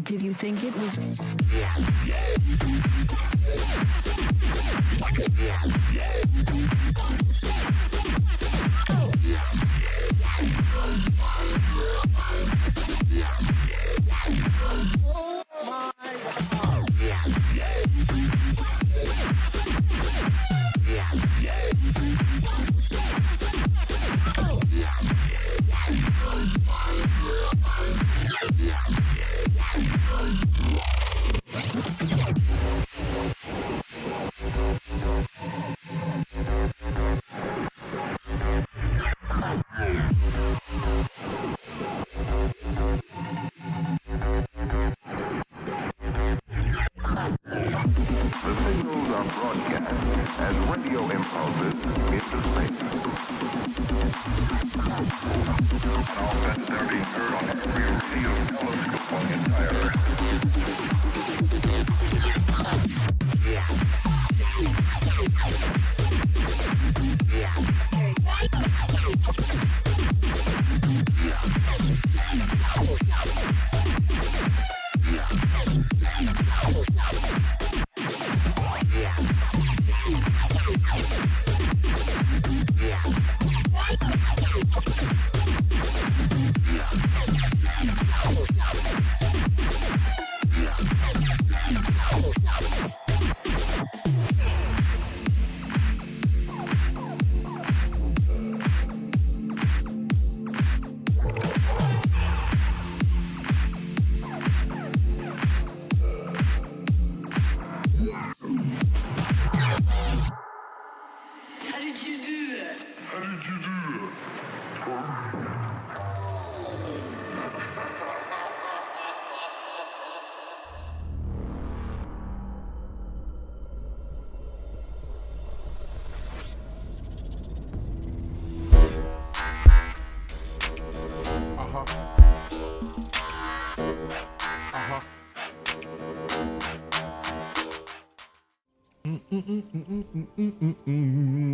Did you think it was?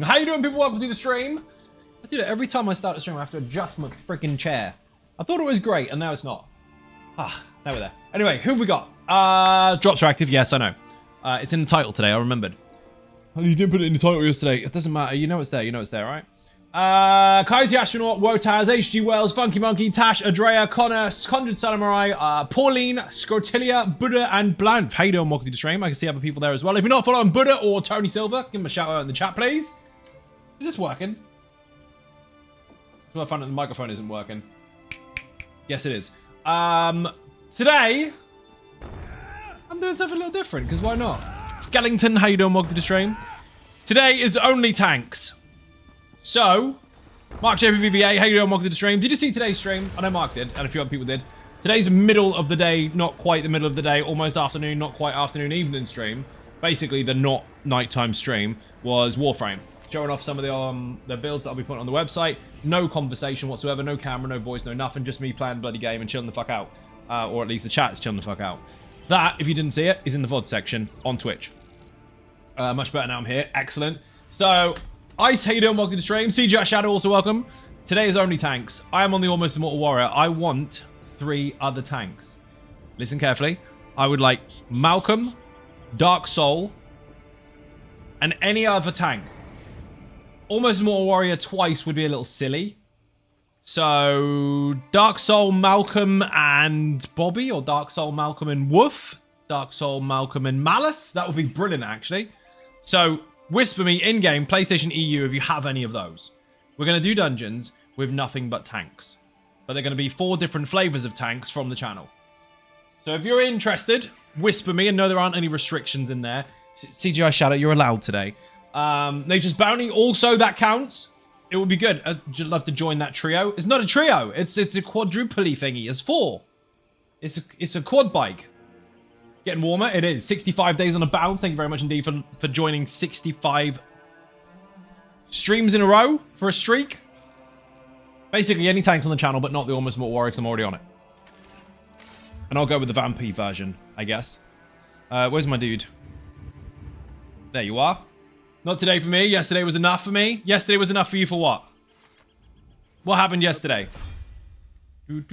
How you doing, people? Welcome to the stream. I do that every time I start the stream. I have to adjust my freaking chair. I thought it was great, and now it's not. Ah, now we're there. Anyway, who have we got? Drops are active. Yes, I know. It's in the title today. I remembered. Oh, you didn't put it in the title yesterday. It doesn't matter. You know it's there. You know it's there, right? Coyote Astronaut, Wotaz, HG Wells, Funky Monkey, Tash, Adrea, Connor, Conjured Samurai, Pauline, Scortilia, Buddha, and Blanf. How you doing? Welcome to the stream. I can see other people there as well. If you're not following Buddha or Tony Silver, give them a shout out in the chat, please. Is this working? I found that the microphone isn't working. Yes, it is. Today, I'm doing something a little different, because why not? Skellington, how you doing? Welcome to the stream. Today is only tanks. So, Mark JPVVA, how you doing? Welcome to the stream. Did you see today's stream? I know Mark did, and a few other people did. Today's middle of the day, not quite the middle of the day, almost afternoon, not quite afternoon, evening stream. Basically, the not nighttime stream was Warframe. Showing off some of the builds that I'll be putting on the website. No conversation whatsoever, no camera, no voice, no nothing. Just me playing the bloody game and chilling the fuck out. Or at least the chat's chilling the fuck out. That, if you didn't see it, is in the VOD section on Twitch. Much better now I'm here. Excellent. So, Ice, how you doing? Welcome to the stream. CGI Shadow, also welcome. Today is only tanks. I am on the Almost Immortal Warrior. I want 3 other tanks. Listen carefully. I would like Malcolm, Dark Soul, and any other tank. Almost Immortal Warrior twice would be a little silly. So, Dark Soul, Malcolm, and Bobby, or Dark Soul, Malcolm, and Woof. Dark Soul, Malcolm, and Malice. That would be brilliant, actually. So, whisper me in-game, PlayStation EU, if you have any of those. We're going to do dungeons with nothing but tanks. But they're going to be 4 different flavors of tanks from the channel. So if you're interested, whisper me and know there aren't any restrictions in there. CGI Shadow, you're allowed today. Nature's Bounty, also that counts. It would be good. I'd love to join that trio. It's not a trio. It's a quadruple thingy. It's 4. It's a quad bike. Getting warmer. It is. 65 days on a bounce. Thank you very much indeed for joining 65 streams in a row for a streak. Basically, any tanks on the channel, but not the Almost Mortal Warrior because I'm already on it. And I'll go with the Vampy version, I guess. Where's my dude? There you are. Not today for me. Yesterday was enough for me. Yesterday was enough for you for what? What happened yesterday? I'm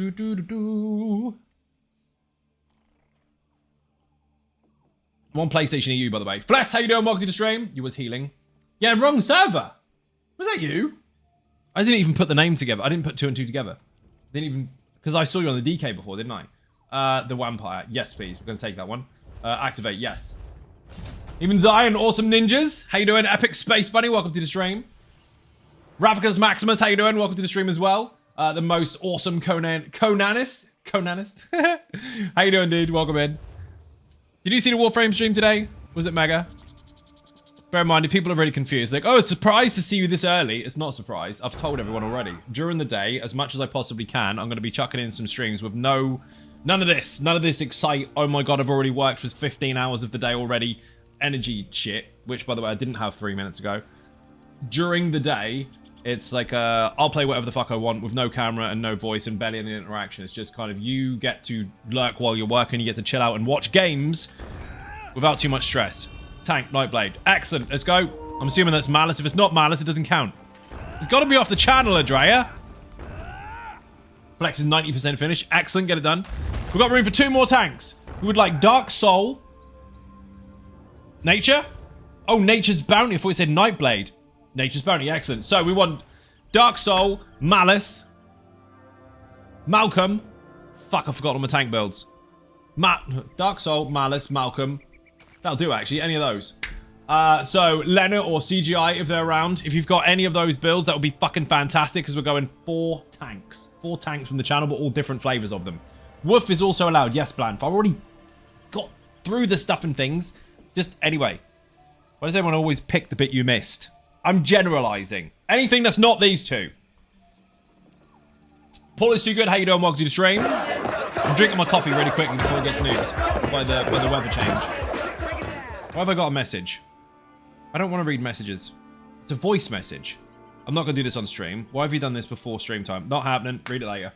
on PlayStation EU, by the way. Fless, how you doing? Welcome to the stream. You was healing. Yeah, wrong server. Was that you? I didn't even put the name together. I didn't put 2 and 2 together. Didn't even... Because I saw you on the DK before, didn't I? The Vampire. Yes, please. We're going to take that one. Activate. Yes. Even Zion. Awesome Ninjas. How you doing? Epic Space Bunny. Welcome to the stream. Ravicus Maximus. How you doing? Welcome to the stream as well. The most awesome Conanist. How you doing, dude? Welcome in. Did you see the Warframe stream today? Was it mega? Bear in mind, if people are really confused, like, oh, it's a surprise to see you this early. It's not a surprise. I've told everyone already. During the day, as much as I possibly can, I'm going to be chucking in some streams with none of this. None of this excite, oh my god, I've already worked for 15 hours of the day already. Energy shit, which, by the way, I didn't have 3 minutes ago. During the day, it's like, I'll play whatever the fuck I want with no camera and no voice and barely any interaction. It's just kind of, you get to lurk while you're working, you get to chill out and watch games without too much stress. Tank, Nightblade. Excellent. Let's go. I'm assuming that's Malice. If it's not Malice, it doesn't count. It's got to be off the channel, Adrea. Flex is 90% finished. Excellent. Get it done. We've got room for 2 more tanks. We would like Dark Soul. Nature? Oh, Nature's Bounty. I thought we said Nightblade. Nature's Bounty. Excellent. So we want Dark Soul, Malice, Malcolm. Fuck, I forgot all my tank builds. Dark Soul, Malice, Malcolm. That'll do, actually. Any of those. So, Lena or CGI, if they're around. If you've got any of those builds, that would be fucking fantastic, because we're going 4 tanks. 4 tanks from the channel, but all different flavors of them. Woof is also allowed. Yes, Blanf. I've already got through the stuff and things. Just, anyway. Why does everyone always pick the bit you missed? I'm generalizing. Anything that's not these 2. Paul is too good. How you doing? Welcome to the stream. I'm drinking my coffee really quickly before it gets snoozed by the weather change. Why have I got a message? I don't want to read messages. It's a voice message. I'm not going to do this on stream. Why have you done this before stream time? Not happening. Read it later.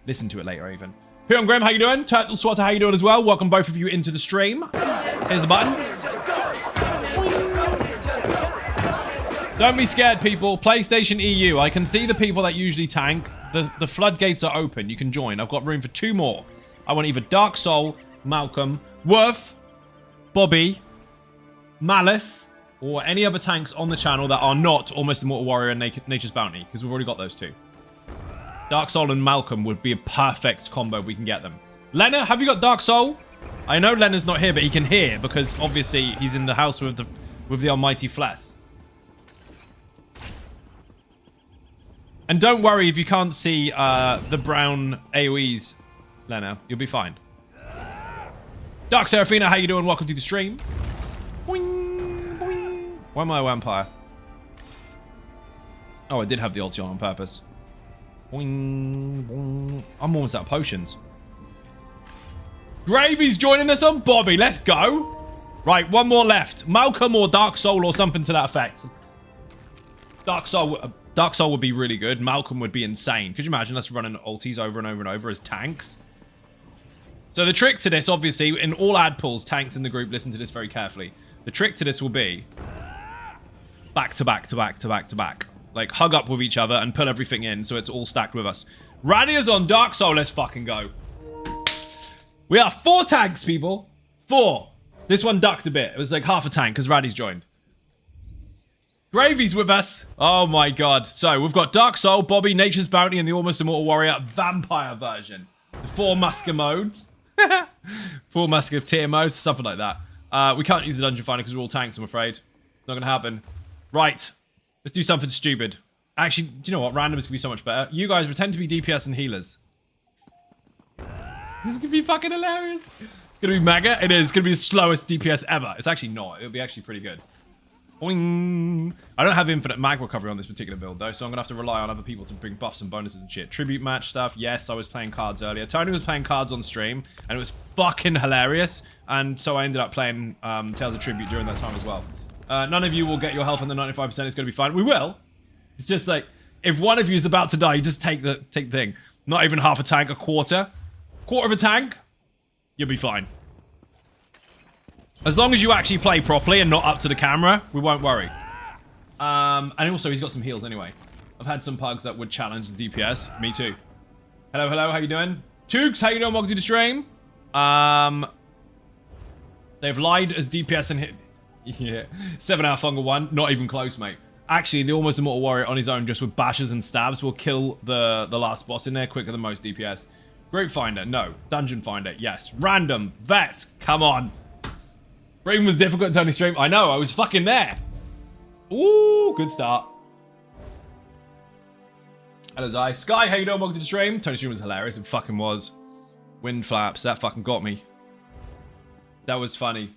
Listen to it later, even. Pion Graham, how you doing? Turtle Swatter, how you doing as well? Welcome both of you into the stream. Here's the button. Don't be scared, people. PlayStation EU. I can see the people that usually tank. The floodgates are open. You can join. I've got room for 2 more. I want either Dark Soul, Malcolm, Worth, Bobby, Malice, or any other tanks on the channel that are not Almost Immortal Warrior and Nature's Bounty, because we've already got those 2. Dark Soul and Malcolm would be a perfect combo if we can get them. Lena, have you got Dark Soul? I know Lena's not here, but he can hear, because obviously he's in the house with the almighty Fless. And don't worry if you can't see the brown AoEs, Lena. You'll be fine. Dark Seraphina, how you doing? Welcome to the stream. Boing, boing. Why am I a vampire? Oh, I did have the ulti on purpose. Boing, boing. I'm almost out of potions. Gravy's joining us on Bobby. Let's go. Right, 1 more left. Malcolm or Dark Soul or something to that effect. Dark Soul would be really good. Malcolm would be insane. Could you imagine us running ultis over and over and over as tanks? So the trick to this, obviously, in all ad pulls, tanks in the group, listen to this very carefully. The trick to this will be back to back to back to back to back. Like, hug up with each other and pull everything in so it's all stacked with us. Radia's on Dark Soul. Let's fucking go. We are 4 tanks, people. 4. This one ducked a bit. It was like half a tank because Raddy's joined. Gravy's with us. Oh my god. So we've got Dark Soul, Bobby, Nature's Bounty, and the Almost Immortal Warrior Vampire version. The 4 Masker modes. 4 Musketeer modes, something like that. We can't use the Dungeon Finder because we're all tanks, I'm afraid. It's not going to happen. Right. Let's do something stupid. Actually, do you know what? Random is going to be so much better. You guys pretend to be DPS and healers. This is going to be fucking hilarious. It's going to be mega. It is. It's going to be the slowest DPS ever. It's actually not. It'll be actually pretty good. Boing. I don't have infinite mag recovery on this particular build, though, so I'm going to have to rely on other people to bring buffs and bonuses and shit. Tribute match stuff. Yes, I was playing cards earlier. Tony was playing cards on stream, and it was fucking hilarious. And so I ended up playing Tales of Tribute during that time as well. None of you will get your health in the 95%. It's going to be fine. We will. It's just like, if one of you is about to die, you just take the thing. Not even half a tank, a quarter. Quarter of a tank, you'll be fine. As long as you actually play properly and not up to the camera, we won't worry. And also, he's got some heals anyway. I've had some pugs that would challenge the DPS. Me too. Hello, hello, how you doing? Tooks, how you doing? Welcome to the stream. They've lied as DPS and hit. Yeah. 7-hour fungal one. Not even close, mate. Actually, the Almost Immortal Warrior on his own, just with bashes and stabs, will kill the last boss in there quicker than most DPS. Group Finder, no. Dungeon Finder, yes. Random, Vet, come on. Brain was difficult in Tony's stream. I know, I was fucking there. Ooh, good start. Hello, Zai. Sky, how you doing? Welcome to the stream. Tony's stream was hilarious. It fucking was. Wind flaps, that fucking got me. That was funny.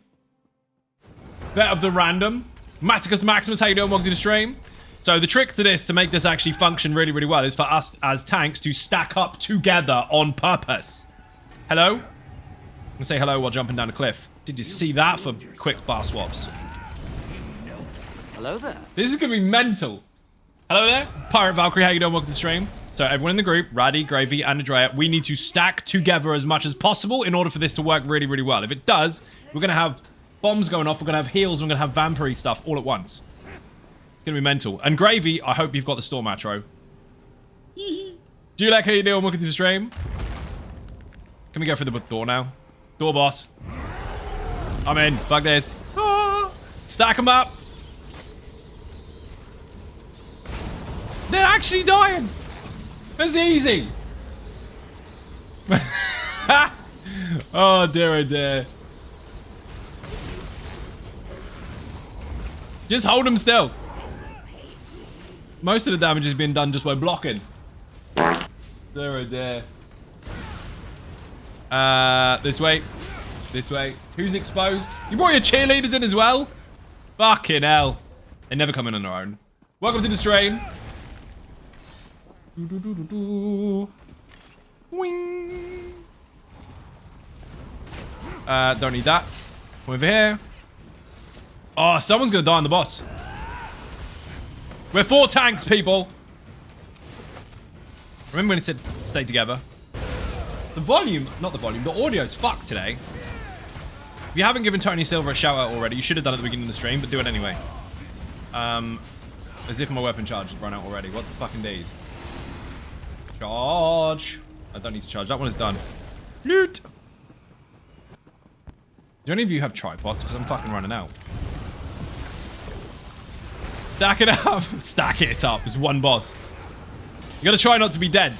Vet of the Random. Maticus Maximus, how you doing? Welcome to the stream. So the trick to this, to make this actually function really, really well, is for us as tanks to stack up together on purpose. Hello? I'm gonna say hello while jumping down a cliff. Did you see that for quick bar swaps? Hello there. This is gonna be mental. Hello there, Pirate Valkyrie, how you doing? Welcome to the stream. So everyone in the group, Raddy, Gravy, and Andrea, we need to stack together as much as possible in order for this to work really, really well. If it does, we're gonna have bombs going off, we're gonna have heals, we're gonna have vampire stuff all at once. It's gonna be mental. And Gravy, I hope you've got the store matro. Julek, how you doing? Welcome to the stream. Can we go for the door now? Door boss. I'm in. Fuck this. Ah, stack them up. They're actually dying. It's easy. Oh dear, oh dear. Just hold them still. Most of the damage is being done just by blocking. There, oh dear. This way. This way. Who's exposed? You brought your cheerleaders in as well? Fucking hell. They never come in on their own. Welcome to the stream. Wing. Don't need that. Come over here. Oh, someone's gonna die on the boss. We're 4 tanks, people. Remember when it said stay together? The volume, not the volume, the audio's fucked today. If you haven't given Tony Silver a shout out already, you should have done it at the beginning of the stream, but do it anyway. As if my weapon charge has run out already. What the fucking deed? Charge. I don't need to charge. That one is done. Loot. Do any of you have tripods? Because I'm fucking running out. Stack it up. Stack it up. It's one boss. You gotta try not to be dead.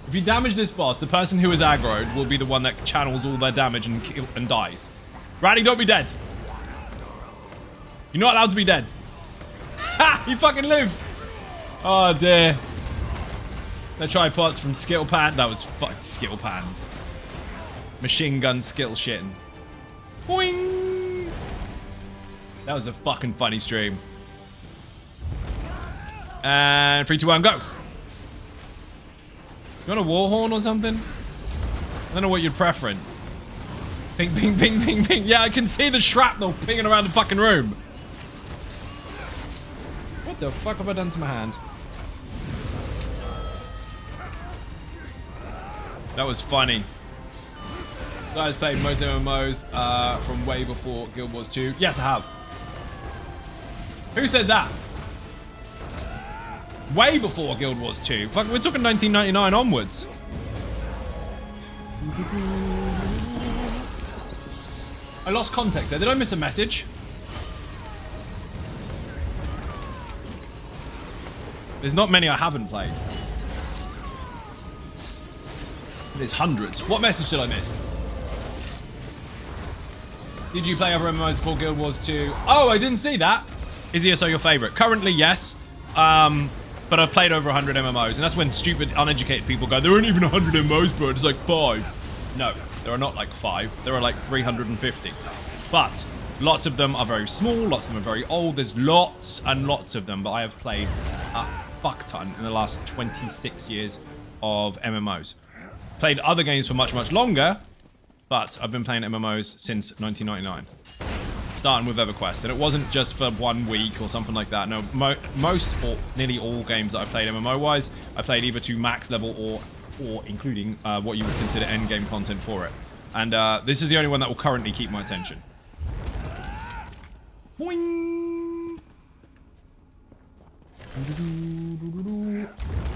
If you damage this boss, the person who is aggroed will be the one that channels all their damage and dies. Raddy, don't be dead. You're not allowed to be dead. Ha! You fucking live. Oh dear. They're tripods from Skittle Pan. That was fucking Skittle Pans. Machine gun skill shitting. Boing. That was a fucking funny stream. And 3, 2, 1, go. You want a war horn or something? I don't know what your preference. Ping, ping, ping, ping, ping. Yeah, I can see the shrapnel pinging around the fucking room. What the fuck have I done to my hand? That was funny. Guys played most MMOs from way before Guild Wars 2. Yes, I have. Who said that? Way before Guild Wars 2. Fuck, we're talking 1999 onwards. I lost context there. Did I miss a message? There's not many I haven't played. There's hundreds. What message did I miss? Did you play other MMOs before Guild Wars 2? Oh, I didn't see that. Is ESO your favorite? Currently, yes. But I've played over 100 MMOs, and that's when stupid, uneducated people go, there aren't even 100 MMOs, bro. It's like 5. No, there are not like 5. There are like 350. But lots of them are very small. Lots of them are very old. There's lots and lots of them. But I have played a fuck ton in the last 26 years of MMOs. Played other games for much, much longer. But I've been playing MMOs since 1999. Starting with EverQuest. And it wasn't just for 1 week or something like that. No, most or nearly all games that I played MMO-wise, I played either to max level or including what you would consider endgame content for it. And this is the only one that will currently keep my attention. Boing.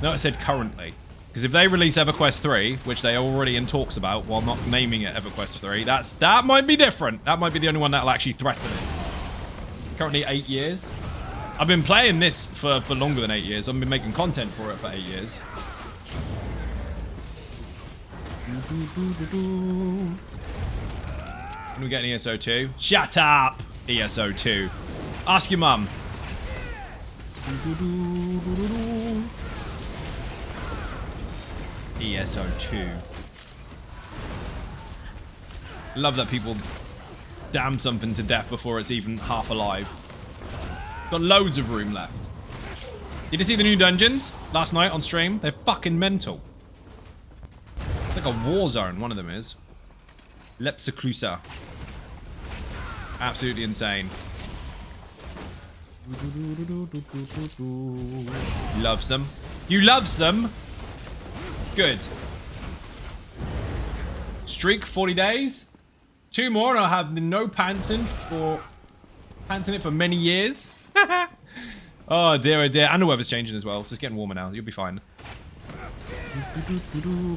No, I said currently. Because if they release EverQuest 3, which they are already in talks about, while not naming it EverQuest 3, that might be different. That might be the only one that will actually threaten it. Currently 8 years. I've been playing this for longer than 8 years. I've been making content for it for 8 years. Can we get an ESO 2? Shut up! ESO 2. Ask your mum. ESO 2. Love that people damn something to death before it's even half alive. Got loads of room left. Did you see the new dungeons last night on stream? They're fucking mental. It's like a war zone, one of them is. Lepsiclusa. Absolutely insane. Loves them. You loves them? Good. Streak 40 days. 2 more and I'll have no pants in it for many years. Oh dear, oh dear. And the weather's changing as well, so it's getting warmer now. You'll be fine.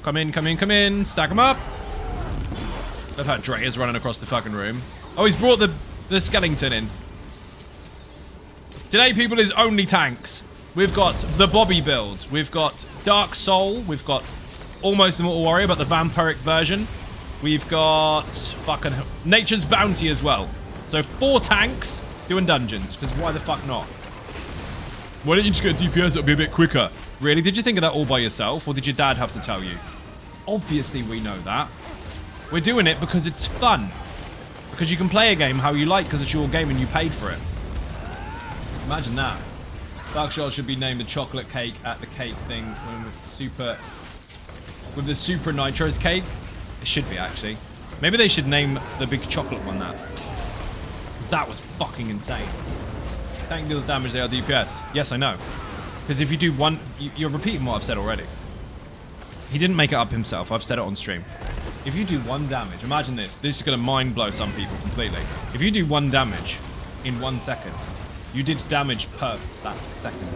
Come in, come in, come in. Stack them up. Love how Dre is running across the fucking room. Oh, he's brought the skeleton in. Today, people, is Onlytanks. We've got the Bobby build. We've got Dark Soul. We've got almost Immortal Warrior, but the vampiric version. We've got fucking Nature's Bounty as well. So 4 tanks doing dungeons, because why the fuck not? Why don't you just get DPS? It'll be a bit quicker. Really? Did you think of that all by yourself, or did your dad have to tell you? Obviously, we know that. We're doing it because it's fun. Because you can play a game how you like, because it's your game and you paid for it. Imagine that. Darkshade should be named the chocolate cake at the cake thing with the super nitros cake. It should be, actually. Maybe they should name the big chocolate one that. Because that was fucking insane. Tank deals damage, they are DPS. Yes, I know. Because if you do one... You're repeating what I've said already. He didn't make it up himself. I've said it on stream. If you do 1 damage... Imagine this. This is going to mind blow some people completely. If you do 1 damage in 1 second... You did damage per that second.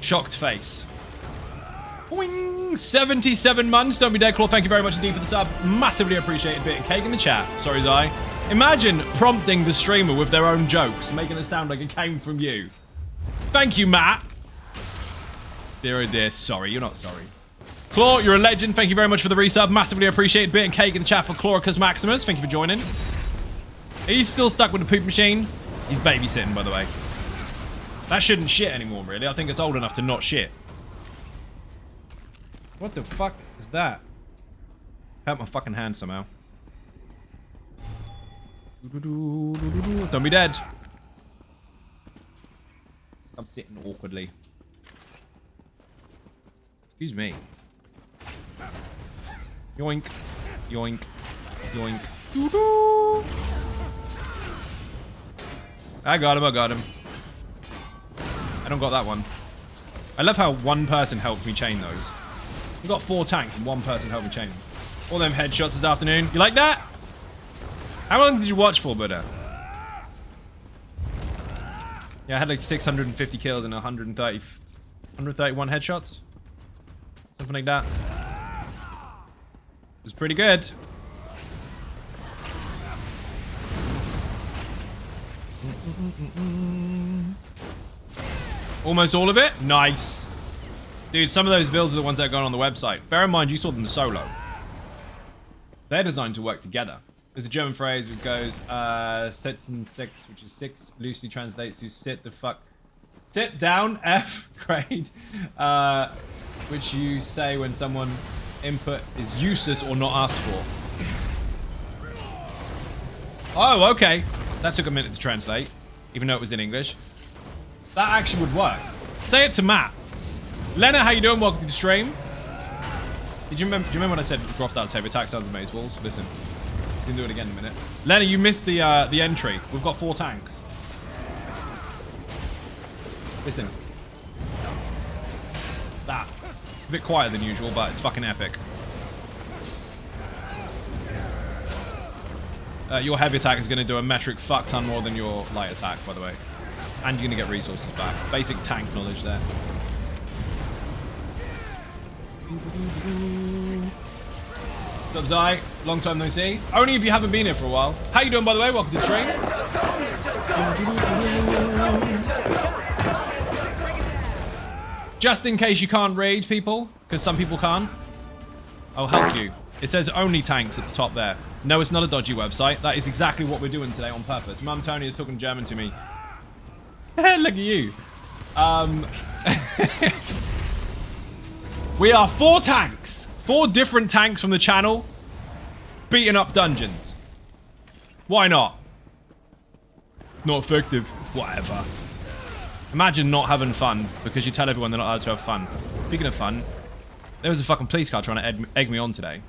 Shocked face. Boing! 77 months. Don't be dead, Claw. Thank you very much indeed for the sub. Massively appreciated. Bit of cake in the chat. Sorry, Zai. Imagine prompting the streamer with their own jokes, making it sound like it came from you. Thank you, Matt. Dear, oh dear. Sorry, you're not sorry. Claw, you're a legend. Thank you very much for the resub. Massively appreciated. Bit of cake in the chat for Chloricus Maximus. Thank you for joining. He's still stuck with the poop machine. He's babysitting, by the way. That shouldn't shit anymore, really. I think it's old enough to not shit. What the fuck is that? Hurt my fucking hand somehow. Don't be dead. I'm sitting awkwardly. Excuse me. Yoink. Yoink. Yoink. I got him, I got him. I don't got that one. I love how 1 person helped me chain those. We've got 4 tanks and 1 person helped me chain them. All them headshots this afternoon. You like that? How long did you watch for, Buddha? Yeah, I had like 650 kills and 131 headshots. Something like that. It was pretty good. Almost all of it? Nice. Dude, some of those builds are the ones that are going on the website. Bear in mind, you saw them solo. They're designed to work together. There's a German phrase which goes, Sitzen six, which is 6, loosely translates to sit the fuck... Sit down, F grade. Which you say when someone input is useless or not asked for. Oh, okay. That took a minute to translate, even though it was in English. That actually would work. Say it to Matt. Leonard, how you doing? Welcome to the stream. Do you remember when I said Groft out save attack sounds amazing balls? Listen, we can do it again in a minute. Leonard, you missed the entry. We've got 4 tanks. Listen. That. A bit quieter than usual, but it's fucking epic. Your heavy attack is going to do a metric fuck ton more than your light attack, by the way. And you're going to get resources back. Basic tank knowledge there. What's up, Zai? Long time no see. Only if you haven't been here for a while. How you doing, by the way? Welcome to the stream. Just in case you can't raid people, because some people can't, I'll help you. It says Onlytanks at the top there. No, it's not a dodgy website. That is exactly what we're doing today on purpose. Mum Tony is talking German to me. Look at you. We are 4 tanks. 4 different tanks from the channel. Beating up dungeons. Why not? Not effective. Whatever. Imagine not having fun because you tell everyone they're not allowed to have fun. Speaking of fun, there was a fucking police car trying to egg me on today.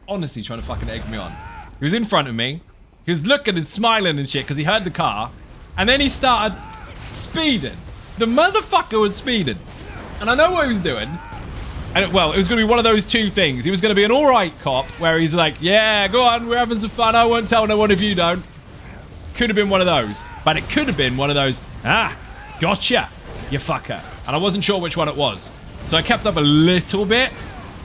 Honestly, trying to fucking egg me on. He was in front of me. He was looking and smiling and shit because he heard the car. And then he started speeding. The motherfucker was speeding. And I know what he was doing. And well, it was going to be one of those 2 things. He was going to be an alright cop where he's like, yeah, go on, we're having some fun. I won't tell no one if you don't. Could have been one of those. But it could have been one of those, gotcha, you fucker. And I wasn't sure which one it was. So I kept up a little bit.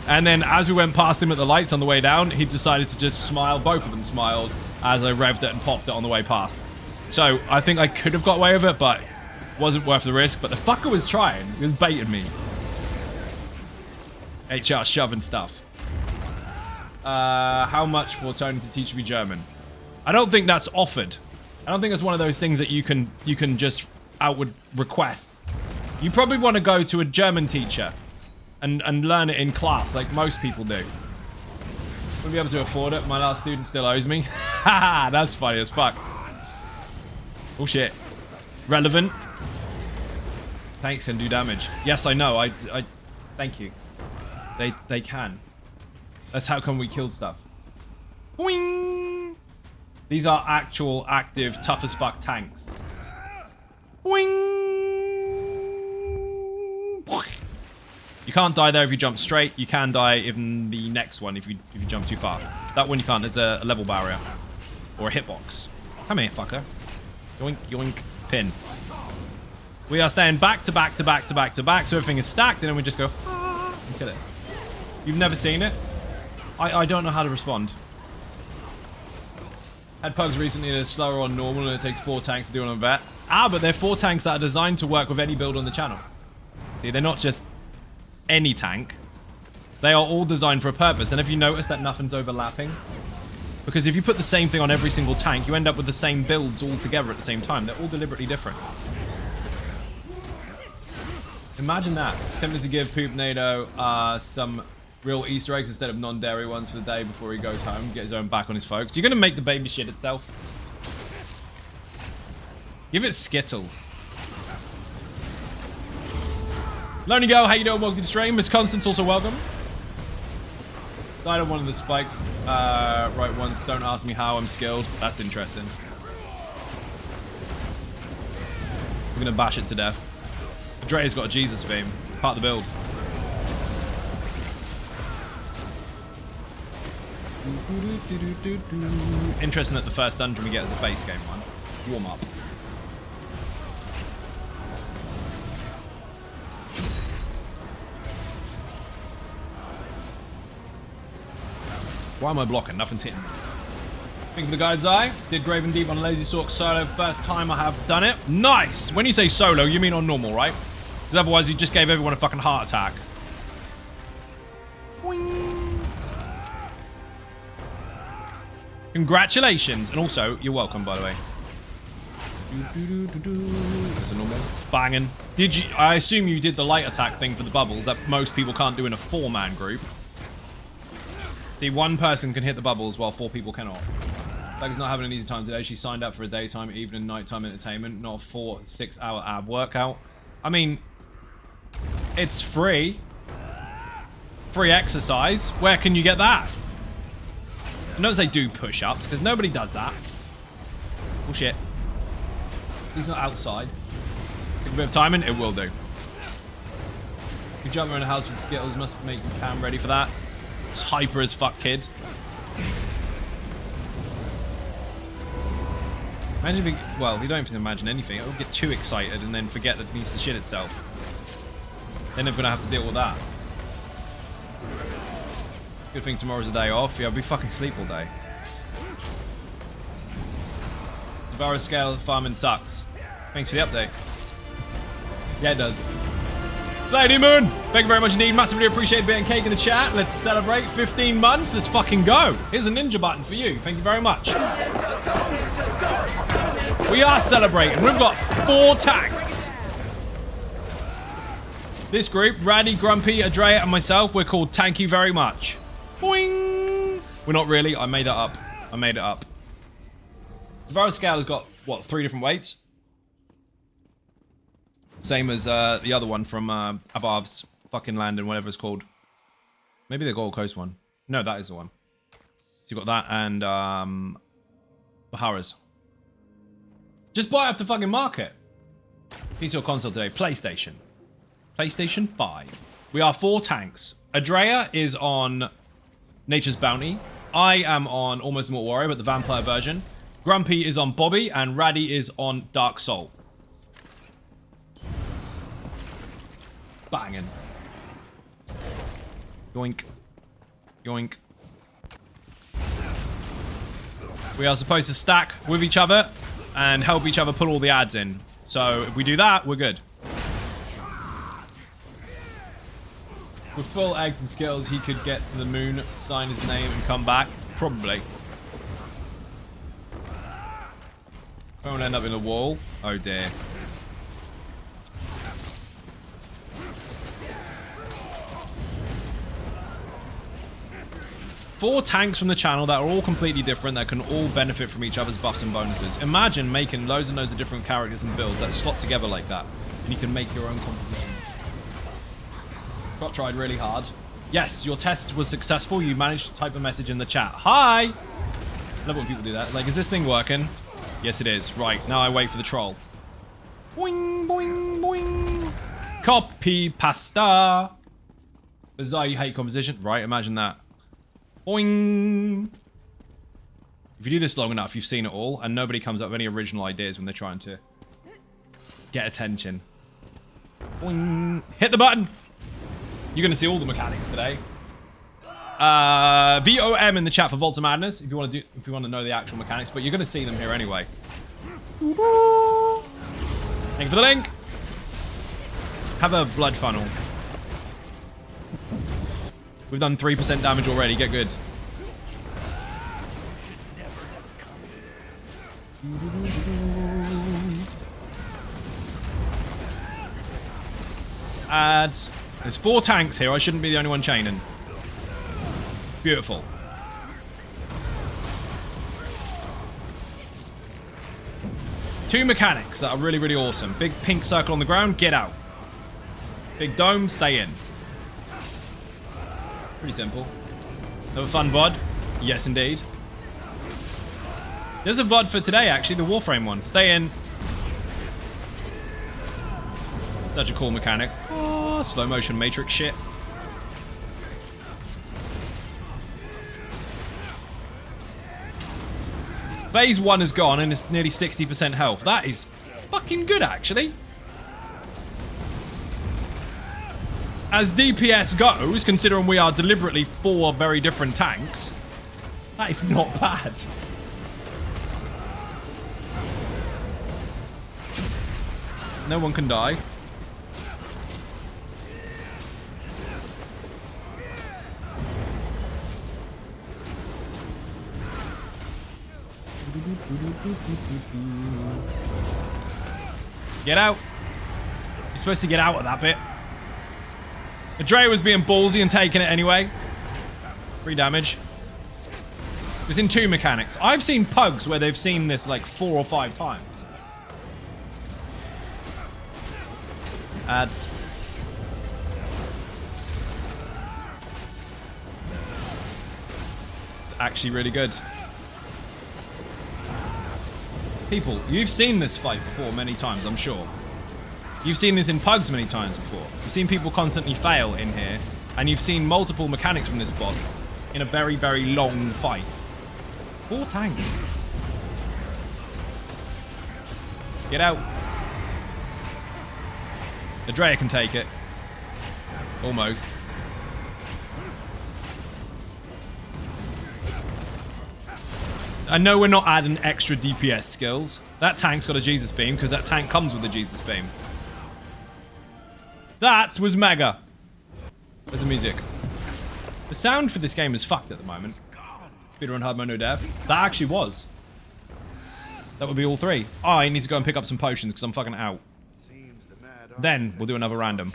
And then as we went past him at the lights on the way down, he decided to just smile. Both of them smiled as I revved it and popped it on the way past. So I think I could have got away with it, but wasn't worth the risk. But the fucker was trying. He was baiting me. HR shoving stuff. How much for Tony to teach me German? I don't think that's offered. I don't think it's one of those things that you can just outward request. You probably want to go to a German teacher and learn it in class like most people do. Wouldn't be able to afford it. My last student still owes me. Haha, that's funny as fuck. Oh shit. Relevant. Tanks can do damage. Yes, I know. I thank you. They can. That's how come we killed stuff. Boing! These are actual, active, tough as fuck tanks. Boing! You can't die there if you jump straight. You can die in the next one if you jump too far. That one you can't. There's a level barrier. Or a hitbox. Come here, fucker. Yoink, yoink, pin. We are staying back to back to back to back to back, so everything is stacked, and then we just go and kill it. You've never seen it? I don't know how to respond. Had pugs recently that are slower on normal, and it takes 4 tanks to do it on vet. But they're 4 tanks that are designed to work with any build on the channel. See, they're not just any tank. They are all designed for a purpose. And have you noticed that nothing's overlapping? Because if you put the same thing on every single tank, you end up with the same builds all together at the same time. They're all deliberately different. Imagine that. Tempted to give Poop Nado some real Easter eggs instead of non-dairy ones for the day before he goes home. Get his own back on his folks. You're going to make the baby shit itself. Give it Skittles. Lonely Girl, how you doing? Welcome to the stream. Miss Constance, also welcome. Died on one of the spikes. Right ones. Don't ask me how. I'm skilled. That's interesting. We're going to bash it to death. Dre's got a Jesus beam. It's part of the build. Interesting that the first dungeon we get is a base game one. Warm up. Why am I blocking? Nothing's hitting. Think of the guide's eye. Did Graven Deep on Lazy Sork solo. First time I have done it. Nice! When you say solo, you mean on normal, right? Because otherwise he just gave everyone a fucking heart attack. Boing. Congratulations. And also, you're welcome, by the way. There's a normal. Banging. Did you... I assume you did the light attack thing for the bubbles that most people can't do in a 4-man group. See, one person can hit the bubbles while 4 people cannot. Becca's not having an easy time today. She signed up for a daytime, evening, and nighttime entertainment, not a 4 to 6 hour ab workout. I mean, it's free. Free exercise. Where can you get that? I notice they do push-ups, because nobody does that. Bullshit. He's not outside. Take a bit of timing, it will do. You jump around the house with Skittles, must make the cam ready for that. It's hyper as fuck, kid. Imagine if he, well, you don't have to imagine anything. It'll get too excited and then forget that it needs to shit itself. Then they're gonna have to deal with that. Good thing tomorrow's a day off. Yeah, I'll be fucking sleep all day. Devourer scale farming sucks. Thanks for the update. Yeah, it does. Lady Moon, thank you very much indeed. Massively appreciate being cake in the chat. Let's celebrate 15 months. Let's fucking go. Here's a ninja button for you. Thank you very much. We are celebrating. We've got 4 tanks. This group, Raddy, Grumpy, Adrea, and myself, we're called Thank You Very Much. Boing. We're not really. I made that up. I made it up. The Devourer scale has got, what, 3 different weights? Same as the other one from Abav's fucking land and whatever it's called. Maybe the Gold Coast one. No, that is the one. So you got that and Bahara's. Just buy it off the fucking market. PC or console today? PlayStation. PlayStation 5. We are 4 tanks. Adrea is on Nature's Bounty. I am on Almost Immortal Warrior, but the Vampire version. Grumpy is on Bobby, and Raddy is on Dark Soul. Banging. Yoink. Yoink. We are supposed to stack with each other and help each other put all the ads in. So if we do that, we're good. With full eggs and Skittles, he could get to the moon, sign his name, and come back. Probably. Won't end up in a wall. Oh dear. Four tanks from the channel that are all completely different, that can all benefit from each other's buffs and bonuses. Imagine making loads and loads of different characters and builds that slot together like that. And you can make your own composition. Got tried really hard. Yes, your test was successful. You managed to type a message in the chat. Hi! I love when people do that. Like, is this thing working? Yes, it is. Right, now I wait for the troll. Boing, boing, boing. Copy pasta. Bizarre, you hate composition. Right, imagine that. Boing. If you do this long enough, you've seen it all, and nobody comes up with any original ideas when they're trying to get attention. Boing. Hit the button. You're going to see all the mechanics today. VOM in the chat for Vaults of Madness if you want to know the actual mechanics, but you're going to see them here anyway. Thank you for the link. Have a blood funnel. We've done 3% damage already. Get good. Ads. There's 4 tanks here. I shouldn't be the only one chaining. Beautiful. Two mechanics that are really, really awesome. Big pink circle on the ground. Get out. Big dome. Stay in. Pretty simple. Another fun VOD. Yes, indeed. There's a VOD for today, actually. The Warframe one. Stay in. Such a cool mechanic. Oh, slow motion matrix shit. Phase 1 is gone and it's nearly 60% health. That is fucking good, actually. As DPS goes, considering we are deliberately 4 very different tanks, that is not bad. No one can die. Get out. You're supposed to get out of that bit. Dre was being ballsy and taking it anyway. 3 damage. It was in 2 mechanics. I've seen pugs where they've seen this like 4 or 5 times. Ads. Actually really good. People, you've seen this fight before many times, I'm sure. You've seen this in pugs many times before. You've seen people constantly fail in here, and you've seen multiple mechanics from this boss in a very, very long fight. 4 tanks. Get out. The Drea can take it. Almost. I know we're not adding extra DPS skills. That tank's got a Jesus beam because that tank comes with a Jesus beam. That was mega. Where's the music? The sound for this game is fucked at the moment. Speedrun hard mode no dev. That actually was. That would be all 3. Oh, I need to go and pick up some potions because I'm fucking out. Then we'll do another random.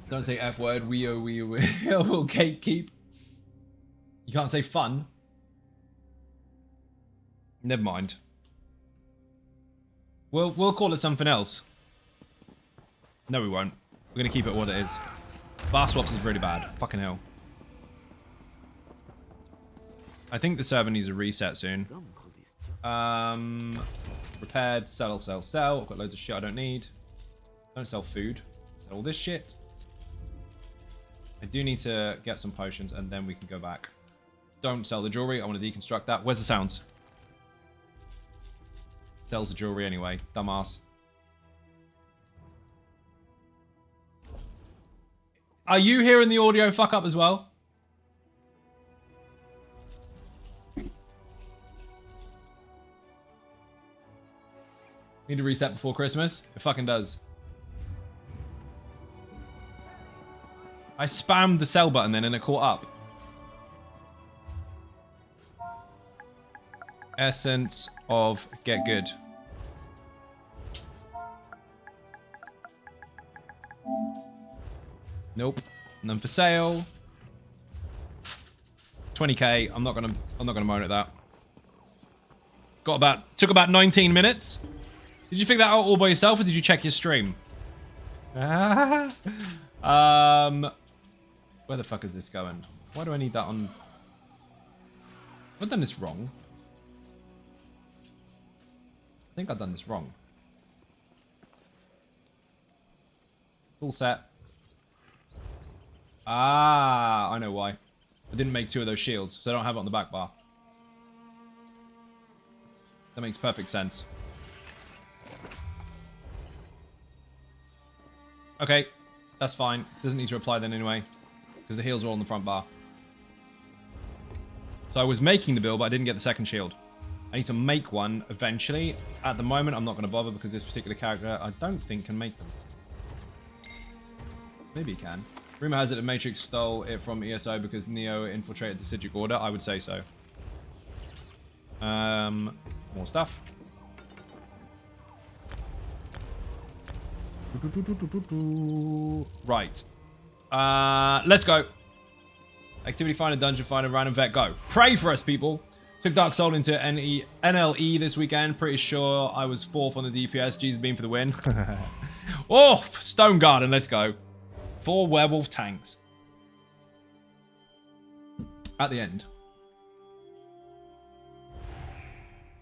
Don't say F word. We will gatekeep. You can't say fun. Never mind. We'll call it something else. No, we won't. We're gonna keep it what it is. Bar swaps is really bad. Fucking hell. I think the server needs a reset soon. Repaired. Sell. I've got loads of shit I don't need. Don't sell food. Sell all this shit. I do need to get some potions and then we can go back. Don't sell the jewelry. I want to deconstruct that. Where's the sounds? Sells the jewelry anyway. Dumbass. Are you hearing the audio fuck up as well? Need to reset before Christmas? It fucking does. I spammed the sell button then and it caught up. Essence of get good. Nope. None for sale. 20k. I'm not gonna moan at that. Took about 19 minutes. Did you figure that out all by yourself or did you check your stream? Where the fuck is this going? Why do I need that on? I've done this wrong. I think I've done this wrong. Full set. Ah, I know why. I didn't make 2 of those shields, so I don't have it on the back bar. That makes perfect sense. Okay, that's fine. Doesn't need to apply then anyway, because the heals are all on the front bar. So I was making the build, but I didn't get the second shield. I need to make one eventually. At the moment, I'm not going to bother because this particular character, I don't think, can make them. Maybe he can. Rumor has it that Matrix stole it from ESO because Neo infiltrated the Sigil Order. I would say so. More stuff. Right. Let's go. Activity finder, dungeon finder, random vet, go. Pray for us, people. Took Dark Soul into NLE this weekend. Pretty sure I was 4th on the DPS. Jesus beam for the win. Oh, Stone Garden, let's go. 4 werewolf tanks. At the end.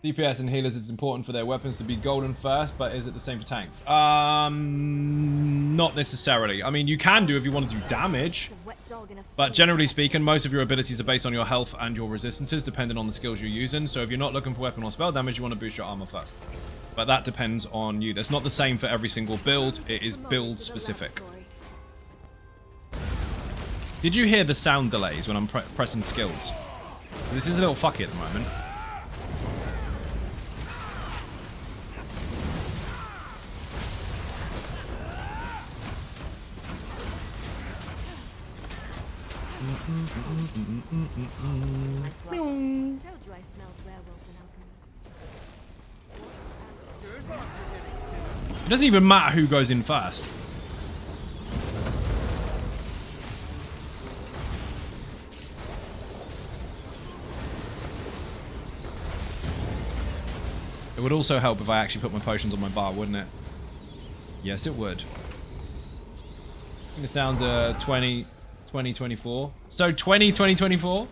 DPS and healers, it's important for their weapons to be golden first, but is it the same for tanks? Not necessarily. I mean, you can do if you want to do damage. But generally speaking, most of your abilities are based on your health and your resistances, depending on the skills you're using. So if you're not looking for weapon or spell damage, you want to boost your armor first. But that depends on you. That's not the same for every single build. It is build specific. Did you hear the sound delays when I'm pressing skills? This is a little fucky at the moment. Told you I smelled werewolves in alchemy. It doesn't even matter who goes in first. It would also help if I actually put my potions on my bar, wouldn't it? Yes, it would. I think it sounds 2024. So 2024.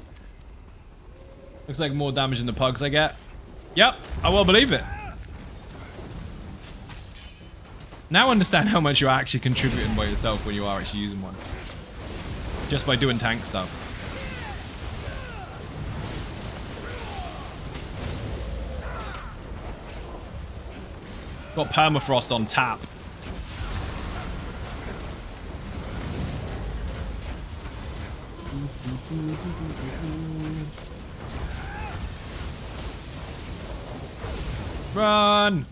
Looks like more damage than the pugs I get. Yep, I will believe it. Now understand how much you're actually contributing by yourself when you are actually using one. Just by doing tank stuff. Got permafrost on tap. Run!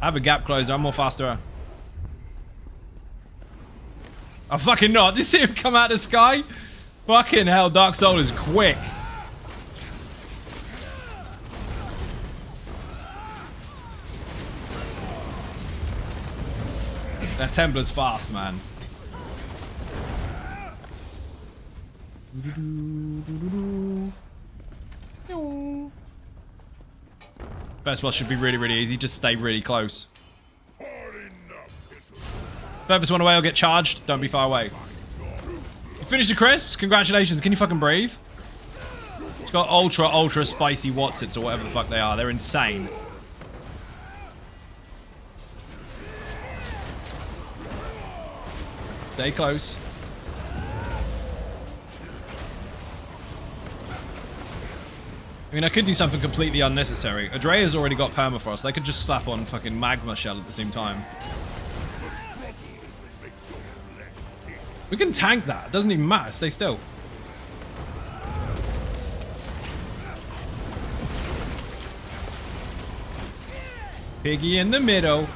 I have a gap closer. I'm more faster. I'm fucking not. Did you see him come out of the sky? Fucking hell, Dark Soul is quick. That Templar's fast, man. First boss should be really, really easy. Just stay really close. Furthest one away, I'll get charged. Don't be far away. You finished the crisps? Congratulations. Can you fucking breathe? It's got ultra, ultra spicy Watsits or whatever the fuck they are. They're insane. Stay close. I mean, I could do something completely unnecessary. Adrea's already got permafrost. I could just slap on fucking magma shell at the same time. We can tank that. It doesn't even matter. Stay still. Piggy in the middle.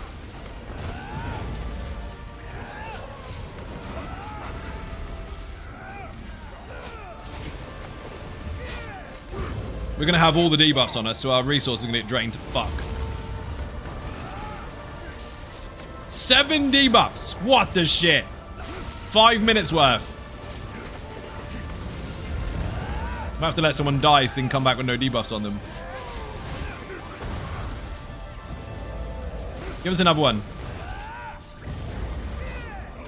We're going to have all the debuffs on us, so our resources are going to get drained to fuck. 7 debuffs! What the shit? 5 minutes worth. Might have to let someone die so they can come back with no debuffs on them. Give us another one.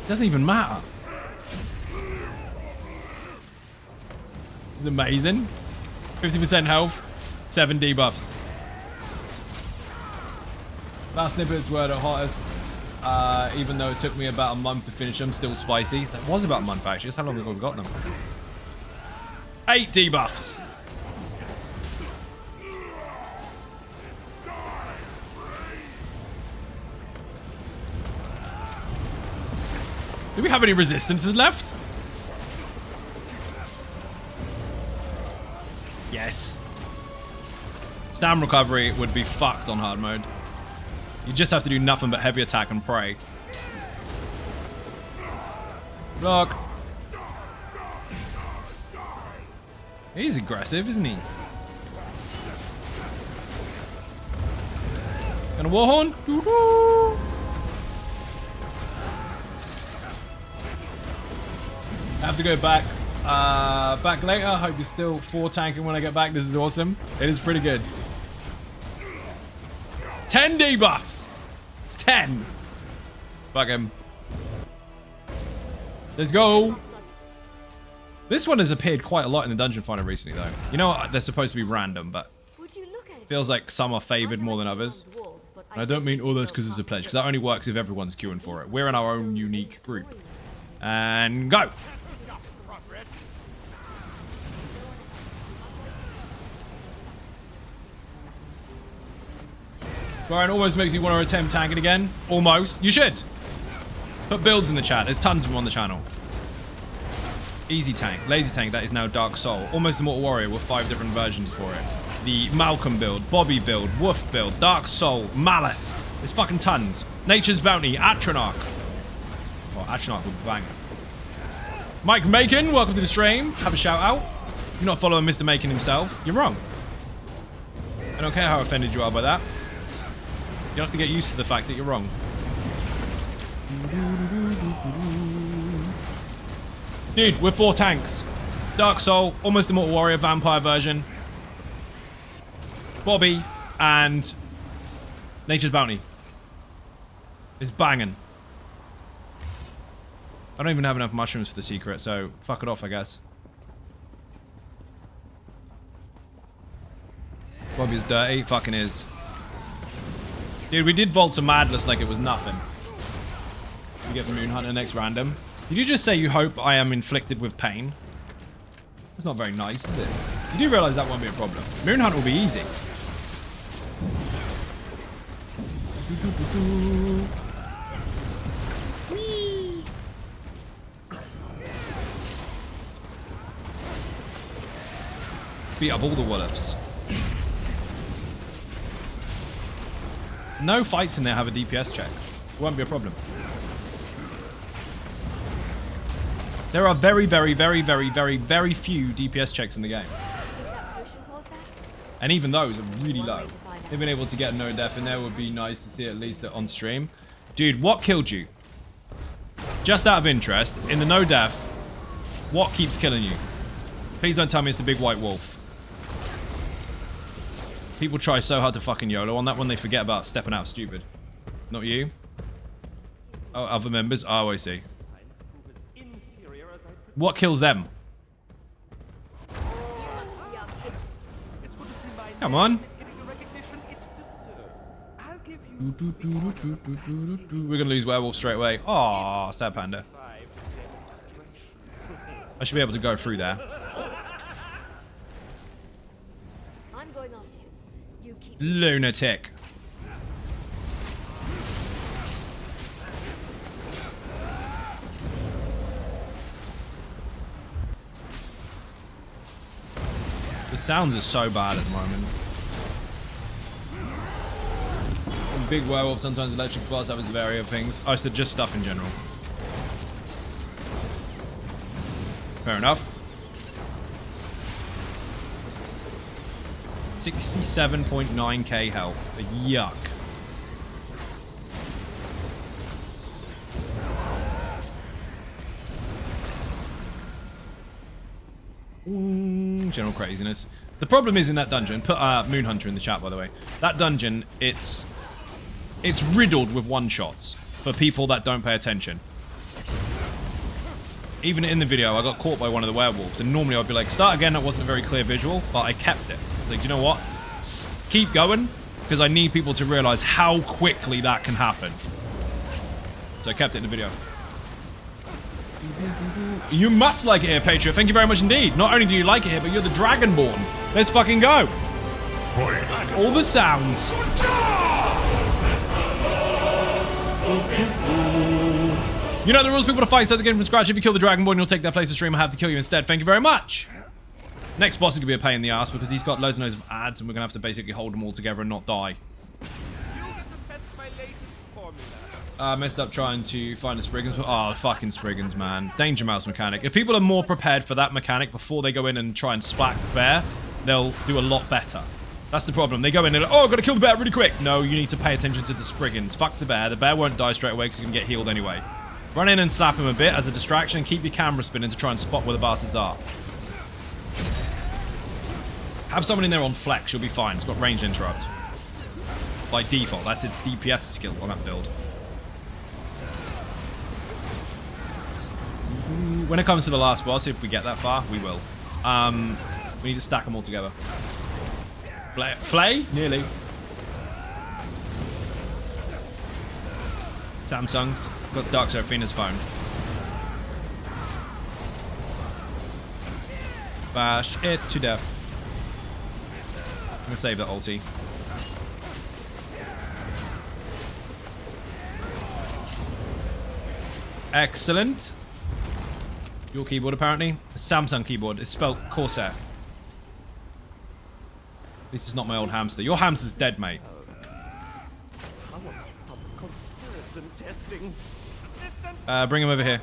Doesn't even matter. It's amazing. 50% health, 7 debuffs. Last snippets were the hottest. Even though it took me about a month to finish them, still spicy. That was about a month actually. That's how long ago we got them. 8 debuffs. Do we have any resistances left? Yes. Stam recovery would be fucked on hard mode. You just have to do nothing but heavy attack and pray. Block. He's aggressive, isn't he? Gonna warhorn? Woohoo! I have to go back. Back later. Hope you're still 4 tanking when I get back. This is awesome. It is pretty good. 10 debuffs. 10. Fuck him. Let's go. This one has appeared quite a lot in the dungeon finder recently, though. You know what? They're supposed to be random, but it feels like some are favored more than others. And I don't mean all those because it's a pledge, because that only works if everyone's queuing for it. We're in our own unique group. And go. Brian almost makes you want to attempt tanking again. Almost. You should. Put builds in the chat. There's tons of them on the channel. Easy tank. Lazy tank. That is now Dark Soul. Almost Immortal Warrior with 5 different versions for it. The Malcolm build. Bobby build. Wolf build. Dark Soul. Malice. There's fucking tons. Nature's Bounty, Atronach. Well, Atronach would bang. Mike Macon, welcome to the stream. Have a shout out. If you're not following Mr. Macon himself, you're wrong. I don't care how offended you are by that. You have to get used to the fact that you're wrong. Dude, we're 4 tanks. Dark Soul, Almost Immortal Warrior, Vampire version. Bobby, and Nature's Bounty. It's banging. I don't even have enough mushrooms for the secret, so fuck it off, I guess. Bobby is dirty. Fucking is. Dude, we did Vaults of Madness like it was nothing. We get the Moon Hunter next random. Did you just say you hope I am inflicted with pain? That's not very nice, is it? You do realize that won't be a problem. Moon Hunter will be easy. Beat up all the wolves. No fights in there have a DPS check. It won't be a problem. There are very, very, very, very, very, very few DPS checks in the game. And even those are really low. They've been able to get no death in there. Would be nice to see at least on stream. Dude, what killed you? Just out of interest, in the no death, what keeps killing you? Please don't tell me it's the big white wolf. People try so hard to fucking YOLO on that one, they forget about stepping out stupid. Not you? Oh, other members? Oh, I see. What kills them? Come on. We're gonna lose werewolf straight away. Aw, sad panda. I should be able to go through there. I'm going after him. You keep Lunatic. The sounds are so bad at the moment. Big werewolf, sometimes electric blast happens to vary of things. Oh, so just stuff in general. Fair enough. 67.9k health. Yuck. General craziness. The problem is in that dungeon, put Moon Hunter in the chat by the way. That dungeon, it's riddled with one-shots for people that don't pay attention. Even in the video, I got caught by one of the werewolves, and normally I'd be like, start again, that wasn't a very clear visual, but I kept it. I was like, you know what? Keep going, because I need people to realize how quickly that can happen. So I kept it in the video. You must like it here, Patreon. Thank you very much indeed. Not only do you like it here, but you're the Dragonborn. Let's fucking go. All the sounds. You know the rules, people to fight, start the game from scratch. If you kill the Dragonborn, you'll take their place to stream. I have to kill you instead. Thank you very much. Next boss is going to be a pain in the ass because he's got loads and loads of ads and we're going to have to basically hold them all together and not die. Messed up trying to find the Spriggans. Oh, fucking Spriggans, man. Danger Mouse mechanic. If people are more prepared for that mechanic before they go in and try and splat the bear, they'll do a lot better. That's the problem. They go in and they're like, oh, I've got to kill the bear really quick. No, you need to pay attention to the Spriggans. Fuck the bear. The bear won't die straight away because he's going to get healed anyway. Run in and slap him a bit as a distraction and keep your camera spinning to try and spot where the bastards are. Have someone in there on flex. You'll be fine. It's got range interrupt. By default. That's its DPS skill on that build. When it comes to the last boss, if we get that far, we will. We need to stack them all together. Flay? Nearly. Samsung's got Darkshade Caverns phone. Bash it to death. I'm gonna save that ulti. Excellent. Your keyboard, apparently. A Samsung keyboard. It's spelled Corsair. This is not my old hamster. Your hamster's dead, mate. Isn't testing. Bring them over here.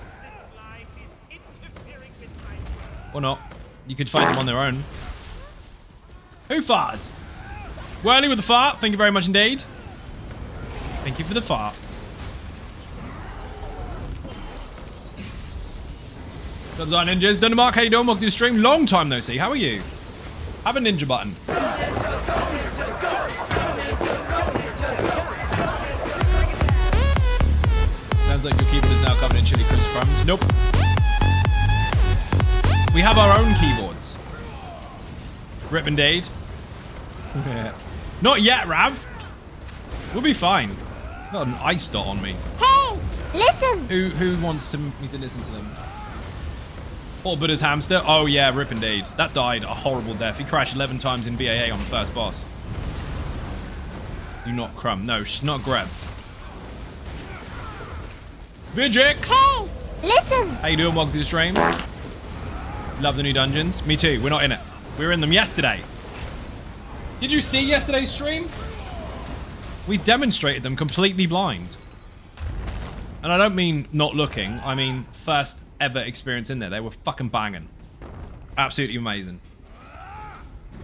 Or not. You could fight them on their own. Who farted? Whirly with the fart. Thank you very much indeed. Thank you for the fart. What's up, ninjas? Dunmark, how you doing? Welcome to the stream. Long time no see. How are you? Have a ninja button. Sounds like your keyboard is now covered in chili crisp crumbs. Nope. We have our own keyboards. Rip and Dade. Yeah. Not yet, Rav. We'll be fine. Got an ice dot on me. Hey, listen. Who wants me to listen to them? Paul Buddha's hamster. Oh yeah, Rip and Dade. That died a horrible death. He crashed 11 times in BAA on the first boss. Do not crumb. No, she's not grab. Vigix! Hey, listen. How you doing? Welcome to the stream. Love the new dungeons. Me too. We're not in it. We were in them yesterday. Did you see yesterday's stream? We demonstrated them completely blind. And I don't mean not looking. I mean first ever experience in there. They were fucking banging. Absolutely amazing.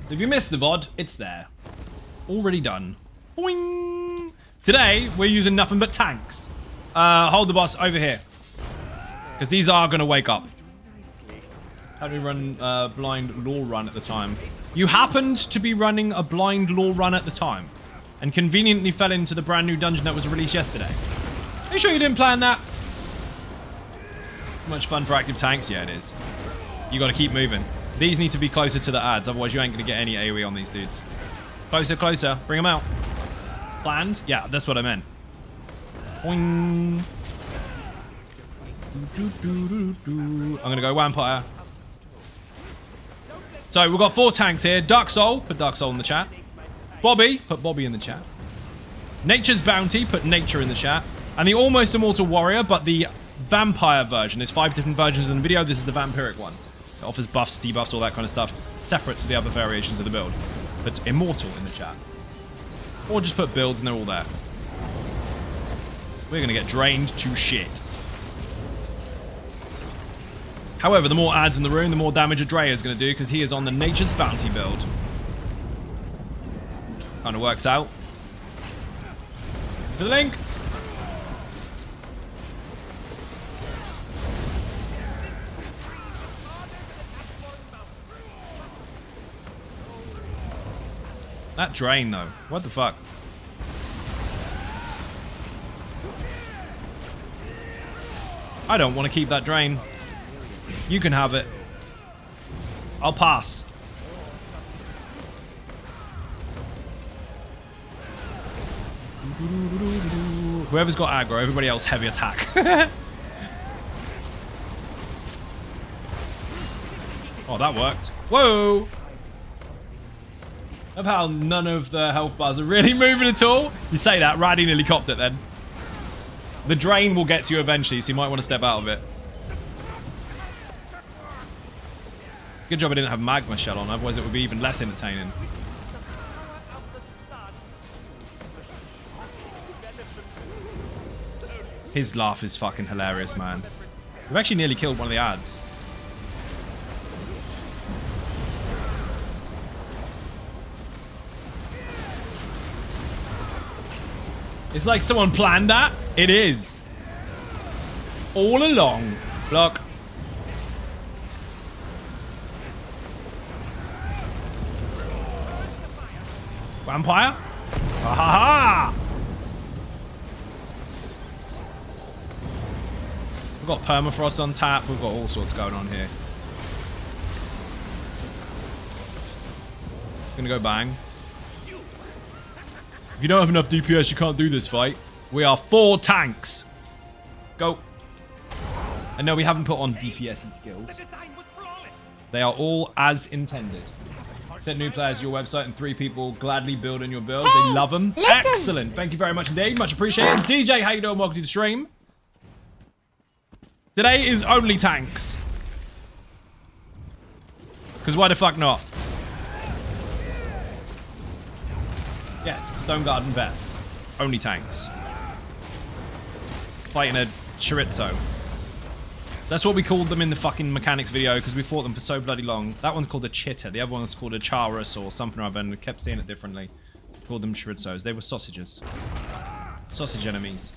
If you missed the VOD, it's there. Already done. Boing. Today, we're using nothing but tanks. Hold the boss over here. Because these are going to wake up. How do we run blind law run at the time? You happened to be running a blind law run at the time. And conveniently fell into the brand new dungeon that was released yesterday. Are you sure you didn't plan that? Much fun for active tanks? Yeah, it is. You got to keep moving. These need to be closer to the ads. Otherwise, you ain't going to get any AoE on these dudes. Closer, closer. Bring them out. Planned? Yeah, that's what I meant. Boing. I'm going to go vampire. So, we've got 4 tanks here. Dark Soul. Put Dark Soul in the chat. Bobby. Put Bobby in the chat. Nature's Bounty. Put Nature in the chat. And the Almost Immortal Warrior, but the vampire version. There's 5 different versions in the video. This is the vampiric one. It offers buffs, debuffs, all that kind of stuff. Separate to the other variations of the build. But Immortal in the chat. Or just put builds and they're all there. We're going to get drained to shit. However, the more ads in the room, the more damage a Dre is going to do because he is on the Nature's Bounty build. Kind of works out. For the link. That drain, though. What the fuck? I don't want to keep that drain. You can have it. I'll pass. Whoever's got aggro, everybody else heavy attack. Oh, that worked. Whoa! Of how none of the health bars are really moving at all. You say that, Raddy nearly copped it then. The drain will get to you eventually, so you might want to step out of it. Good job I didn't have magma shell on, otherwise it would be even less entertaining. His laugh is fucking hilarious, man. We've actually nearly killed one of the ads. It's like someone planned that. It is. All along. Block. Vampire? Ha ha ha! We've got permafrost on tap. We've got all sorts going on here. Gonna go bang. If you don't have enough DPS, you can't do this fight. We are 4 tanks. Go. And no, we haven't put on DPS skills. They are all as intended. Send new players to your website and 3 people gladly build in your build. They love them. Excellent. Thank you very much indeed. Much appreciated. DJ, how you doing? Welcome to the stream. Today is only tanks. Because why the fuck not? Yes, Stone Garden Vet. Only tanks. fighting a chorizo. That's what we called them in the fucking mechanics video because we fought them for so bloody long. That one's called a chitter. The other one's called a charus or something or other, and we kept saying it differently. We called them chorizos. They were sausages. Sausage enemies.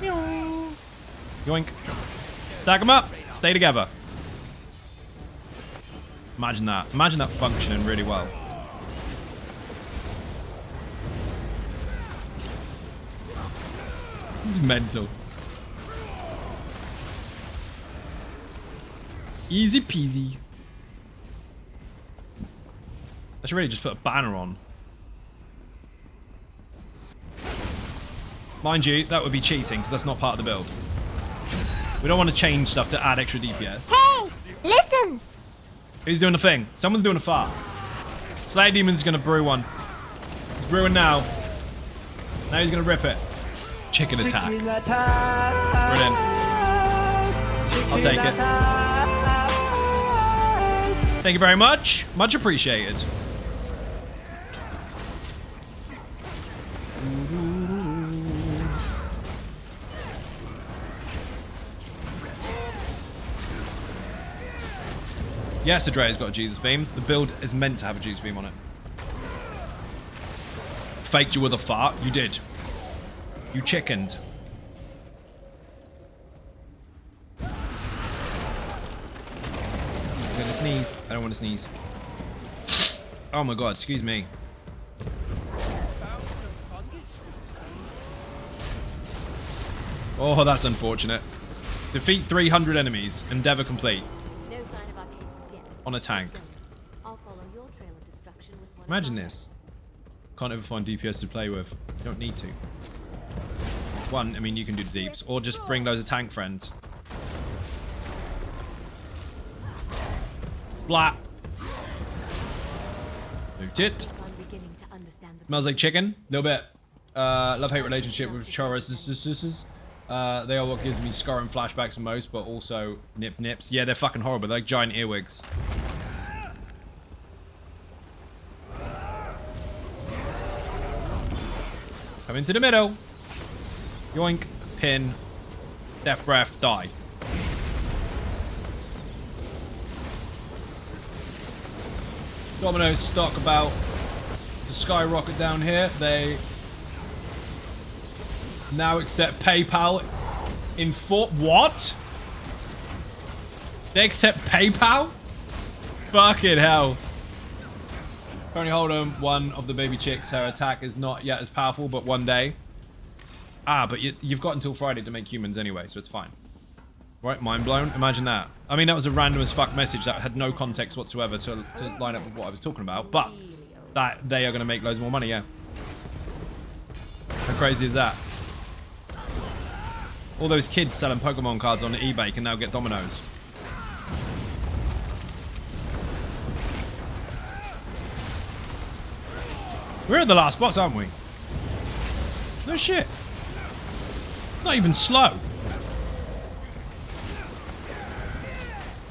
Yoink. Stack them up. Stay together. Imagine that. Imagine that functioning really well. This is mental. Easy peasy. I should really just put a banner on. Mind you, that would be cheating because that's not part of the build. We don't want to change stuff to add extra DPS. Hey, listen. Who's doing the thing? Someone's doing a fart. Slayer Demon's going to brew one. He's brewing now. Now he's going to rip it. Chicken attack. Brilliant. I'll take it. Thank you very much. Much appreciated. Yes, Adrea's got a Jesus beam. The build is meant to have a Jesus beam on it. Faked you with a fart. You did. You chickened. I'm gonna sneeze. I don't want to sneeze. Oh my god, excuse me. Oh, that's unfortunate. Defeat 300 enemies. Endeavor complete. No sign of our cases yet. On a tank. I'll follow your trail of destruction with one Imagine of this. Can't ever find DPS to play with. You don't need to. One, I mean, you can do the deeps. Or just bring loads of tank friends. Splat. Loot it. I'm beginning to understand the Smells like chicken. Little bit. Love-hate relationship with Choros. They are what gives me scarring flashbacks most, but also nips. Yeah, they're fucking horrible. They're like giant earwigs. Come into the middle. Yoink. Pin. Death breath. Die. Domino's stock about to skyrocket down here. They now accept PayPal in what? They accept PayPal? Fucking hell. Currently hold on one of the baby chicks. Her attack is not yet as powerful, but one day. Ah, but you've got until Friday to make humans anyway, so it's fine. Right, mind blown. Imagine that. I mean, that was a random as fuck message that had no context whatsoever to line up with what I was talking about, but that they are going to make loads more money, yeah. How crazy is that? All those kids selling Pokemon cards on eBay can now get Dominoes. We're at the last boss, aren't we? No shit. Not even slow.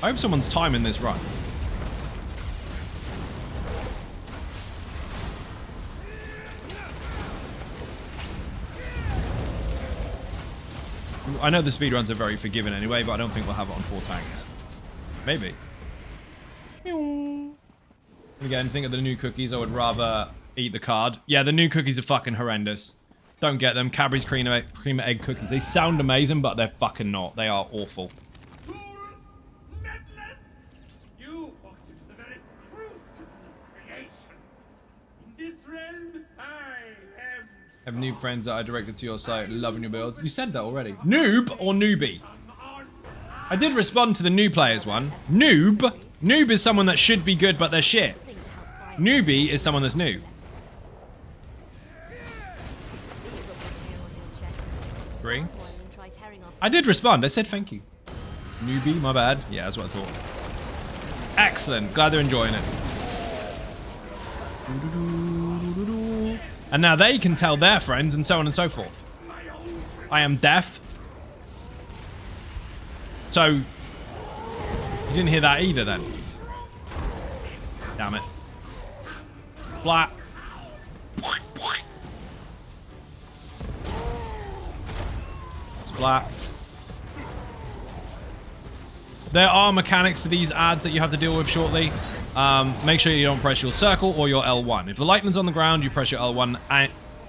I hope someone's timing this run. I know the speedruns are very forgiving anyway, but I don't think we'll have it on 4 tanks. Maybe. Again, think of the new cookies. I would rather eat the card. Yeah, the new cookies are fucking horrendous. Don't get them. Cadbury's cream egg cookies. They sound amazing, but they're fucking not. They are awful. Have noob friends that I directed to your site, loving your builds. You said that already. Noob or newbie? I did respond to the new players one. Noob? Noob is someone that should be good, but they're shit. Newbie is someone that's new. Agree? I did respond. I said thank you. Newbie, my bad. Yeah, that's what I thought. Excellent. Glad they're enjoying it. And now they can tell their friends and so on and so forth. I am deaf. So, you didn't hear that either then. Damn it. Splat. Splat. Splat. There are mechanics to these ads that you have to deal with shortly. Make sure you don't press your circle or your L1. If the lightning's on the ground, you press your L1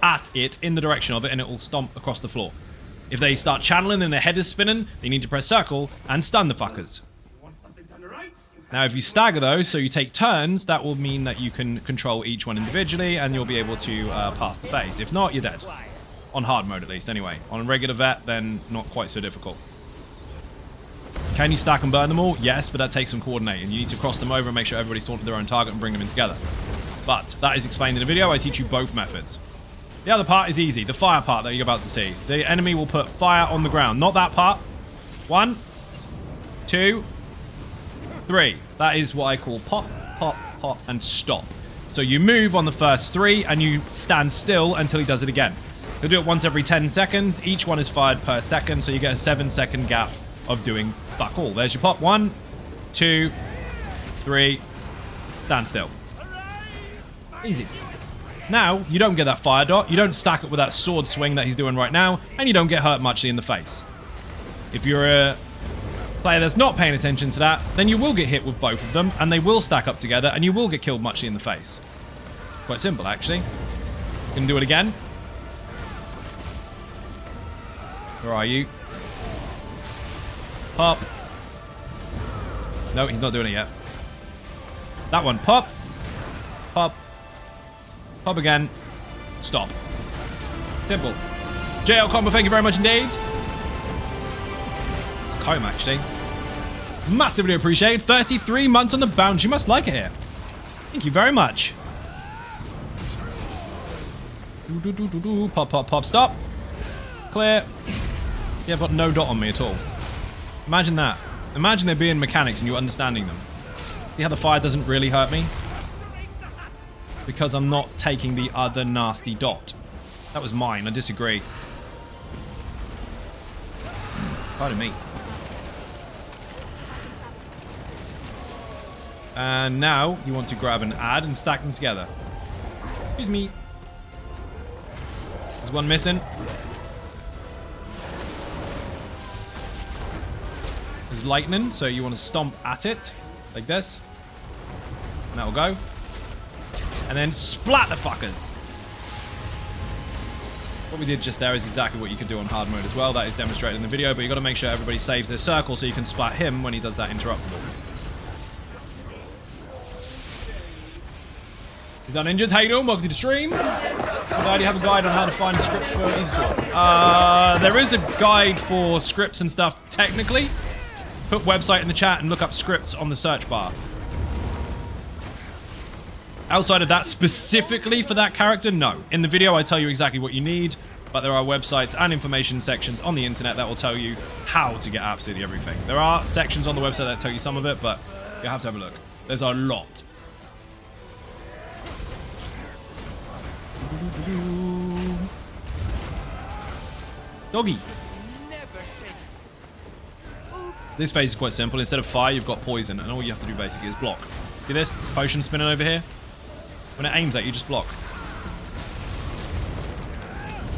at it in the direction of it, and it will stomp across the floor. If they start channeling and their head is spinning, they need to press circle and stun the fuckers. Now, if you stagger those, so you take turns, that will mean that you can control each one individually, and you'll be able to pass the phase. If not, you're dead. On hard mode, at least, anyway. On regular vet, then not quite so difficult. Can you stack and burn them all? Yes, but that takes some coordinating. You need to cross them over and make sure everybody's taunted their own target and bring them in together. But that is explained in the video. I teach you both methods. The other part is easy. The fire part that you're about to see. The enemy will put fire on the ground. Not that part. 1, 2, 3. That is what I call pop, pop, pop, and stop. So you move on the first 3, and you stand still until he does it again. He'll do it once every 10 seconds. Each one is fired per second, so you get a 7-second gap of doing fuck all. There's your pop. 1, 2, 3. Stand still. Easy. Now, you don't get that fire dot. You don't stack it with that sword swing that he's doing right now, and you don't get hurt muchly in the face. If you're a player that's not paying attention to that, then you will get hit with both of them, and they will stack up together, and you will get killed muchly in the face. Quite simple, actually. You can do it again. Where are you? Pop. No, he's not doing it yet. That one. Pop. Pop. Pop again. Stop. Simple. JL Combo, thank you very much indeed. Comb, actually. Massively appreciated. 33 months on the bounce. You must like it here. Thank you very much. Pop, pop, pop. Stop. Clear. Yeah, I've got no dot on me at all. Imagine that. Imagine there being mechanics and you understanding them. See how the fire doesn't really hurt me? Because I'm not taking the other nasty dot. That was mine. I disagree. Pardon me. And now you want to grab an ad and stack them together. Excuse me. There's one missing. There's lightning, so you want to stomp at it like this. And that will go. And then splat the fuckers. What we did just there is exactly what you can do on hard mode as well. That is demonstrated in the video, but you got to make sure everybody saves their circle so you can splat him when he does that interruptible. He's done ninjas. How you doing? Welcome to the stream. I'm glad you have a guide on how to find scripts for ESO. There is a guide for scripts and stuff, technically. Put website in the chat and look up scripts on the search bar. Outside of that, specifically for that character, no. In the video, I tell you exactly what you need, but there are websites and information sections on the internet that will tell you how to get absolutely everything. There are sections on the website that tell you some of it, but you have to have a look. There's a lot. Doggy. This phase is quite simple. Instead of fire, you've got poison, and all you have to do basically is block. See this? It's potion spinning over here. When it aims at you, just block.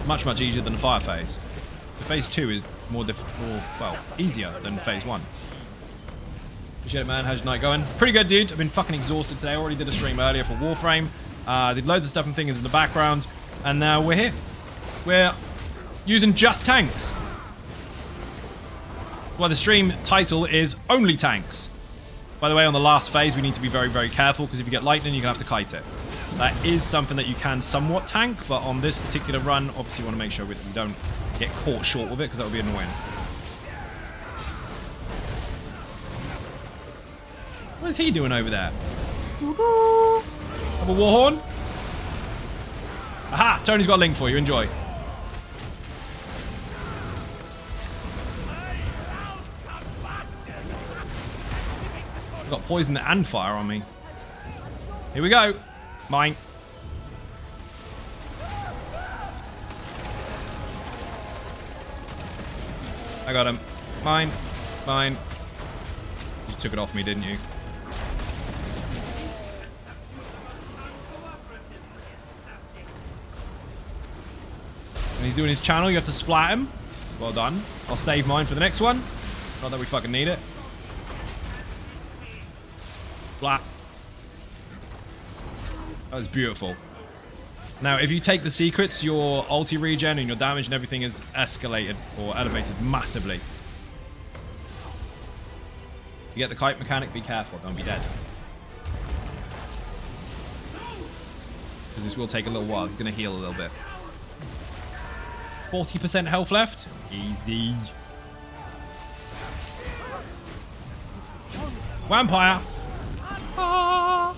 Much, much easier than the fire phase. The phase 2 is more difficult, well, easier than phase 1. Appreciate it, man. How's your night going? Pretty good, dude. I've been fucking exhausted today. I already did a stream earlier for Warframe. Did loads of stuff and things in the background. And now we're here. We're using just tanks. Well, the stream title is Onlytanks. By the way, on the last phase, we need to be very, very careful, because if you get lightning, you're going to have to kite it. That is something that you can somewhat tank, but on this particular run, obviously you want to make sure we don't get caught short with it, because that would be annoying. What is he doing over there? Have a war horn? Aha! Tony's got a link for you. Enjoy. I've got poison and fire on me. Here we go. Mine. I got him. Mine. Mine. You took it off me, didn't you? When he's doing his channel, you have to splat him. Well done. I'll save mine for the next one. Not that we fucking need it. Blah. That was beautiful. Now, if you take the secrets, your ulti regen and your damage and everything is escalated or elevated massively. You get the kite mechanic, be careful, don't be dead. Because this will take a little while. It's going to heal a little bit. 40% health left. Easy. Vampire. Ah.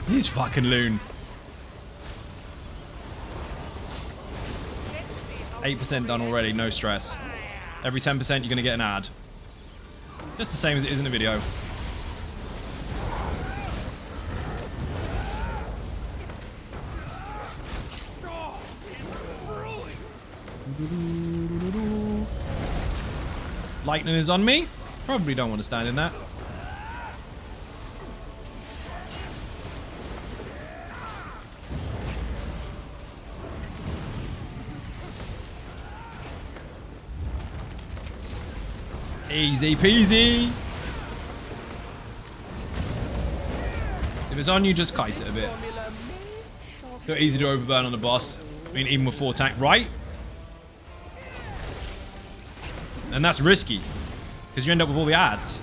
He's fucking loon. 8% done already, no stress. Every 10% you're going to get an ad. Just the same as it is in the video. Lightning is on me. Probably don't want to stand in that. Easy peasy. If it's on you, just kite it a bit. So easy to overburn on the boss. I mean, even with 4 tank, right? And that's risky. Because you end up with all the ads.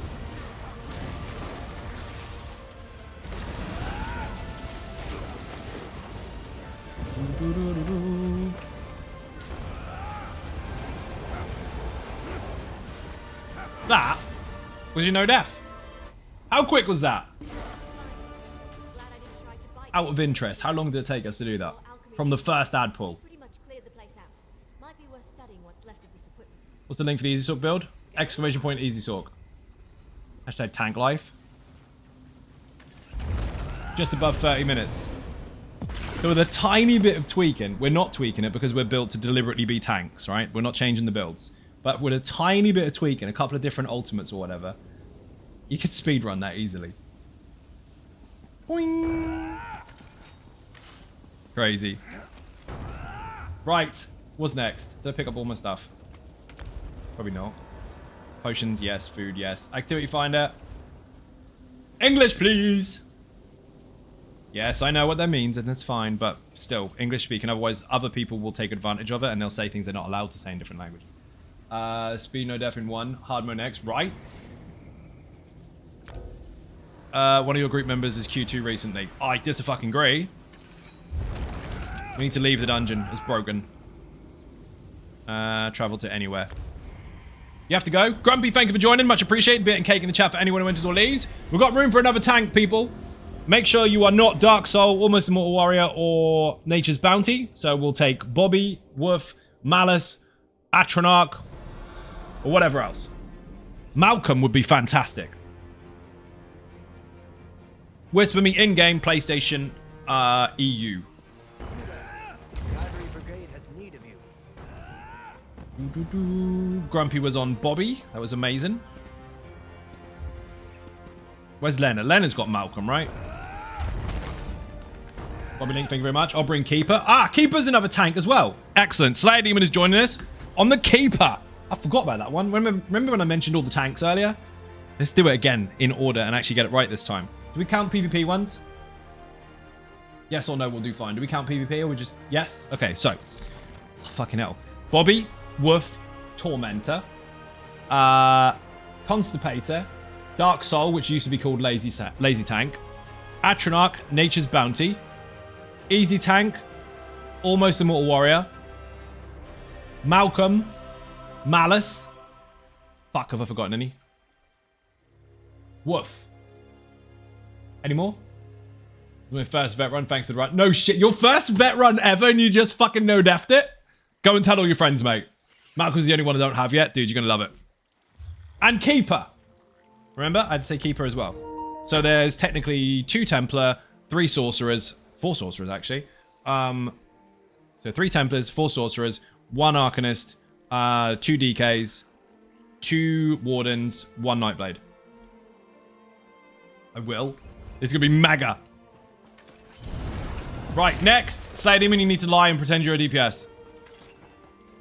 That was your no death. How quick was that? Out of interest, how long did it take us to do that? From the first ad pull. What's the link for the Easy Sork build? Exclamation point Easy Sork. Hashtag tank life. Just above 30 minutes. So with a tiny bit of tweaking, we're not tweaking it because we're built to deliberately be tanks, right? We're not changing the builds. But with a tiny bit of tweaking, a couple of different ultimates or whatever, you could speedrun that easily. Boing. Crazy. Right. What's next? Did I pick up all my stuff? Probably not. Potions, yes. Food, yes. Activity finder. English, please. Yes, I know what that means, and that's fine, but still, English speaking. Otherwise, other people will take advantage of it, and they'll say things they're not allowed to say in different languages. Speed no death in 1. Hard mode next. Right. One of your group members is Q2 recently. I dis-a-fucking agree. We need to leave the dungeon. It's broken. Travel to anywhere. You have to go. Grumpy, thank you for joining. Much appreciated. Bit and cake in the chat for anyone who enters or leaves. We've got room for another tank, people. Make sure you are not Dark Soul, Almost Immortal Warrior, or Nature's Bounty. So we'll take Bobby, Wolf, Malice, Atronach, or whatever else. Malcolm would be fantastic. Whisper me in-game, PlayStation, EU. Grumpy was on Bobby. That was amazing. Where's Lena? Lena's got Malcolm, right? Bobby Link, thank you very much. I'll bring Keeper. Ah, Keeper's another tank as well. Excellent. Slayer Demon is joining us on the Keeper. I forgot about that one. Remember when I mentioned all the tanks earlier? Let's do it again in order and actually get it right this time. Do we count PvP ones? Yes or no, we'll do fine. Do we count PvP or we just... Yes? Okay, so... Oh, fucking hell. Bobby, Wolf, Tormentor, Constipator, Dark Soul, which used to be called Lazy Tank, Atronach, Nature's Bounty, Easy Tank, Almost Immortal Warrior, Malcolm, Malice. Fuck, have I forgotten any? Woof. Any more? My first vet run, thanks to the run. No shit, your first vet run ever and you just fucking no-defed it? Go and tell all your friends, mate. Malcolm's the only one I don't have yet. Dude, you're going to love it. And Keeper. Remember? I had to say Keeper as well. So there's technically 2 Templar, 3 Sorcerers, 4 Sorcerers actually. So 3 Templars, 4 Sorcerers, 1 Arcanist, 2 DKs, 2 Wardens, 1 Nightblade. I will. It's going to be mega. Right, next. Slay a demon, you need to lie and pretend you're a DPS.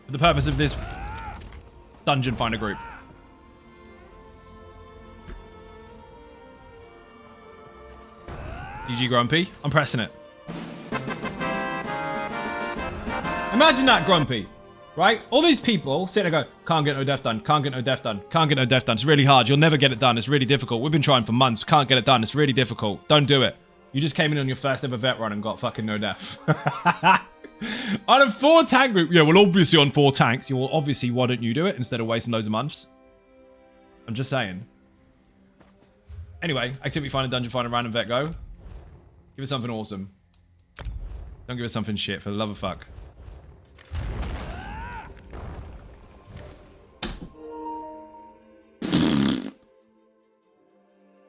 For the purpose of this dungeon finder group. GG Grumpy. I'm pressing it. Imagine that, Grumpy. Right? All these people sit there and go, can't get no death done, can't get no death done, can't get no death done. It's really hard. You'll never get it done. It's really difficult. We've been trying for months. Can't get it done. It's really difficult. Don't do it. You just came in on your first ever vet run and got fucking no death. On a 4 tank group. Yeah, well, obviously on 4 tanks. You will obviously, why don't you do it instead of wasting loads of months? I'm just saying. Anyway, activity finder, dungeon finder, random vet go. Give us something awesome. Don't give us something shit, for the love of fuck.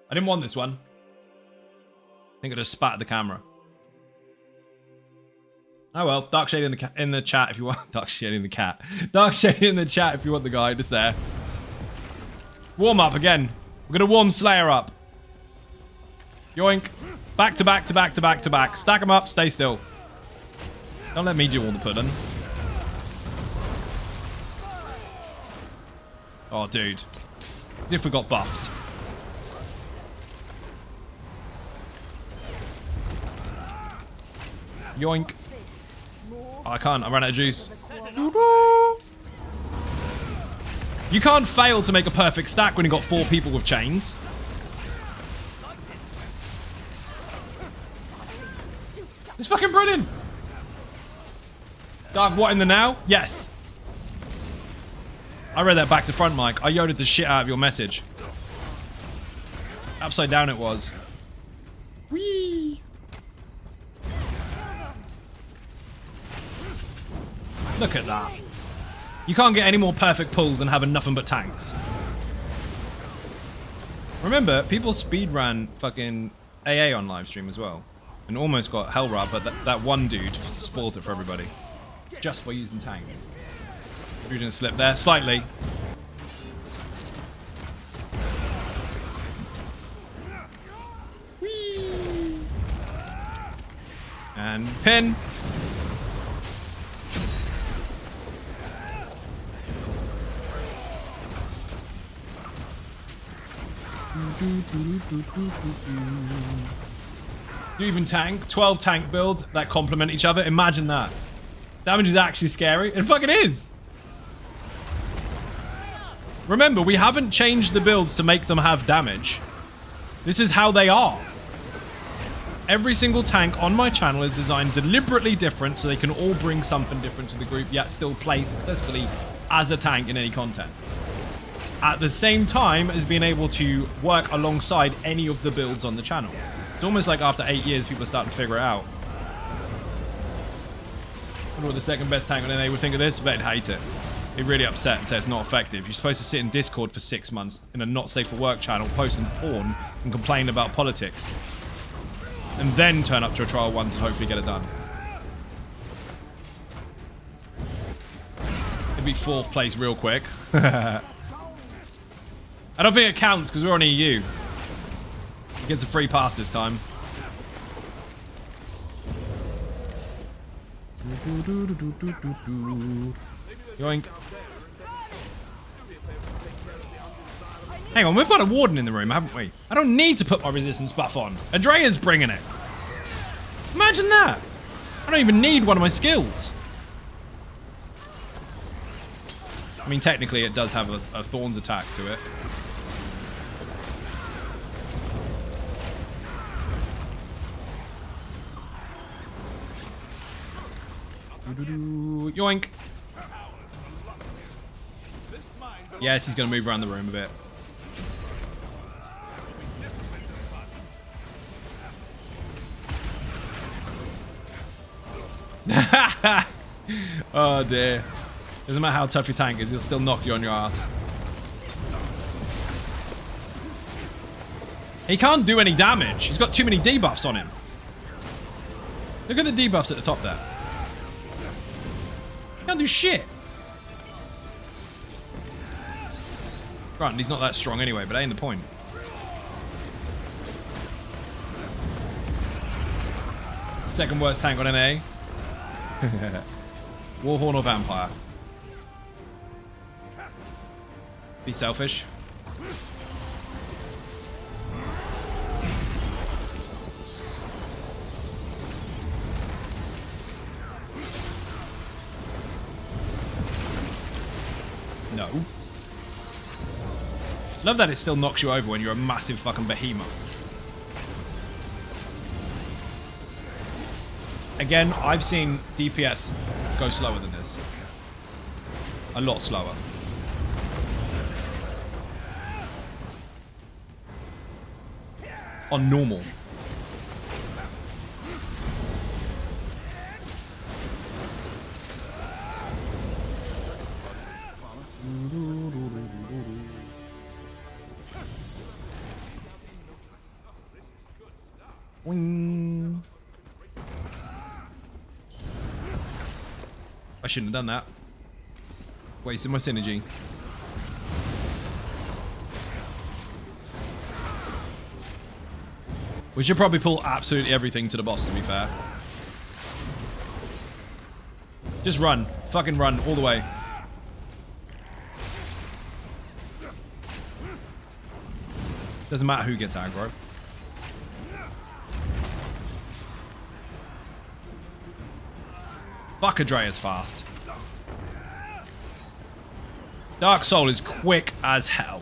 I didn't want this one. I think I just spat at the camera. Oh well, Darkshade in the chat if you want. Darkshade in the cat. Darkshade in the chat if you want the guide. It's there. Warm up again. We're gonna warm Slayer up. Yoink. Back to back to back to back to back. Stack them up. Stay still. Don't let me do all the pudding. Oh, dude. As if we got buffed. Yoink. Oh, I can't. I ran out of juice. You can't fail to make a perfect stack when you got 4 people with chains. It's fucking brilliant. Dark, what in the now? Yes. I read that back to front, Mike. I yoded the shit out of your message. Upside down it was. Whee! Look at that. You can't get any more perfect pulls than having nothing but tanks. Remember, people speedran fucking AA on live stream as well. And almost got hell rub, but that one dude spoiled it for everybody. Just by using tanks. You're gonna slip there. Slightly. Whee! And pin. You even tank 12 tank builds that complement each other. Imagine that. Damage is actually scary. It fucking is. Remember, we haven't changed the builds to make them have damage. This is how they are. Every single tank on my channel is designed deliberately different so they can all bring something different to the group, yet still play successfully as a tank in any content. At the same time as being able to work alongside any of the builds on the channel. It's almost like after 8 years, people are starting to figure it out. I wonder what the second best tank on NA would think of this. I bet they'd hate it. They'd really upset and say it's not effective. You're supposed to sit in Discord for 6 months in a not safe for work channel, posting porn and complain about politics. And then turn up to a trial once and hopefully get it done. It'd be 4th place real quick. I don't think it counts because we're on EU. It gets a free pass this time. Yoink. Hang on, we've got a warden in the room, haven't we? I don't need to put my resistance buff on. Andrea's bringing it. Imagine that. I don't even need one of my skills. I mean, technically it does have a Thorns attack to it. Yoink. Yes, he's going to move around the room a bit. Oh dear. Doesn't matter how tough your tank is, he'll still knock you on your ass. He can't do any damage. He's got too many debuffs on him. Look at the debuffs at the top there. He can't do shit. Granted, he's not that strong anyway, but that ain't the point. Second worst tank on NA. Warhorn or Vampire? Be selfish. No. Love that it still knocks you over when you're a massive fucking behemoth. Again, I've seen DPS go slower than this. A lot slower. On normal. Wing. I shouldn't have done that. Wasted my synergy. We should probably pull absolutely everything to the boss, to be fair. Just run. Fucking run all the way. Doesn't matter who gets aggro. Fuck, Adrea's fast. Dark Soul is quick as hell.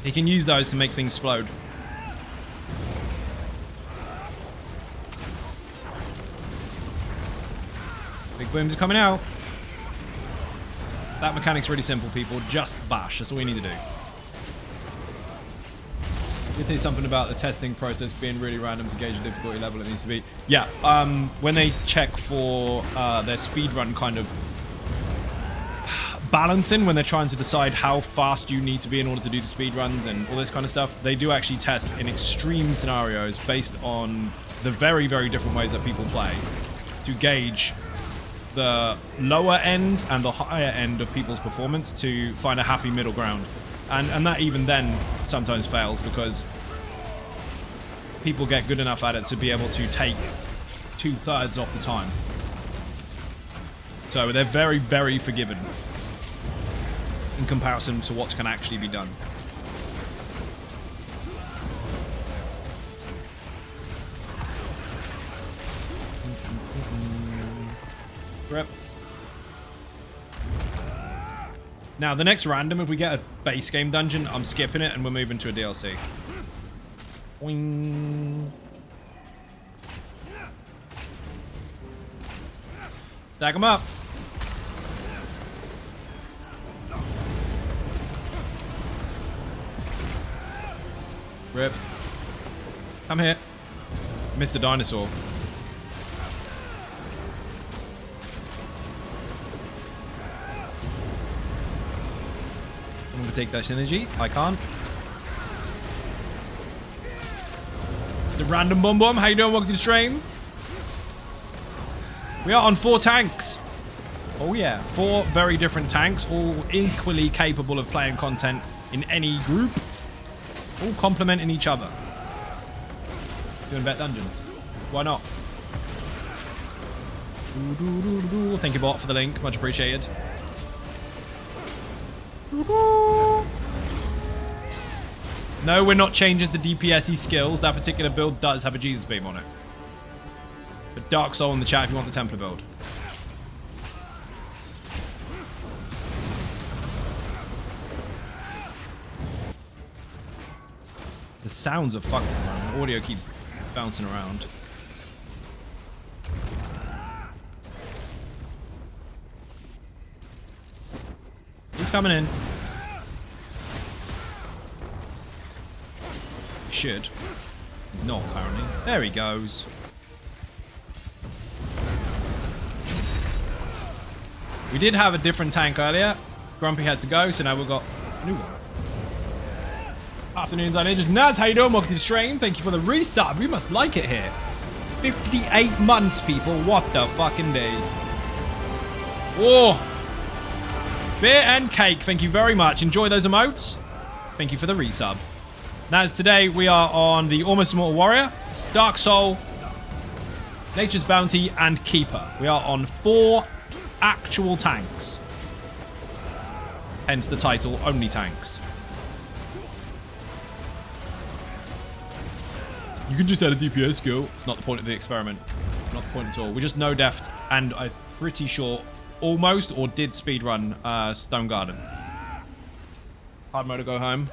He can use those to make things explode. Big booms are coming out. That mechanic's really simple, people. Just bash. That's all you need to do. You tell you something about the testing process being really random to gauge the difficulty level it needs to be. Yeah, when they check for their speedrun kind of balancing, when they're trying to decide how fast you need to be in order to do the speedruns and all this kind of stuff, they do actually test in extreme scenarios based on the very, very different ways that people play to gauge the lower end and the higher end of people's performance to find a happy middle ground. And that even then sometimes fails because people get good enough at it to be able to take 2/3 off the time. So they're very, very forgiving in comparison to what can actually be done. Rip. Now, the next random, if we get a base game dungeon, I'm skipping it and we're moving to a DLC. Boing. Stack them up. Rip. Come here. Mr. Dinosaur. I'm gonna take that synergy. I can't. It's the random bomb bomb. How you doing? Welcome to the stream. We are on 4 tanks. Oh yeah, 4 very different tanks, all equally capable of playing content in any group, all complementing each other. Doing bet dungeons. Why not? Thank you, bot, for the link. Much appreciated. No, we're not changing the DPS-y skills. That particular build does have a Jesus beam on it. But Dark Soul in the chat if you want the Templar build. The sounds are fucking around. The audio keeps bouncing around. He's coming in. He should. He's not, apparently. There he goes. We did have a different tank earlier. Grumpy had to go, so now we've got a new one. Afternoons, I ninjas. Naz, how you doing? Welcome to the stream. Thank you for the resub. We must like it here. 58 months, people. What the fucking day. Whoa. Beer and cake. Thank you very much. Enjoy those emotes. Thank you for the resub. As today, we are on the Almost Immortal Warrior, Dark Soul, Nature's Bounty, and Keeper. We are on 4 actual tanks. Hence the title, Only Tanks. You can just add a DPS skill. It's not the point of the experiment. Not the point at all. We just no deft, and I'm pretty sure almost or did speedrun Stone Garden. Hard mode to go home.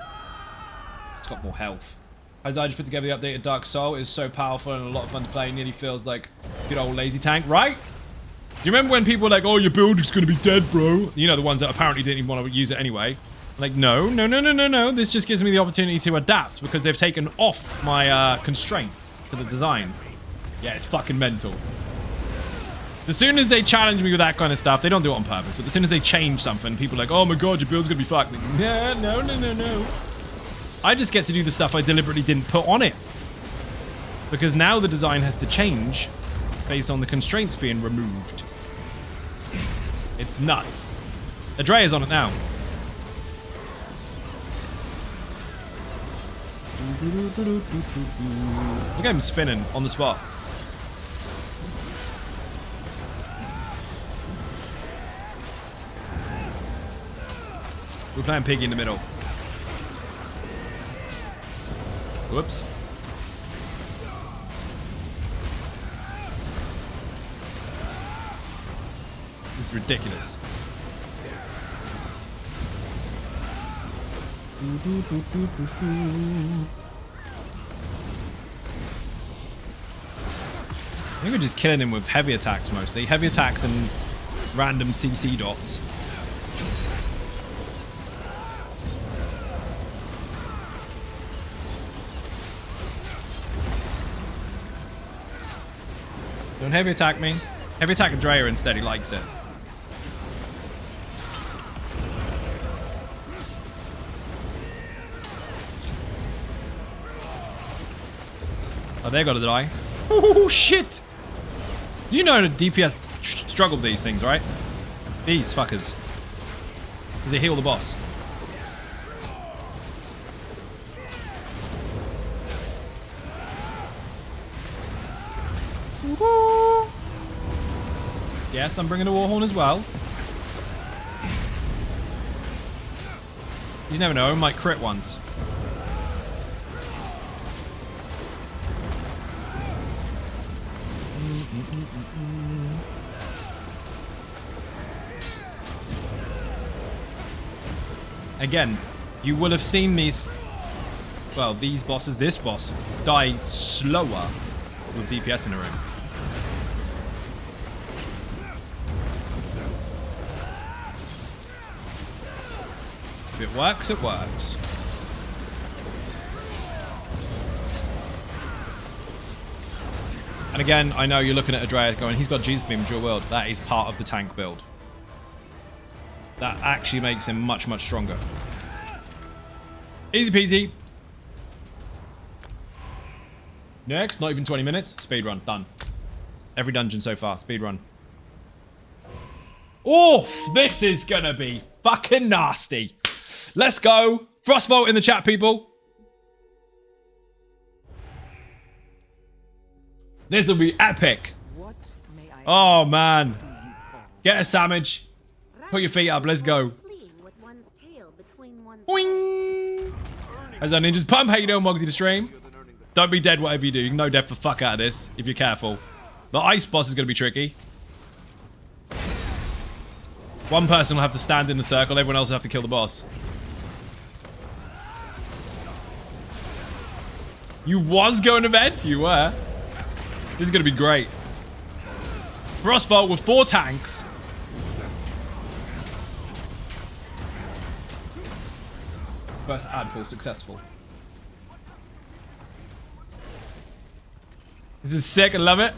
It's got more health. As I just put together the updated Dark Soul, is so powerful and a lot of fun to play. Nearly feels like good old lazy tank, right? Do you remember when people were like, oh, your build is going to be dead, bro? You know, the ones that apparently didn't even want to use it anyway. Like, no. This just gives me the opportunity to adapt because they've taken off my constraints to the design. Yeah, it's fucking mental. As soon as they challenge me with that kind of stuff, they don't do it on purpose, but as soon as they change something, people are like, oh my god, your build's going to be fucked. Like, yeah, no. I just get to do the stuff I deliberately didn't put on it. Because now the design has to change based on the constraints being removed. It's nuts. Adrea's on it now. Look at him spinning on the spot. We're playing Piggy in the middle. Whoops. It's ridiculous. I think we're just killing him with heavy attacks mostly. Heavy attacks and random CC dots. Don't heavy attack me. Heavy attack Andrea instead, he likes it. Oh, they gotta die. Oh, shit! Do you know that DPS struggle with these things, right? These fuckers. Because they heal the boss. Yes, I'm bringing a Warhorn as well. You never know, I might crit once. Again, you will have seen these, well, these bosses, this boss, die slower with DPS in a room. If it works, it works. And again, I know you're looking at Adreas going, he's got Jesus Beam Dual Wield. That is part of the tank build. That actually makes him much, much stronger. Easy peasy. Next, not even 20 minutes. Speedrun, done. Every dungeon so far, speedrun. Oof, this is gonna be fucking nasty. Let's go. Frostvault in the chat, people. This will be epic. Oh, man. Get a sandwich. Put your feet up. Let's go. Boing. As our ninjas pump, how you doing? Welcome to the stream. Don't be dead, whatever you do. You can no death the fuck out of this if you're careful. The ice boss is going to be tricky. One person will have to stand in the circle. Everyone else will have to kill the boss. You was going to bed? You were. This is going to be great. Frostvault with 4 tanks. First ad pull successful. This is sick. I love it.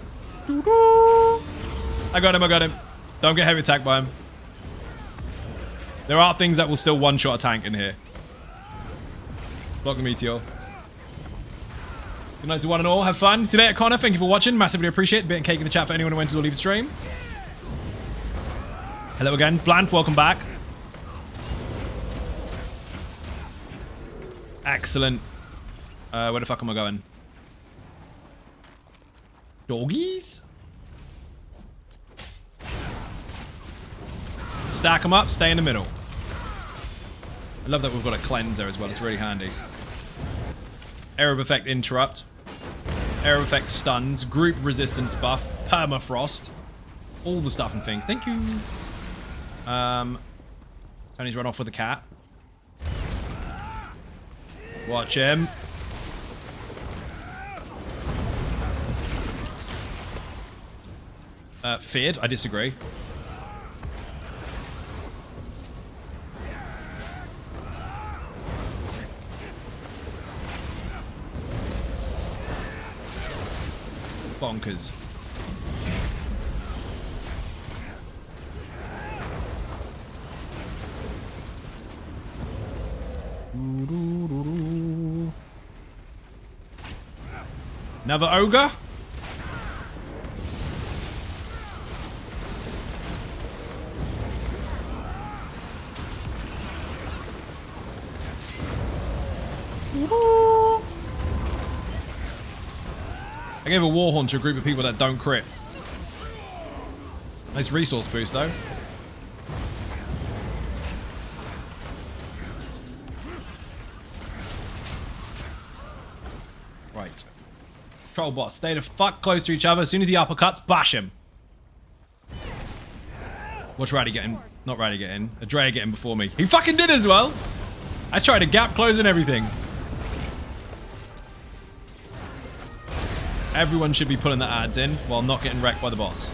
I got him. Don't get heavy attacked by him. There are things that will still one-shot a tank in here. Block the meteor. Good night to one and all. Have fun. See you later, Connor. Thank you for watching. Massively appreciate it. Bit and cake in the chat for anyone who went to leave the stream. Hello again. Blant, welcome back. Excellent. Where the fuck am I going? Doggies? Stack them up, stay in the middle. I love that we've got a cleanser as well. It's really handy. Area of effect interrupt. Area of effect stuns. Group resistance buff. Permafrost. All the stuff and things. Thank you. Tony's run off with the cat. Watch him. Feared. I disagree. Bonkers. Another ogre? I gave a warhorn to a group of people that don't crit. Nice resource boost though. Right. Troll boss, stay the fuck close to each other. As soon as he uppercuts, bash him. Watch Ratty get in. Not Ratty get in. Adrea get in before me. He fucking did as well. I tried to gap close and everything. Everyone should be pulling the ads in while not getting wrecked by the boss.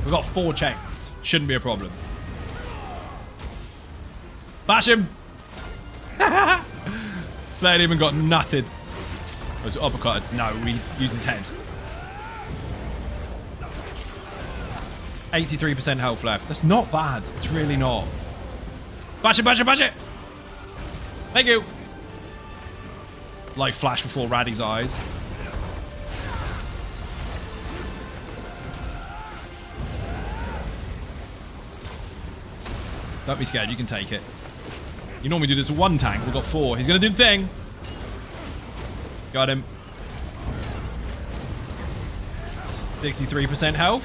We've got 4 chains. Shouldn't be a problem. Bash him! Slade even got nutted. Was it uppercutted? No, we used his head. 83% health left. That's not bad. It's really not. Bash it, bash it, bash it! Thank you! Light flash before Raddy's eyes. Don't be scared, you can take it. You normally do this with 1 tank, we've got 4. He's gonna do the thing. Got him. 63% health.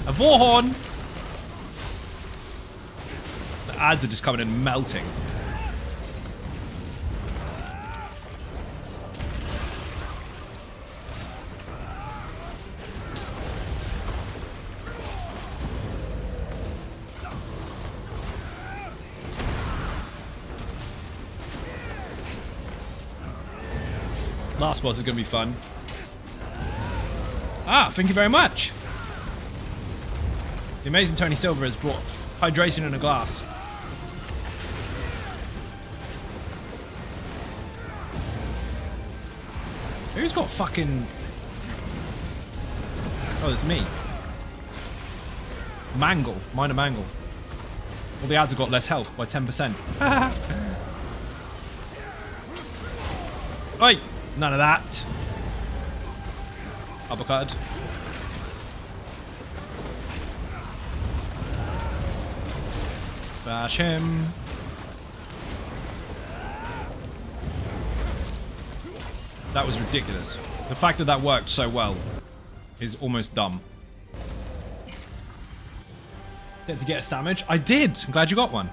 A Warhorn. The ads are just coming in melting. Last boss is going to be fun. Ah, thank you very much. The amazing Tony Silver has brought hydration in a glass. Who's got fucking... Oh, it's me. Mangle. Minor Mangle. All the ads have got less health by 10%. Oi! None of that. Uppercut. Bash him. That was ridiculous. The fact that that worked so well is almost dumb. Did to get a sandwich? I did! I'm glad you got one.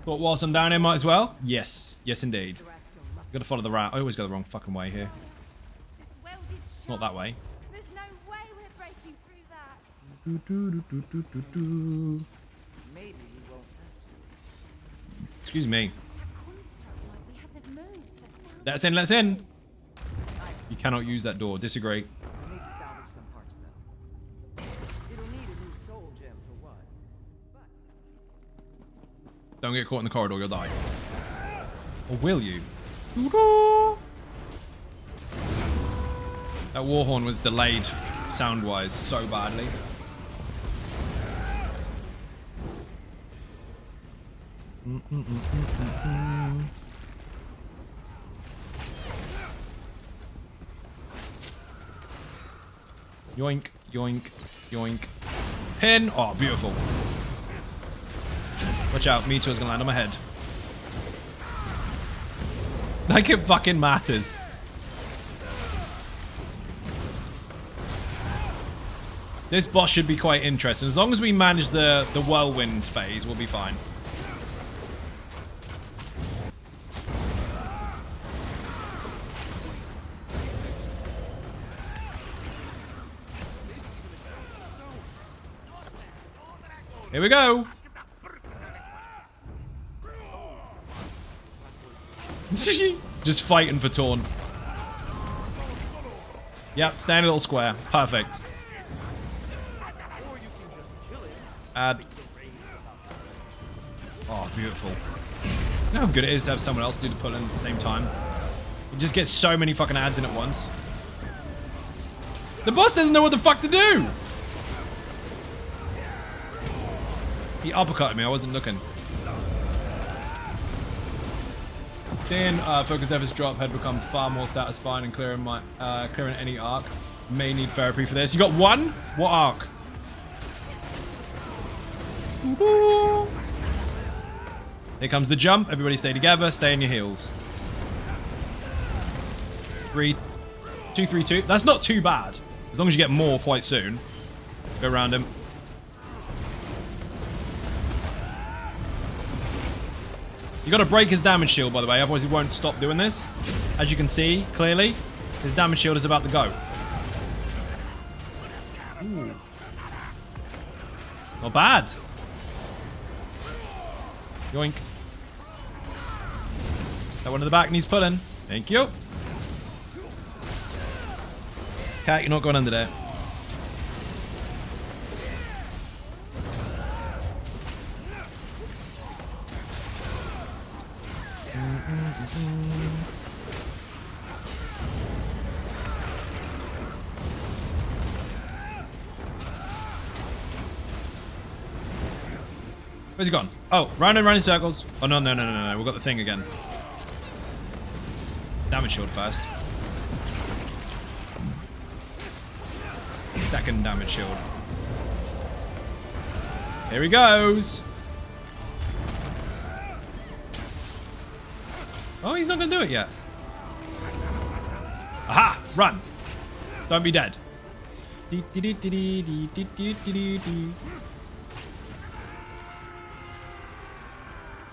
But whilst I'm down here, might as well? Yes. Yes, indeed. Gotta follow the rat. I always go the wrong fucking way here. It's not that way. There's no way we're breaking through that. Maybe we won't have to. Excuse me. That construct library hasn't moved for thousands Let's in, let's in. of years. You cannot use that door. Disagree. We need to salvage some parts though. It'll need a new soul gem for one. But Don't get caught in the corridor, you'll die. Or will you? That warhorn was delayed sound-wise so badly. Yoink, yoink, yoink. Pin! Oh, beautiful. Watch out, meteor's gonna land on my head. Like it fucking matters. This boss should be quite interesting. As long as we manage the whirlwind phase, we'll be fine. Here we go. Just fighting for Torn. Yep, stay in a little square. Perfect. Add. Oh, beautiful. You know how good it is to have someone else do the pull-in at the same time? You just get so many fucking ads in at once. The boss doesn't know what the fuck to do! He uppercutted me, I wasn't looking. Then focus deficit drop had become far more satisfying and clearing any arc. May need therapy for this. You got one? What arc? Here comes the jump. Everybody stay together. Stay on your heels. 3, 2, 3, 2. That's not too bad. As long as you get more quite soon. Go around him. You got to break his damage shield, by the way, otherwise he won't stop doing this. As you can see, clearly, his damage shield is about to go. Ooh. Not bad. Yoink. That one in the back needs pulling. Thank you. Cat, you're not going under there. Where's he gone? Oh, round and round in circles. Oh, no. We've got the thing again. Damage shield first. Second damage shield. Here he goes. Oh, he's not going to do it yet. Aha! Run! Don't be dead.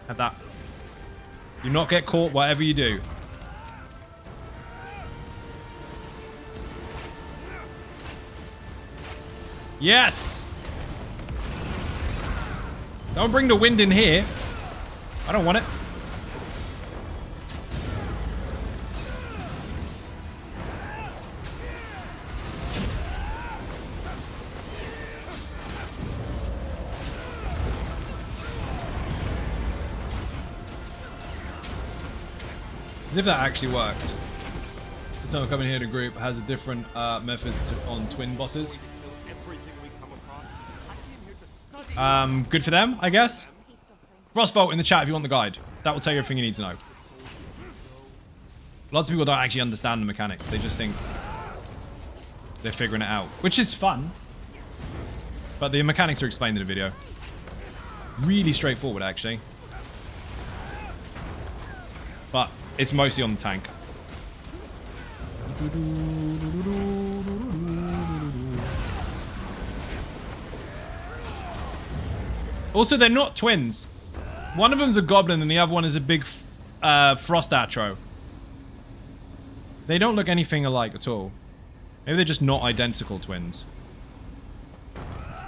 Have that. Do not get caught, whatever you do. Yes! Don't bring the wind in here. I don't want it. As if that actually worked. The time coming here in a group has a different methods on twin bosses. Good for them, I guess. Frostvault in the chat if you want the guide. That will tell you everything you need to know. Lots of people don't actually understand the mechanics. They just think they're figuring it out, which is fun. But the mechanics are explained in the video. Really straightforward, actually. But it's mostly on the tank. Also, they're not twins. One of them's a goblin and the other one is a big frost atro. They don't look anything alike at all. Maybe they're just not identical twins.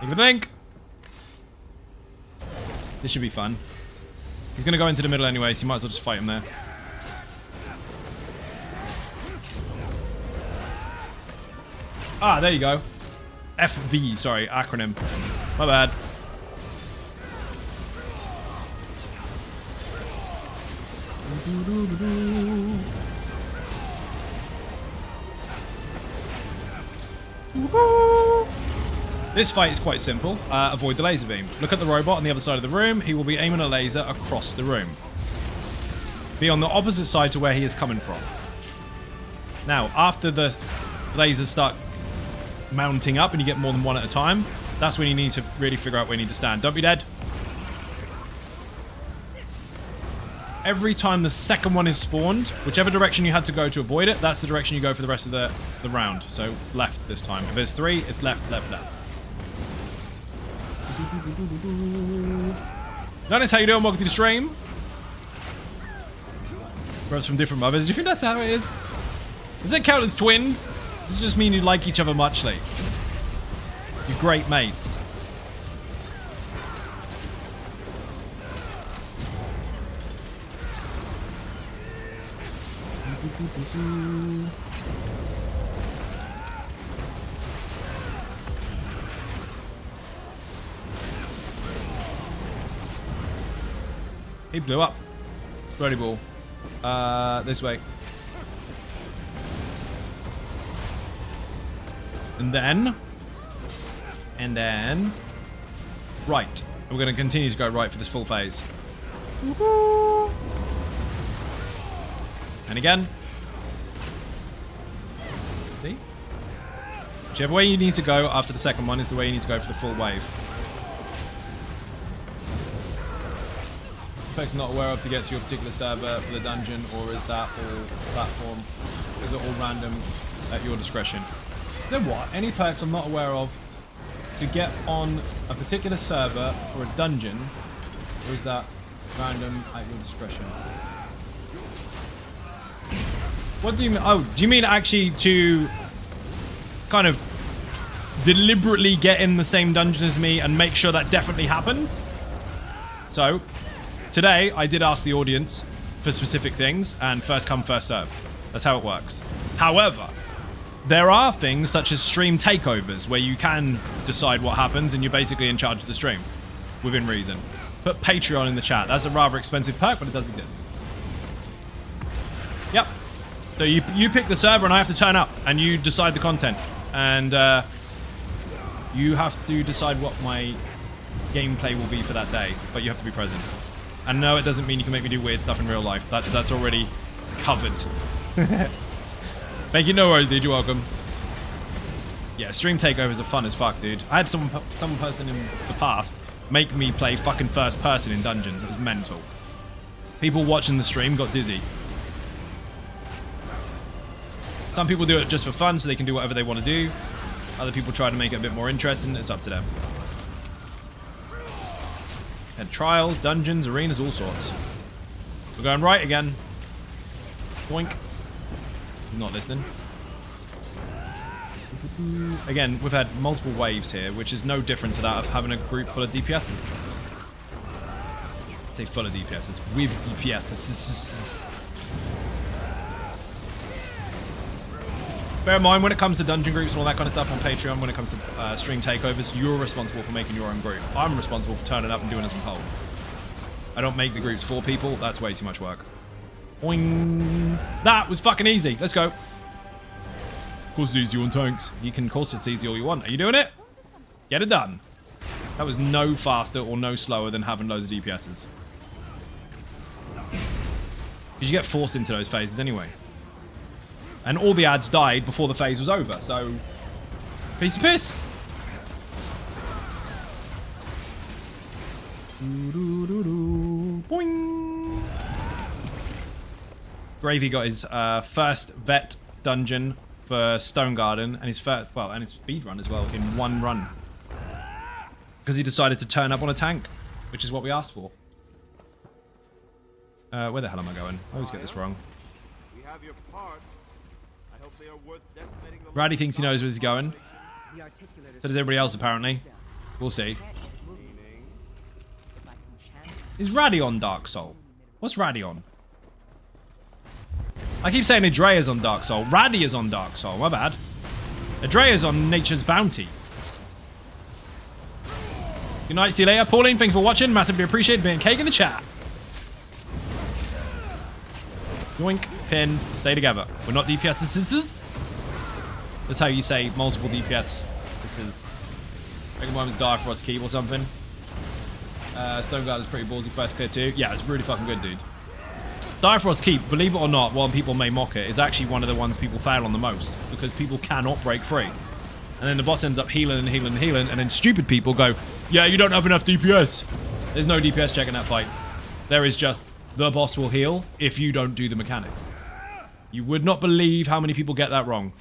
Think of a think. This should be fun. He's going to go into the middle anyway, so you might as well just fight him there. Ah, there you go. FV, sorry, acronym. My bad. This fight is quite simple. Avoid the laser beam. Look at the robot on the other side of the room. He will be aiming a laser across the room. Be on the opposite side to where he is coming from. Now, after the lasers start mounting up and you get more than one at a time, that's when you need to really figure out where you need to stand. Don't be dead. every time the second one is spawned, whichever direction you had to go to avoid it, that's the direction you go for the rest of the round. So left this time. If there's 3, it's left, left, left. Notice how you doing? Welcome to the stream. Brothers from different mothers. Do you think that's how it is? Does it count as twins? Does it just mean you like each other muchly? You're great mates. He blew up. Spready ball. This way. And then, right. We're going to continue to go right for this full phase. And again. See? Whichever way you need to go after the second one is the way you need to go for the full wave. Perks not aware of to get to your particular server for the dungeon, or is that all platform? Is it all random at your discretion? Then what? Any perks I'm not aware of to get on a particular server for a dungeon, or is that random at your discretion? What do you mean? Oh, do you mean actually to kind of deliberately get in the same dungeon as me and make sure that definitely happens? So, today I did ask the audience for specific things, and first come, first serve. That's how it works. However, there are things such as stream takeovers where you can decide what happens and you're basically in charge of the stream within reason. Put Patreon in the chat. That's a rather expensive perk, but it does exist. Yep. So you pick the server and I have to turn up and you decide the content. And you have to decide what my gameplay will be for that day, but you have to be present. And no, it doesn't mean you can make me do weird stuff in real life. That's already covered. Thank you, no worries, dude. You're welcome. Yeah, stream takeovers are fun as fuck, dude. I had some person in the past make me play fucking first person in dungeons. It was mental. People watching the stream got dizzy. Some people do it just for fun so they can do whatever they want to do. Other people try to make it a bit more interesting. It's up to them. And trials, dungeons, arenas, all sorts. We're going right again. Boink. He's not listening. Again, we've had multiple waves here, which is no different to that of having a group full of DPSs. I'd say full of DPSs. With DPSs. Bear in mind, when it comes to dungeon groups and all that kind of stuff on Patreon, when it comes to stream takeovers, you're responsible for making your own group. I'm responsible for turning up and doing as I'm told. I don't make the groups for people. That's way too much work. Boing. That was fucking easy. Let's go. Of course it's easy on tanks. You can, of course it's easy all you want. Are you doing it? Get it done. That was no faster or no slower than having loads of DPSs. Because you get forced into those phases anyway. And all the ads died before the phase was over, so... Piece of piss! Boing! Gravy got his first vet dungeon for Stone Garden, and his first, well, and his speed run as well, in one run. Because he decided to turn up on a tank, which is what we asked for. Where the hell am I going? I always get this wrong. We have your parts. I hope they are worth decimating the Raddy thinks he knows where he's going. So does everybody else, apparently. We'll see. Is Raddy on Dark Soul? What's Raddy on? I keep saying Adrea's on Dark Soul. Raddy is on Dark Soul. My bad. Adrea's on Nature's Bounty. Good night. See you later. Pauline, thank you for watching. Massively appreciate being cake in the chat. Yoink. Pin. Stay together. We're not DPS sisters. That's how you say multiple DPS sisters. I think one was Darkfrost Keep or something. Stone Guard is pretty ballsy first clear too. Yeah, it's really fucking good, dude. Direfrost Keep, believe it or not, while people may mock it, is actually one of the ones people fail on the most, because people cannot break free. And then the boss ends up healing and healing and healing, and then stupid people go, yeah, you don't have enough DPS. There's no DPS check in that fight. There is just The boss will heal if you don't do the mechanics. You would not believe how many people get that wrong.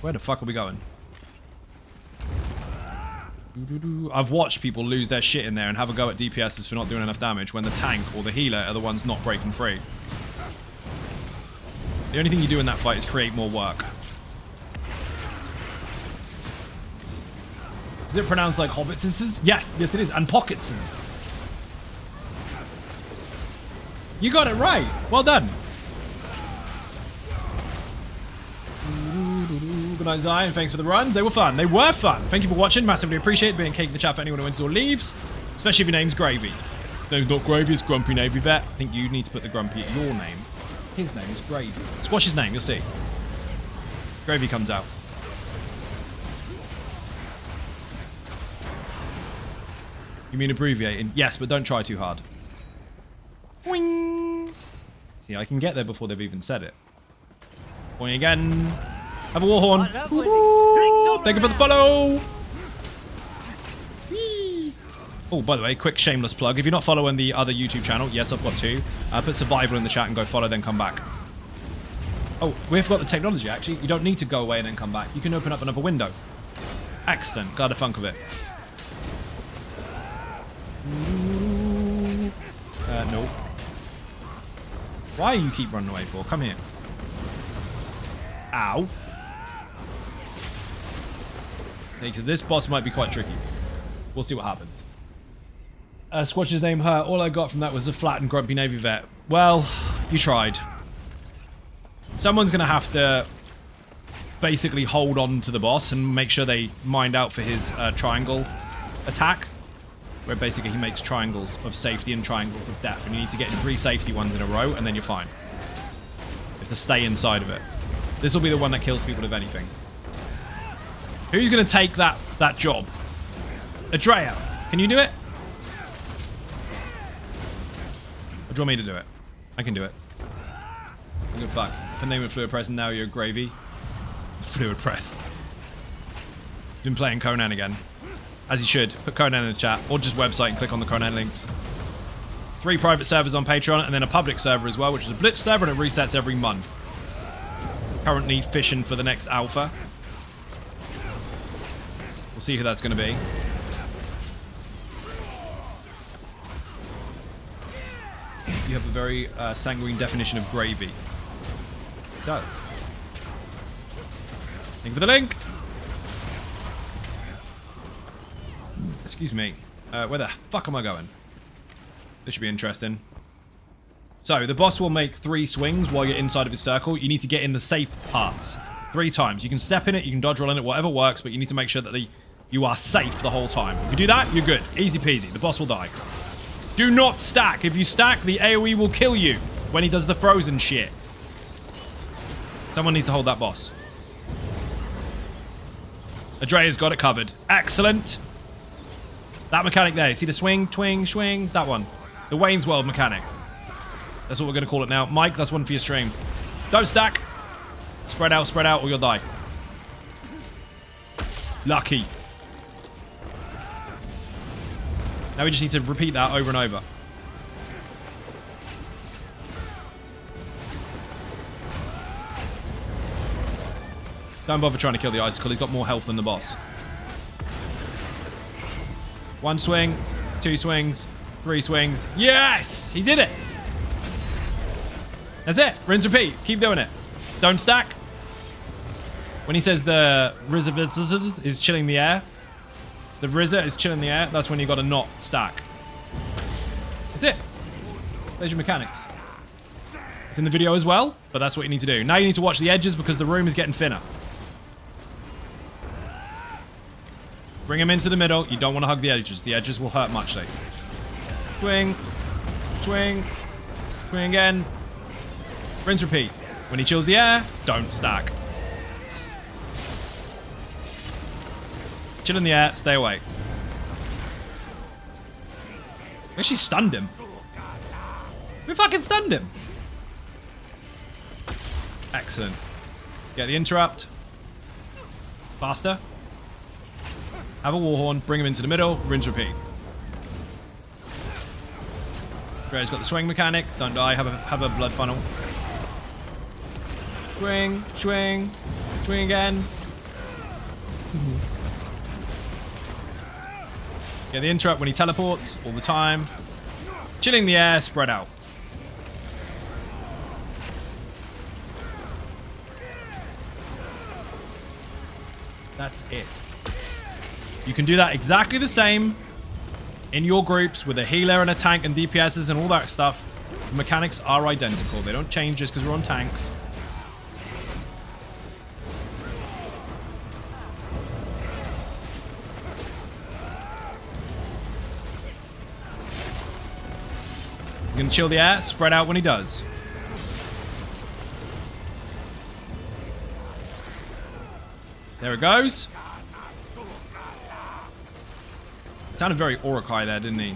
Where the fuck are we going? I've watched people lose their shit in there and have a go at DPSs for not doing enough damage when the tank or the healer are the ones not breaking free. The only thing you do in that fight is create more work. Is it pronounced like hobbitses? Yes, yes it is. And pocketses. You got it right. Well done. Good night, Zion. Thanks for the runs. They were fun. They were fun. Thank you for watching. Massively appreciate it. Being cake in the chat for anyone who wins or leaves. Especially if your name's Gravy. Name's not Gravy, it's Grumpy Navy Vet. I think you need to put the Grumpy at your name. His name is Gravy. Squash his name, you'll see. Gravy comes out. You mean abbreviating? Yes, but don't try too hard. Boing. See, I can get there before they've even said it. Boing again. Have a war horn. Thank you for the follow. Whee. Oh, by the way, quick shameless plug. If you're not following the other YouTube channel, yes, I've got two. Put survival in the chat and go follow, then come back. Oh, we forgot the technology, actually. You don't need to go away and then come back. You can open up another window. Excellent. Glad the funk of it. No. Why you keep running away for? Come here. Ow. Okay, so this boss might be quite tricky. We'll see what happens. Squatch's name hurt. All I got from that was a flat and grumpy Navy vet. Well, you tried. Someone's going to have to basically hold on to the boss and make sure they mind out for his triangle attack. Where basically he makes triangles of safety and triangles of death. And you need to get in 3 safety ones in a row and then you're fine. You have to stay inside of it. This will be the one that kills people if anything. Who's going to take that job? Adrea, can you do it? Or do you want me to do it? I can do it. Good fuck. The name of Fluid Press and now you're Gravy. Fluid Press. Been playing Conan again. As you should. Put Conan in the chat. Or just website and click on the Conan links. 3 private servers on Patreon and then a public server as well, which is a Blitz server and it resets every month. Currently fishing for the next alpha. We'll see who that's going to be. You have a very sanguine definition of gravy. It does. Thank you for the link. Excuse me. Where the fuck am I going? This should be interesting. So, the boss will make 3 swings while you're inside of his circle. You need to get in the safe parts 3 times. You can step in it, you can dodge roll in it, whatever works, but you need to make sure that you are safe the whole time. If you do that, you're good. Easy peasy. The boss will die. Do not stack. If you stack, the AoE will kill you when he does the frozen shit. Someone needs to hold that boss. Adrea's got it covered. Excellent. That mechanic there. See the swing, twing, swing? That one. The Wayne's World mechanic. That's what we're going to call it now. Mike, that's one for your stream. Don't stack. Spread out, or you'll die. Lucky. Now we just need to repeat that over and over. Don't bother trying to kill the icicle. He's got more health than the boss. 1 swing, 2 swings, 3 swings. Yes! He did it! That's it. Rinse, repeat. Keep doing it. Don't stack. When he says the RZA is chilling the air, the RZA is chilling the air, that's when you got to not stack. That's it. There's your mechanics. It's in the video as well, but that's what you need to do. Now you need to watch the edges because the room is getting thinner. Bring him into the middle. You don't want to hug the edges. The edges will hurt muchly. Swing. Swing. Swing again. Rinse, repeat. When he chills the air, don't stack. Chill in the air, stay away. We actually stunned him. We fucking stunned him. Excellent. Get the interrupt. Faster. Have a war horn, bring him into the middle, rinse, repeat. Drea's got the swing mechanic. Don't die. Have a blood funnel. Swing, swing, swing again. Get the interrupt when he teleports all the time. Chilling the air, spread out. That's it. You can do that exactly the same in your groups with a healer and a tank and DPSs and all that stuff. The mechanics are identical. They don't change just because we're on tanks. He's going to chill the air, spread out when he does. There it goes. Sounded very Orokai there, didn't he?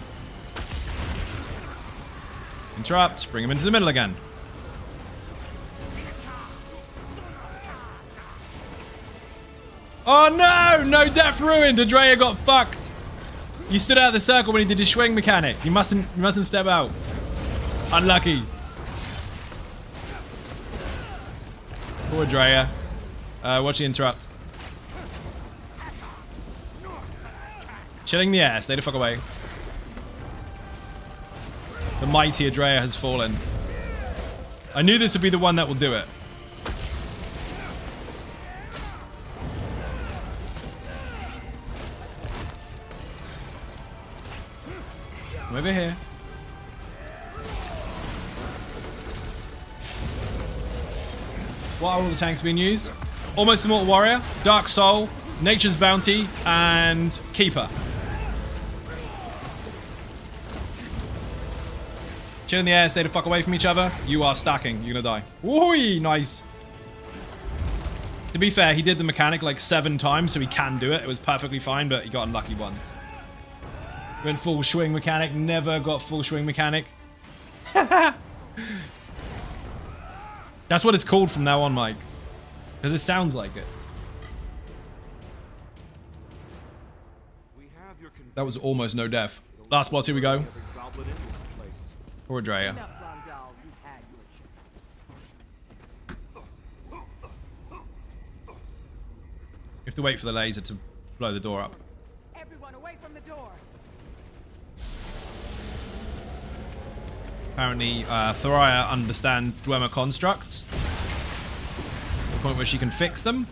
Interrupt. Bring him into the middle again. Oh no! No death ruined. Andrea got fucked. You stood out of the circle when he did his swing mechanic. You mustn't step out. Unlucky. Poor Andrea. Watch the interrupt. Chilling the air. Stay the fuck away. The mighty Andrea has fallen. I knew this would be the one that will do it. I'm over here. What are all the tanks being used? Almost Immortal Warrior, Dark Soul, Nature's Bounty, and Keeper. Chill in the air, stay the fuck away from each other. You are stacking. You're gonna die. Ooh, nice. To be fair, he did the mechanic like 7 times, so he can do it. It was perfectly fine, but he got unlucky once. Went full swing mechanic, never got full swing mechanic. That's what it's called from now on, Mike. Because it sounds like it. That was almost no death. Last boss, here we go. Poor Andrea. Enough, Rondell. You've had your chance. You have to wait for the laser to blow the door up. Everyone away from the door. Apparently, Thoraya understands Dwemer constructs. To the point where she can fix them.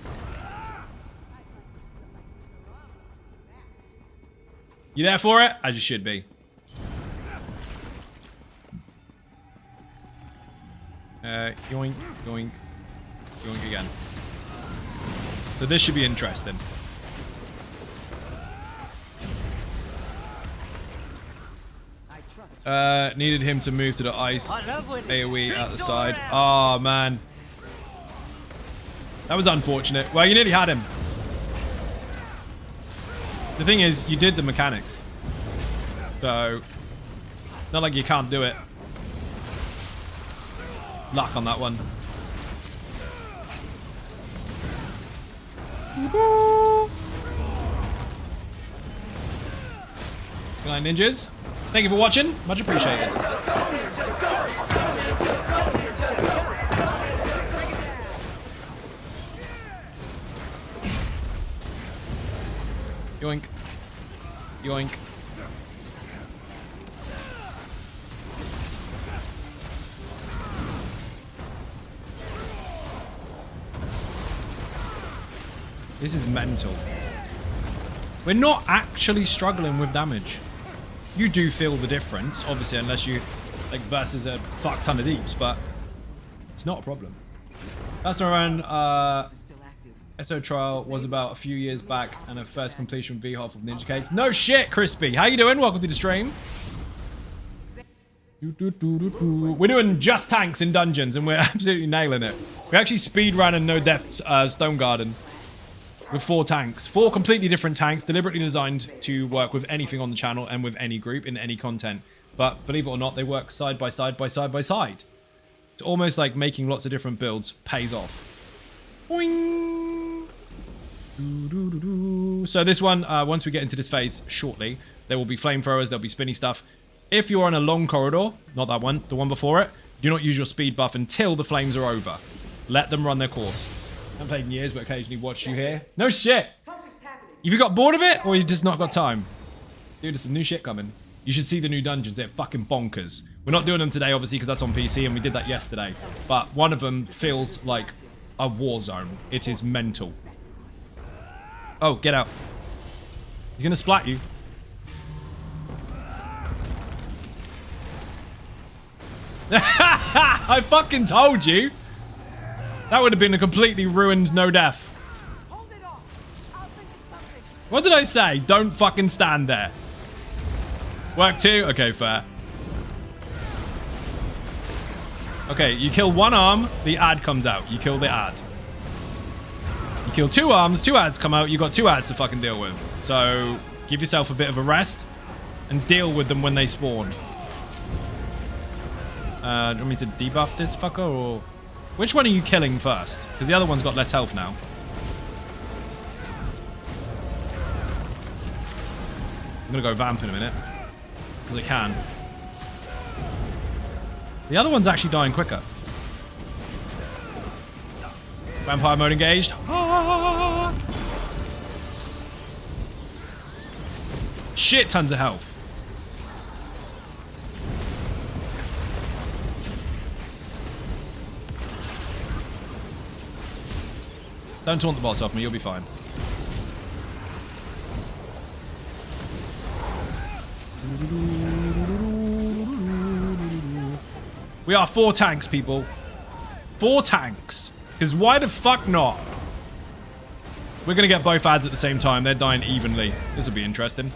You there for it? As you should be. Yoink, yoink, yoink again. So this should be interesting. Needed him to move to the ice AoE at the side. Oh, man. That was unfortunate. Well, you nearly had him. The thing is, you did the mechanics. So, not like you can't do it. Luck on that one. Good night, ninjas. Thank you for watching. Much appreciated. Yoink. Yoink. This is mental. We're not actually struggling with damage. You do feel the difference, obviously, unless you like versus a fuck ton of deeps, but it's not a problem. That's around ESO trial was about a few years back, and a first completion with VHOF of Ninja Cakes. No shit, Crispy. How you doing? Welcome to the stream. We're doing just tanks in dungeons, and we're absolutely nailing it. We actually speedrun and no deaths Stone Garden. With 4 tanks. 4 completely different tanks, deliberately designed to work with anything on the channel and with any group in any content. But believe it or not, they work side by side by side by side. It's almost like making lots of different builds pays off. Boing. So this one, once we get into this phase shortly, there will be flamethrowers, there'll be spinny stuff. if you're on a long corridor, not that one, the one before it, do not use your speed buff until the flames are over. Let them run their course. I haven't played in years, but occasionally watch you here. No shit. Have you got bored of it, or you just not got time? Dude, there's some new shit coming. You should see the new dungeons. They're fucking bonkers. We're not doing them today, obviously, because that's on PC, and we did that yesterday. But one of them feels like a war zone. It is mental. Oh, get out. He's gonna splat you. I fucking told you. That would have been a completely ruined no death. What did I say? Don't fucking stand there. Work 2? Okay, fair. Okay, you kill one arm, the ad comes out. You kill the ad. You kill 2 arms, 2 ads come out. You got 2 ads to fucking deal with. So, give yourself a bit of a rest and deal with them when they spawn. Do you want me to debuff this fucker, or... Which one are you killing first? Because the other one's got less health now. I'm gonna go vamp in a minute. Because I can. The other one's actually dying quicker. Vampire mode engaged. Ah! Shit tons of health. Don't taunt the boss off me, you'll be fine. We are 4 tanks, people. 4 tanks. Because why the fuck not? We're going to get both ads at the same time. They're dying evenly. This will be interesting.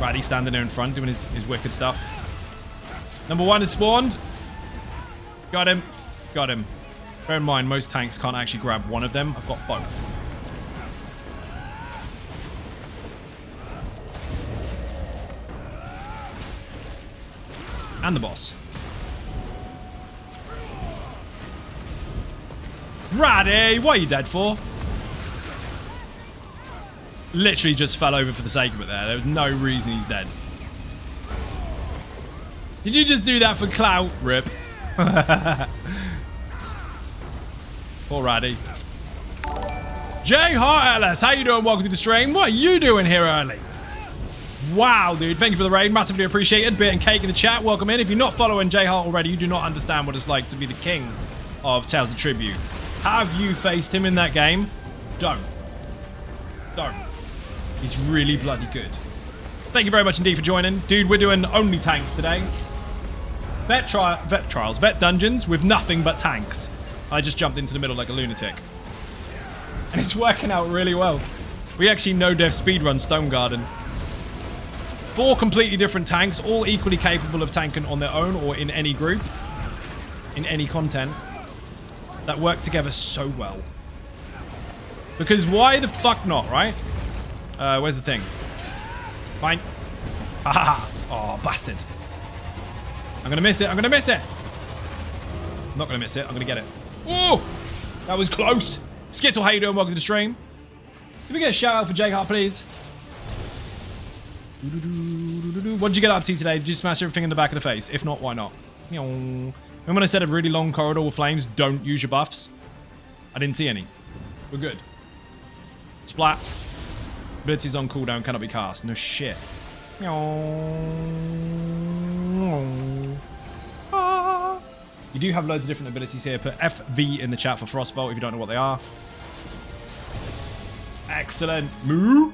Ratty standing there in front doing his wicked stuff. Number 1 is spawned. Got him. Got him. Bear in mind, most tanks can't actually grab one of them. I've got both. And the boss. Ratty! What are you dead for? Literally just fell over for the sake of it there. There was no reason he's dead. Did you just do that for clout? Rip. Poor Ratty. J Hart LS, how you doing? Welcome to the stream. What are you doing here early? Wow, dude. Thank you for the raid. Massively appreciated. Beer and cake in the chat. Welcome in. If you're not following J Hart already, you do not understand what it's like to be the king of Tales of Tribute. Have you faced him in that game? Don't. Don't. He's really bloody good. Thank you very much indeed for joining. Dude, we're doing only tanks today. Vet dungeons with nothing but tanks. I just jumped into the middle like a lunatic. And it's working out really well. We actually no-dev speedrun Stone Garden. 4 completely different tanks, all equally capable of tanking on their own or in any group, in any content, that work together so well. Because why the fuck not, right? Where's the thing? Fine. Ah! Oh, bastard. I'm gonna miss it. I'm gonna miss it. I'm not gonna miss it. I'm gonna get it. Oh! That was close. Skittle, how you doing? Welcome to the stream. Can we get a shout out for J Hart, please? What did you get up to today? Did you smash everything in the back of the face? If not, why not? Remember when I said a really long corridor with flames, don't use your buffs? I didn't see any. We're good. Splat. Abilities on cooldown cannot be cast. No shit. You do have loads of different abilities here. Put FV in the chat for Frostvault if you don't know what they are. Excellent. Moo.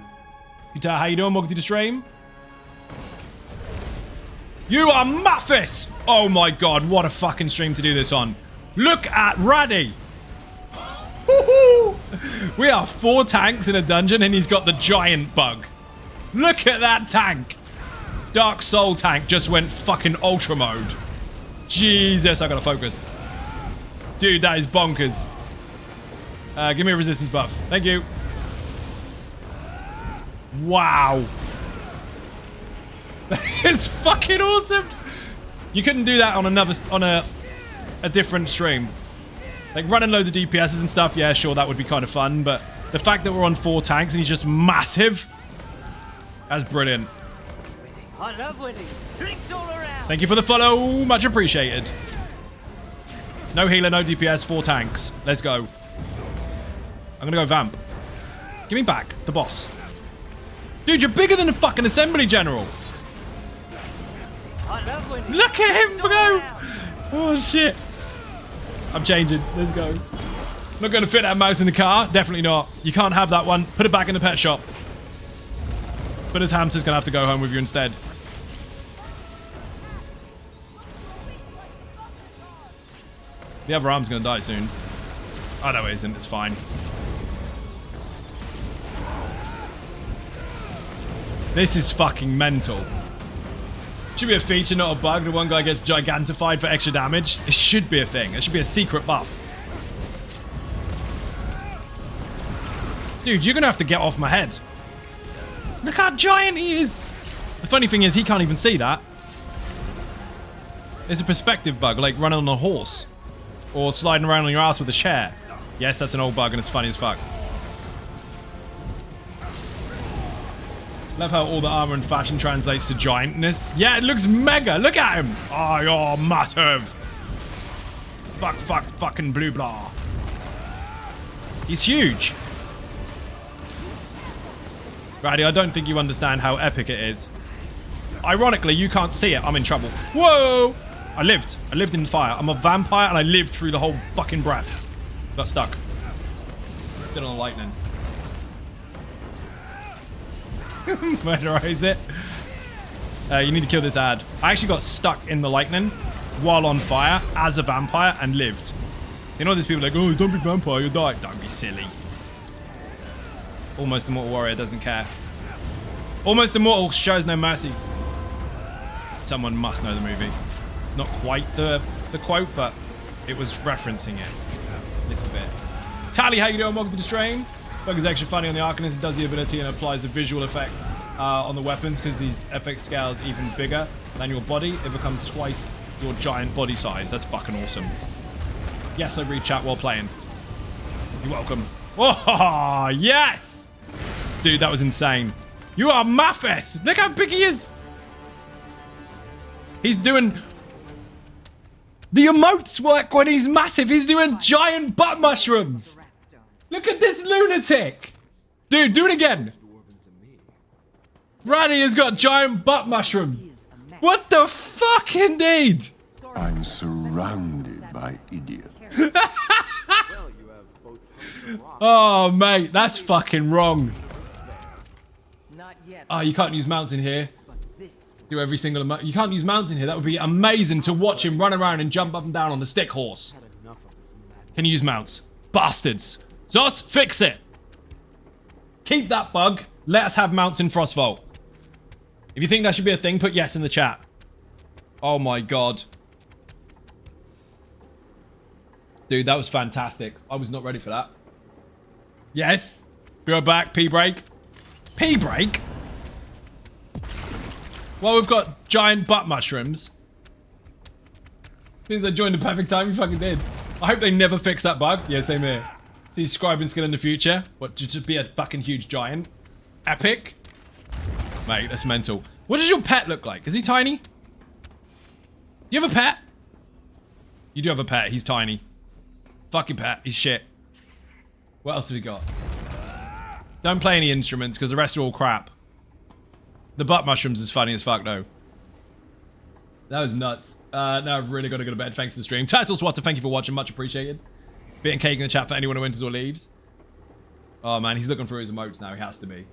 How you doing? Welcome to the stream. You are Muffis! Oh my god, what a fucking stream to do this on. Look at Raddy. We are 4 tanks in a dungeon and he's got the giant bug. Look at that tank. Dark Soul tank just went fucking ultra mode. Jesus, I gotta focus. Dude, that is bonkers. Give me a resistance buff. Thank you. Wow. It's fucking awesome. You couldn't do that on a different stream. Like running loads of DPSs and stuff, yeah, sure, that would be kind of fun, but the fact that we're on 4 tanks and he's just massive, that's brilliant. I love winning. Drinks all around. Thank you for the follow. Much appreciated. No healer, no DPS, 4 tanks. Let's go. I'm gonna go vamp. Give me back the boss. Dude, you're bigger than a fucking assembly general. I love winning. Look at him Drinks all go. around. Oh, shit. I'm changing. Let's go. Not going to fit that mouse in the car. Definitely not. You can't have that one. Put it back in the pet shop. But his hamster's going to have to go home with you instead. The other arm's going to die soon. Oh, no, it isn't. It's fine. This is fucking mental. Should be a feature, not a bug. The one guy gets gigantified for extra damage. It should be a thing. It should be a secret buff. Dude, you're going to have to get off my head. Look how giant he is. The funny thing is, he can't even see that. It's a perspective bug, like running on a horse. Or sliding around on your ass with a chair. Yes, that's an old bug and it's funny as fuck. Love how all the armor and fashion translates to giantness. Yeah, it looks mega. Look at him. Oh, you're massive. Fucking blue blah. He's huge. Raddy, I don't think you understand how epic it is. Ironically, you can't see it. I'm in trouble. Whoa! I lived. I lived in the fire. I'm a vampire and I lived through the whole fucking breath. Got stuck. Still on the lightning. Murderize it. You need to kill this ad. I actually got stuck in the lightning while on fire as a vampire and lived. You know these people are like, oh, don't be vampire, you'll die. Don't be silly. Almost Immortal Warrior doesn't care. Almost Immortal shows no mercy. Someone must know the movie. Not quite the quote, but it was referencing it a little bit. Tally, how you doing? Welcome to the stream. Bug is extra funny on the Arcanist. It does the ability and applies a visual effect on the weapons because these FX scale is even bigger than your body. It becomes twice your giant body size. That's fucking awesome. Yes, I read chat while playing. You're welcome. Oh, yes! Dude, that was insane. You are Mathis! Look how big he is! He's doing... The emotes work when he's massive. He's doing giant butt mushrooms. Look at this lunatic. Dude, do it again. Raddy has got giant butt mushrooms. What the fuck, indeed? I'm surrounded by idiots. Oh, mate, that's fucking wrong. Not yet. Oh, you can't use mounts in here. Do every single amount. You can't use mounts in here. That would be amazing to watch him run around and jump up and down on the stick horse. Can you use mounts? Bastards. Zos, fix it. Keep that bug. Let us have mounts in Frostvault. If you think that should be a thing, put yes in the chat. Oh my god. Dude, that was fantastic. I was not ready for that. Yes. Be right back. Pee break. Pee break? Well, we've got giant butt mushrooms. Since I joined the perfect time, you fucking did. I hope they never fix that bug. Yeah, same here. See scribing skill in the future. What, to just be a fucking huge giant? Epic. Mate, that's mental. What does your pet look like? Is he tiny? Do you have a pet? You do have a pet. He's tiny. Fucking pet. He's shit. What else have we got? Don't play any instruments because the rest are all crap. The butt mushrooms is funny as fuck, though. That was nuts. Now I've really got to go to bed. Thanks for the stream. Turtle Swatter, thank you for watching. Much appreciated. Bit and cake in the chat for anyone who enters or leaves. Oh, man. He's looking through his emotes now. He has to be.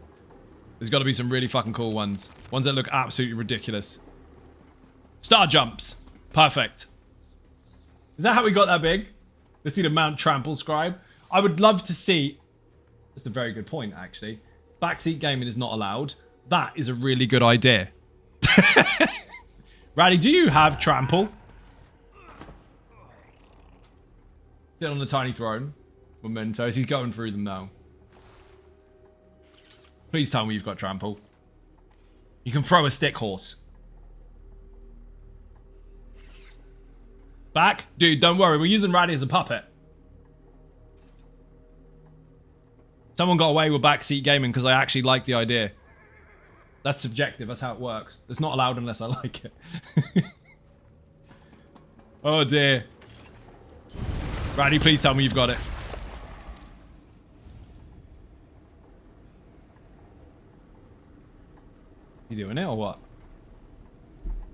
There's got to be some really fucking cool ones. Ones that look absolutely ridiculous. Star jumps. Perfect. Is that how we got that big? Let's see the Mount Trample scribe. I would love to see... That's a very good point, actually. Backseat gaming is not allowed. That is a really good idea. Raddy, do you have trample? Sit on the tiny throne. Mementos. He's going through them now. Please tell me you've got trample. You can throw a stick horse. Back? Dude, don't worry. We're using Raddy as a puppet. Someone got away with backseat gaming because I actually like the idea. That's subjective. That's how it works. It's not allowed unless I like it. Oh dear. Raddy, please tell me you've got it. You doing it or what?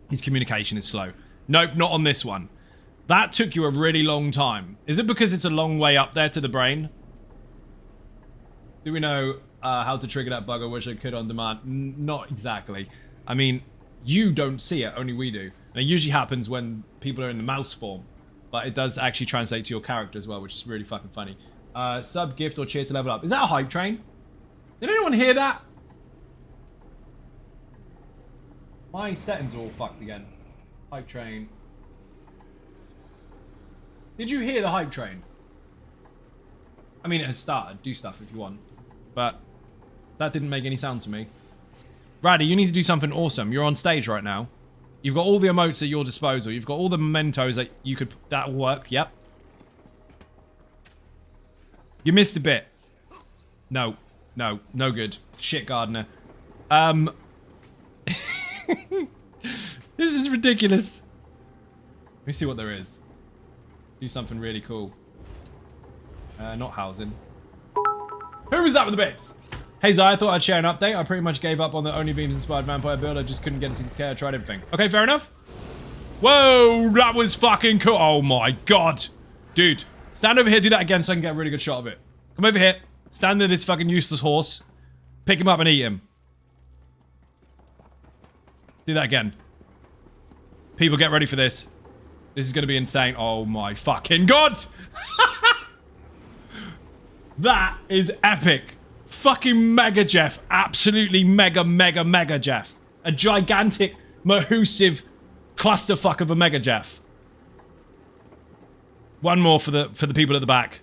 His communication is slow. Nope, not on this one. That took you a really long time. Is it because it's a long way up there to the brain? Do we know how to trigger that bug? I wish I could on demand. Not exactly. I mean, you don't see it, only we do. And it usually happens when people are in the mouse form. But it does actually translate to your character as well, which is really fucking funny. Sub, gift, or cheer to level up. Is that a hype train? Did anyone hear that? My settings are all fucked again. Hype train. Did you hear the hype train? I mean, it has started. Do stuff if you want. But that didn't make any sound to me. Raddy, you need to do something awesome. You're on stage right now. You've got all the emotes at your disposal. You've got all the mementos that you could... That'll work. Yep. You missed a bit. No. No. No good. Shit, Gardener. This is ridiculous. Let me see what there is. Do something really cool. Not housing. Who was that with the bits? Hey Zai, I thought I'd share an update. I pretty much gave up on the Only Beams inspired vampire build. I just couldn't get a 6k. I tried everything. Okay, fair enough. Whoa, that was fucking cool. Oh my god. Dude, stand over here, do that again so I can get a really good shot of it. Come over here. Stand near this fucking useless horse. Pick him up and eat him. Do that again. People, get ready for this. This is going to be insane. Oh my fucking god. That is epic. Fucking Mega Jeff. Absolutely mega Jeff. A gigantic, mahoosive clusterfuck of a Mega Jeff. One more for the people at the back.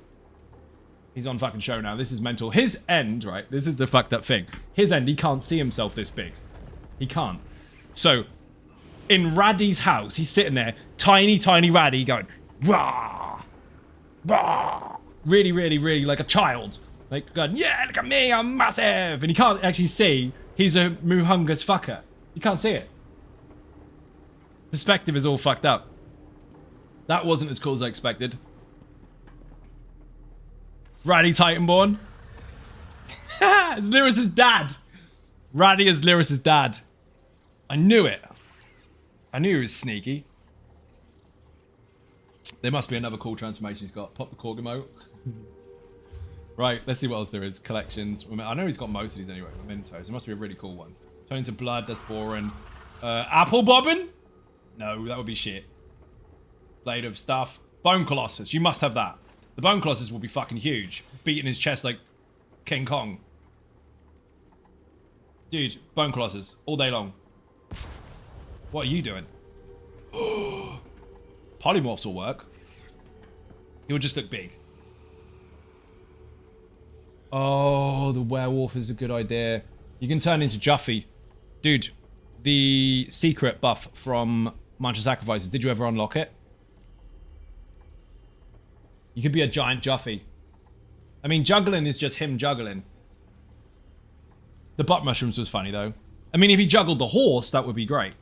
He's on fucking show now. This is mental. His end, right? This is the fucked up thing. His end, he can't see himself this big. He can't. So, in Raddy's house, he's sitting there, tiny Raddy going, rah, rah. Really like a child. Like, going, yeah, look at me, I'm massive. And he can't actually see he's a muhungus fucker. You can't see it. Perspective is all fucked up. That wasn't as cool as I expected. Raddy Titanborn. It's Lyris's dad. Raddy is Lyris's dad. I knew it. I knew he was sneaky. There must be another cool transformation he's got. Pop the Korg emote. Right, let's see what else there is. Collections. I know he's got most of these anyway. Mementos. It must be a really cool one. Turn into blood. That's boring. Apple bobbin? No, that would be shit. Blade of stuff. Bone Colossus. You must have that. The Bone Colossus will be fucking huge. Beating his chest like King Kong. Dude, Bone Colossus. All day long. What are you doing? Polymorphs will work. He will just look big. Oh, the werewolf is a good idea. You can turn into Juffy. Dude, the secret buff from Mantra Sacrifices, did you ever unlock it? You could be a giant Juffy. I mean, juggling is just him juggling. The butt mushrooms was funny, though. I mean, if he juggled the horse, that would be great.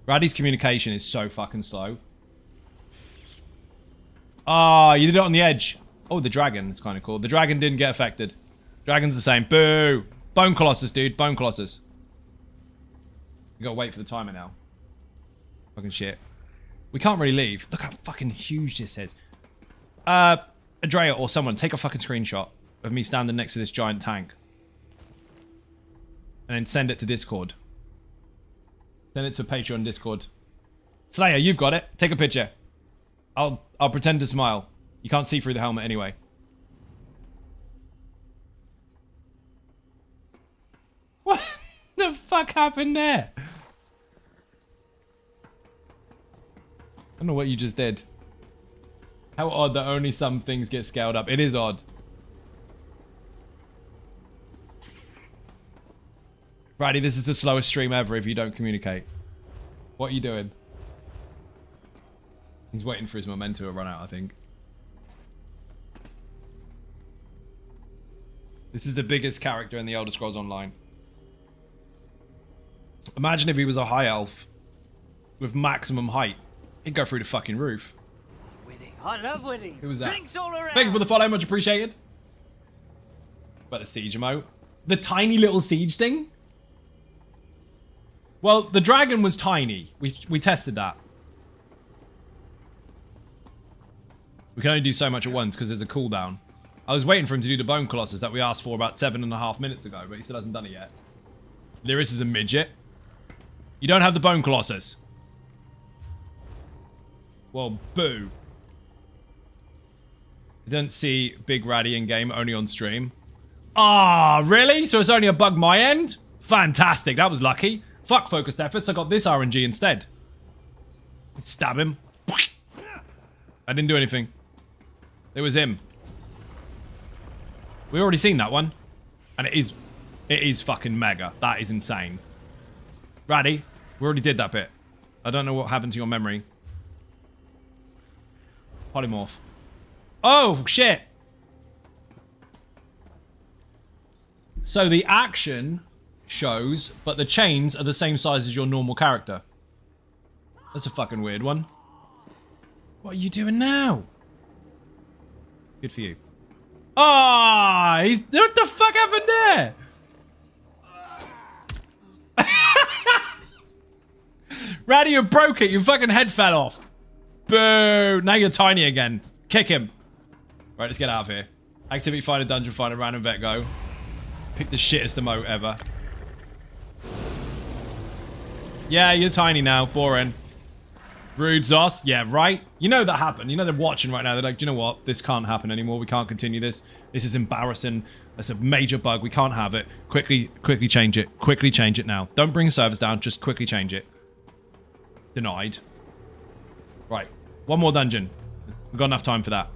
Raddy's communication is so fucking slow. Ah, you did it on the edge. Oh, the dragon is kind of cool. The dragon didn't get affected. Dragon's the same. Boo! Bone Colossus, dude. Bone Colossus. You gotta wait for the timer now. Fucking shit. We can't really leave. Look how fucking huge this is. Andrea or someone, take a fucking screenshot of me standing next to this giant tank. And then send it to Discord. Send it to Patreon Discord. Slayer, you've got it. Take a picture. I'll pretend to smile. You can't see through the helmet anyway. What the fuck happened there? I don't know what you just did. How odd that only some things get scaled up. It is odd. Brady, this is the slowest stream ever if you don't communicate. What are you doing? He's waiting for his memento to run out, I think. This is the biggest character in the Elder Scrolls Online. Imagine if he was a high elf with maximum height. He'd go through the fucking roof. Winning. I love winning. Who was that? Drinks all around. Thank you for the follow, much appreciated. But the siege emote. The tiny little siege thing? Well, the dragon was tiny. We tested that. We can only do so much at once because there's a cooldown. I was waiting for him to do the Bone Colossus that we asked for about 7.5 minutes ago, but he still hasn't done it yet. Lyris is a midget. You don't have the Bone Colossus. Well, boo. I don't see Big Ratty in game, only on stream. Ah, really? So it's only a bug my end? Fantastic, that was lucky. Fuck focused efforts, I got this RNG instead. Stab him. I didn't do anything. It was him. We already seen that one. And it is fucking mega. That is insane. Ratty, we already did that bit. I don't know what happened to your memory. Polymorph. Oh, shit. So the action shows, but the chains are the same size as your normal character. That's a fucking weird one. What are you doing now? Good for you. Ah, what the fuck happened there? Ratty, you broke it. Your fucking head fell off. Boo. Now you're tiny again. Kick him. Right, let's get out of here. Activity, find a dungeon, find a random vet, go. Pick the shittest emote ever. Yeah, you're tiny now. Boring. Rude Zos. Yeah, right? You know that happened. You know they're watching right now. They're like, do you know what? This can't happen anymore. We can't continue this. This is embarrassing. That's a major bug. We can't have it. Quickly change it. Quickly change it now. Don't bring servers down. Just quickly change it. Denied. Right. One more dungeon. We've got enough time for that.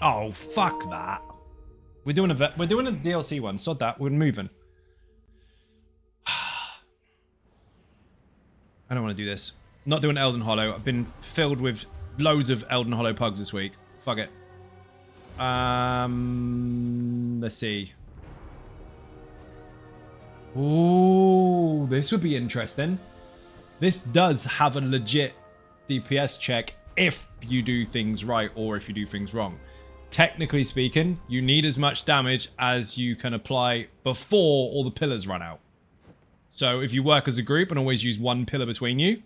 Oh, fuck that. We're doing a DLC one. Sod that. We're moving. I don't want to do this. Not doing Elden Hollow. I've been filled with loads of Elden Hollow pugs this week. Fuck it. Let's see. Ooh, this would be interesting. This does have a legit DPS check if you do things right or if you do things wrong. Technically speaking, you need as much damage as you can apply before all the pillars run out. So if you work as a group and always use one pillar between you,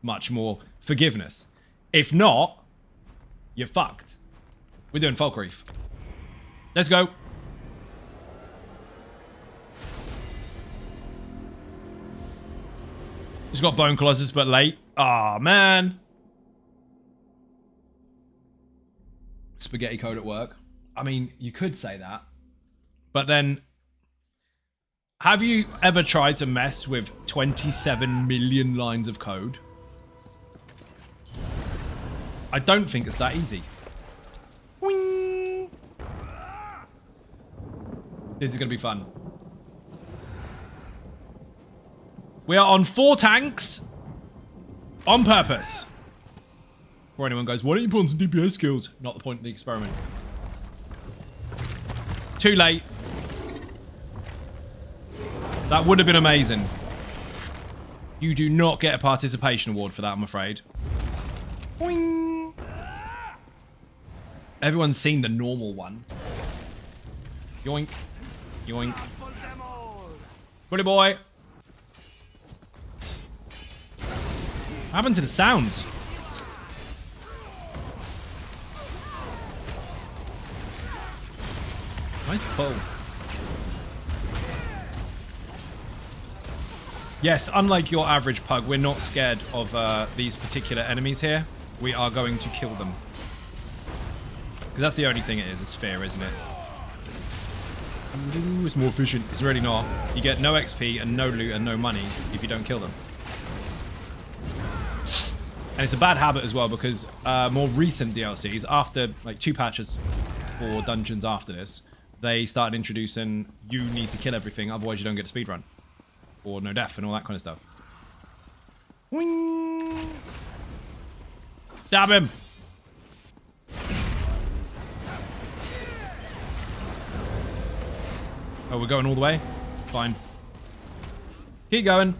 much more forgiveness. If not, you're fucked. We're doing Falkreath. Let's go. Just got Bone Colossus, but late. Aw, man. Spaghetti code at work. I mean, you could say that. But then, have you ever tried to mess with 27 million lines of code? I don't think it's that easy. Whee! This is going to be fun. We are on 4 tanks on purpose. Before anyone goes, why don't you put on some DPS skills? Not the point of the experiment. Too late. That would have been amazing. You do not get a participation award for that, I'm afraid. Boing. Everyone's seen the normal one. Yoink. Yoink. Bully boy. What happened to the sounds? Nice pull. Yes, unlike your average pug, we're not scared of these particular enemies here. We are going to kill them. Because that's the only thing it is. It's fear, isn't it? Ooh, it's more efficient. It's really not. You get no XP and no loot and no money if you don't kill them. And it's a bad habit as well because more recent DLCs, after like 2 patches for dungeons after this, they started introducing you need to kill everything, otherwise you don't get a speedrun. Or no death and all that kind of stuff. Whee! Stab him! Oh, we're going all the way? Fine. Keep going.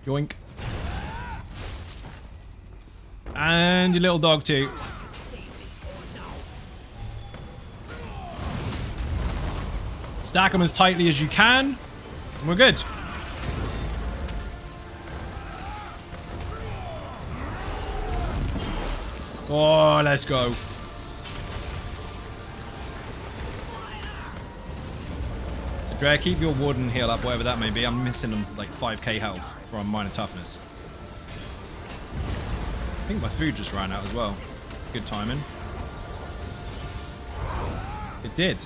Yoink. And your little dog too. Stack them as tightly as you can. And we're good. Oh, let's go. Dre, keep your wooden heal up, whatever that may be. I'm missing them like 5k health from minor toughness. I think my food just ran out as well. Good timing. It did.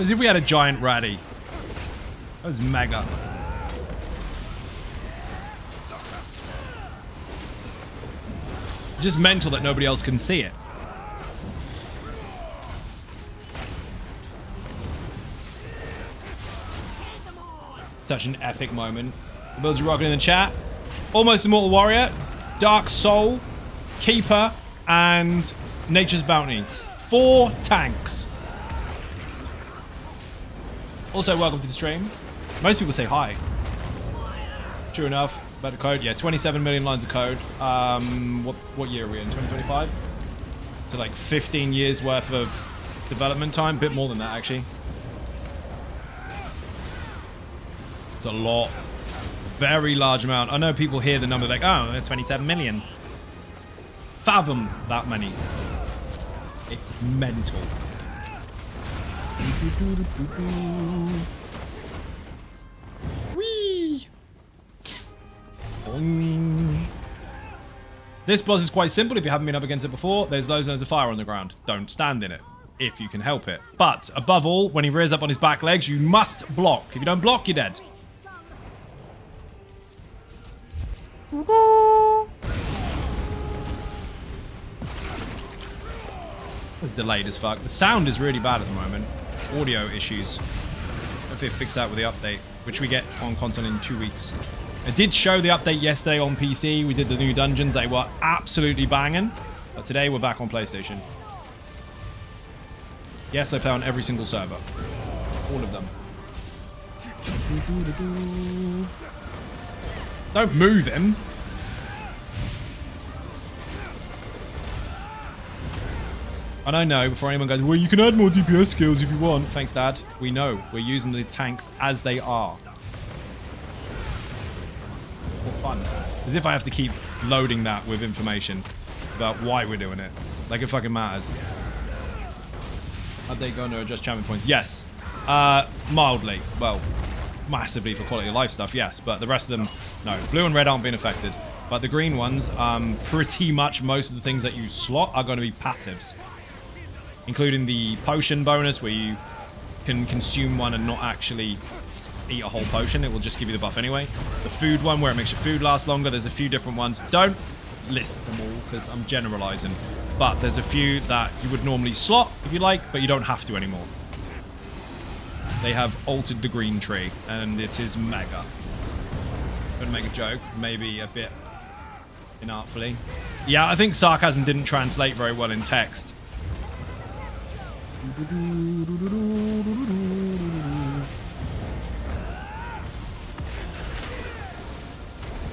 As if we had a giant ratty. That was mega. Just mental that nobody else can see it. Such an epic moment. The builds are rocking in the chat. Almost Immortal Warrior, Dark Soul, Keeper, and Nature's Bounty. 4 tanks. Also, welcome to the stream. Most people say hi. True enough. About the code, yeah, 27 million lines of code. What year are we in? 2025? So like 15 years worth of development time. Bit more than that, actually. It's a lot. Very large amount. I know people hear the number like, oh, 27 million. Fathom that many. It's mental. Whee! This boss is quite simple if you haven't been up against it before. There's loads and loads of fire on the ground. Don't stand in it if you can help it. But above all, when he rears up on his back legs, you must block. If you don't block, you're dead. It's delayed as fuck. The sound is really bad at the moment. Audio issues. Hopefully they fix that with the update, which we get on console in 2 weeks. I did show the update yesterday on PC. We did the new dungeons. They were absolutely banging. But today we're back on PlayStation. Yes, I play on every single server. All of them. Don't move him. And I know, before anyone goes, well, you can add more DPS skills if you want. Thanks, Dad. We know. We're using the tanks as they are. For fun. As if I have to keep loading that with information about why we're doing it. Like it fucking matters. Update going to adjust champion points? Yes. Mildly. Well, massively for quality of life stuff, yes. But the rest of them, no. Blue and red aren't being affected. But the green ones, pretty much most of the things that you slot are going to be passives. Including the potion bonus, where you can consume one and not actually eat a whole potion. It will just give you the buff anyway. The food one, where it makes your food last longer. There's a few different ones. Don't list them all, because I'm generalizing. But there's a few that you would normally slot, if you like, but you don't have to anymore. They have altered the green tree, and it is mega. Gonna make a joke, maybe a bit inartfully. Yeah, I think sarcasm didn't translate very well in text.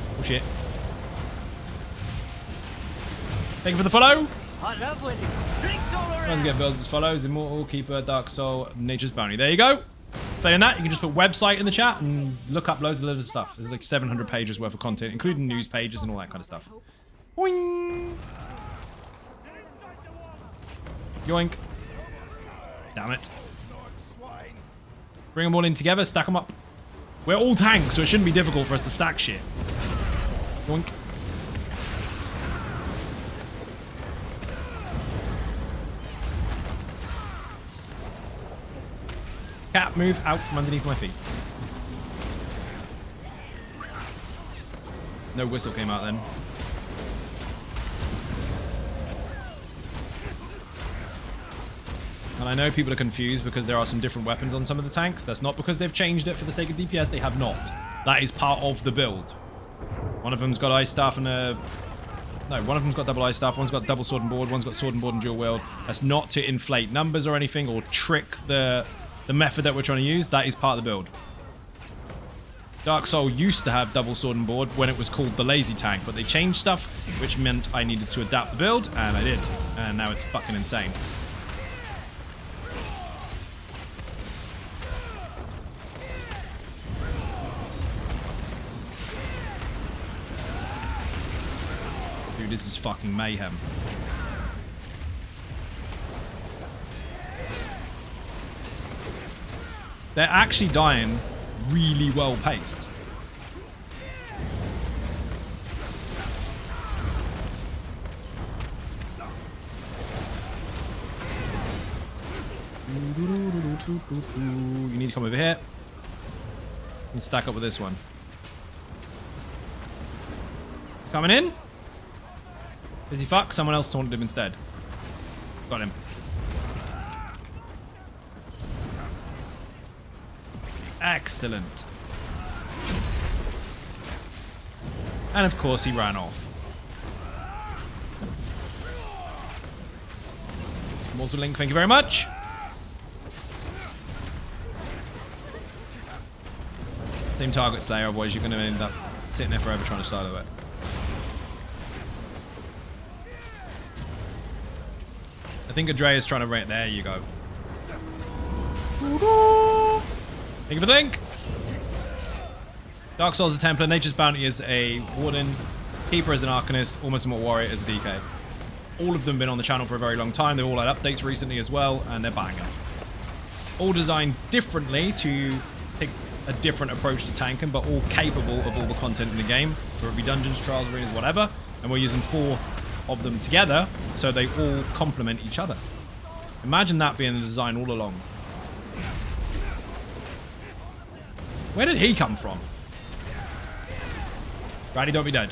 Oh shit. Thank you for the follow. I love when you drinks all around. Let's get builds as follows: Immortal, Keeper, Dark Soul, Nature's Bounty. There you go. Saying that, you can just put website in the chat and look up loads of stuff. There's like 700 pages worth of content, including news pages and all that kind of stuff. Boing. Yoink. Damn it. Bring them all in together, stack them up. We're all tanks, so it shouldn't be difficult for us to stack shit. Yoink. Cat, move out from underneath my feet. No whistle came out then. And I know people are confused because there are some different weapons on some of the tanks. That's not because they've changed it for the sake of DPS. They have not. That is part of the build. One of them's got ice staff and a... No, one of them's got double ice staff, one's got double sword and board, one's got sword and board and dual wield. That's not to inflate numbers or anything or trick the method that we're trying to use. That is part of the build. Dark Soul used to have double sword and board when it was called the lazy tank, but they changed stuff, which meant I needed to adapt the build, and I did. And now it's fucking insane. Dude, this is fucking mayhem. They're actually dying really well paced. You need to come over here and stack up with this one. It's coming in. Is he fuck? Someone else taunted him instead. Got him. Excellent. And of course he ran off. Mortal Link, thank you very much. Same target slayer, otherwise you're going to end up sitting there forever trying to solo it. I think Andrea's trying to rate. There you go. Thank you for the link. Dark Souls is a Templar, Nature's Bounty is a Warden, Keeper is an Arcanist, Almost Immortal Warrior is a DK. All of them have been on the channel for a very long time. They've all had updates recently as well, and they're banging. All designed differently to take a different approach to tanking, but all capable of all the content in the game, whether it be dungeons, trials, arenas, whatever. And we're using 4 of them together, so they all complement each other. Imagine that being the design all along. Where did he come from? Righty, don't be dead.